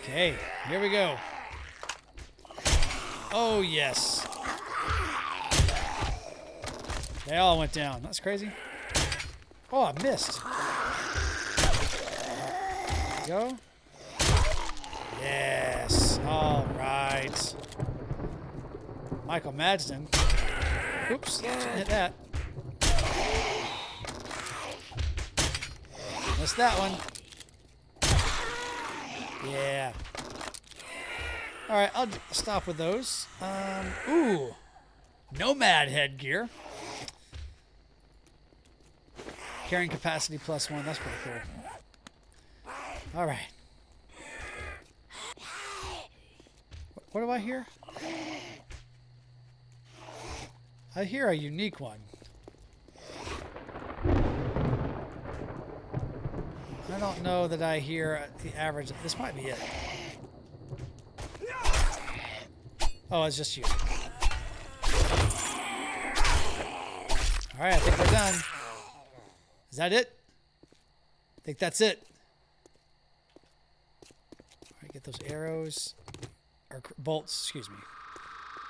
Okay, here we go. Oh, yes. They all went down. That's crazy. Oh, I missed. Go. Yes. All right. Michael Madsen. Oops. Hit that. Missed that one. Yeah. All right. I'll stop with those. Ooh. Nomad headgear. Carrying capacity +1. That's pretty cool. All right. What do I hear? I hear a unique one. I don't know that I hear the average. This might be it. Oh, it's just you. All right, I think we're done. Is that it? I think that's it. All right, get those arrows. Or bolts, excuse me.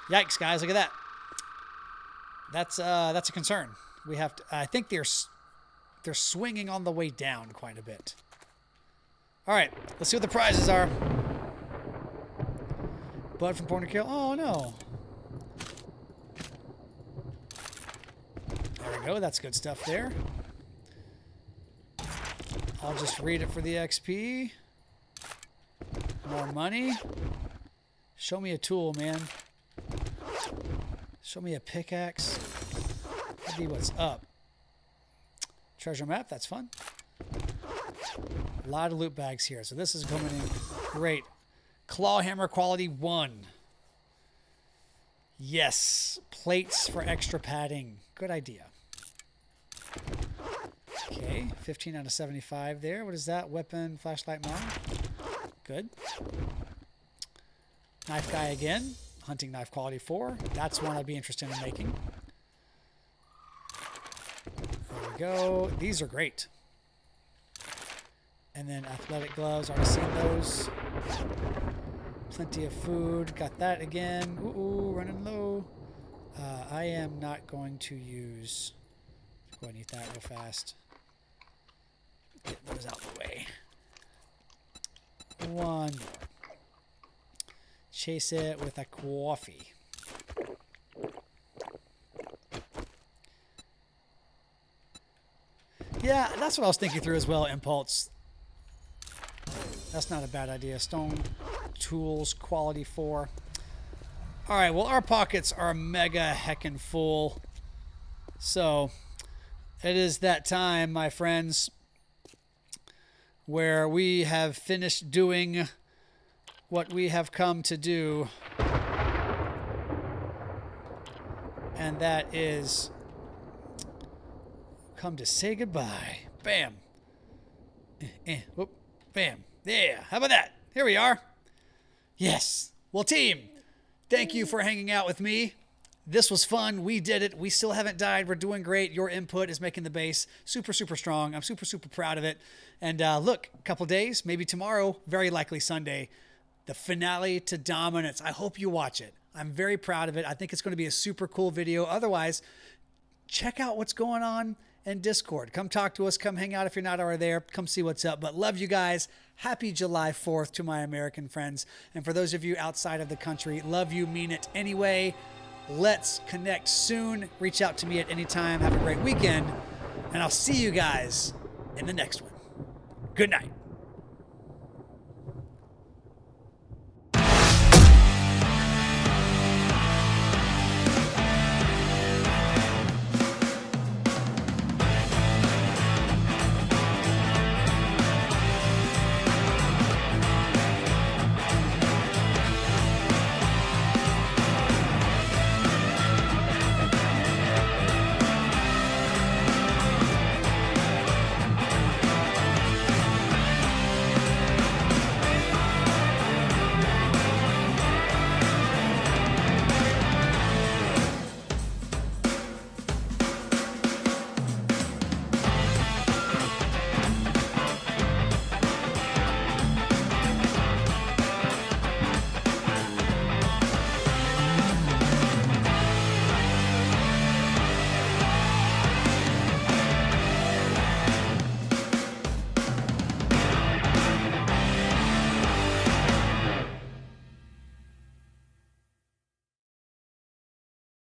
Yikes, guys, look at that. That's a concern. We have to. I think they're swinging on the way down quite a bit. All right, let's see what the prizes are. Blood from Porn to Kill. Oh no. There we go. That's good stuff there. I'll just read it for the XP. More money. Show me a tool, man. Show me a pickaxe. That'd be what's up. Treasure map, that's fun. A lot of loot bags here. So this is coming in great. Claw hammer quality 1. Yes. Plates for extra padding. Good idea. Okay, 15 out of 75 there. What is that? Weapon, flashlight mod. Good. Knife guy again. Hunting knife quality 4. That's one I'd be interested in making. There we go. These are great. And then athletic gloves. Already seen those. Plenty of food. Got that again. Ooh, running low. I am not going to use... Go ahead and eat that real fast. Get those out of the way. One more. Chase it with a coffee. Yeah, that's what I was thinking through as well, Impulse. That's not a bad idea. Stone tools, quality 4. All right, well, our pockets are mega heckin' full. So, it is that time, my friends, where we have finished doing what we have come to do, and that is come to say goodbye. Bam. Whoop. Bam. Yeah, how about that? Here we are. Yes. Well, team, thank you for hanging out with me. This was fun. We did it. We still haven't died. We're doing great. Your input is making the base super, super strong. I'm super, super proud of it. And look, a couple days, maybe tomorrow, very likely Sunday, the finale to Dominance. I hope you watch it. I'm very proud of it. I think it's going to be a super cool video. Otherwise, check out what's going on and Discord. Come talk to us. Come hang out if you're not already there. Come see what's up. But love you guys. Happy July 4th to my American friends. And for those of you outside of the country, love you, mean it anyway. Let's connect soon. Reach out to me at any time. Have a great weekend. And I'll see you guys in the next one. Good night.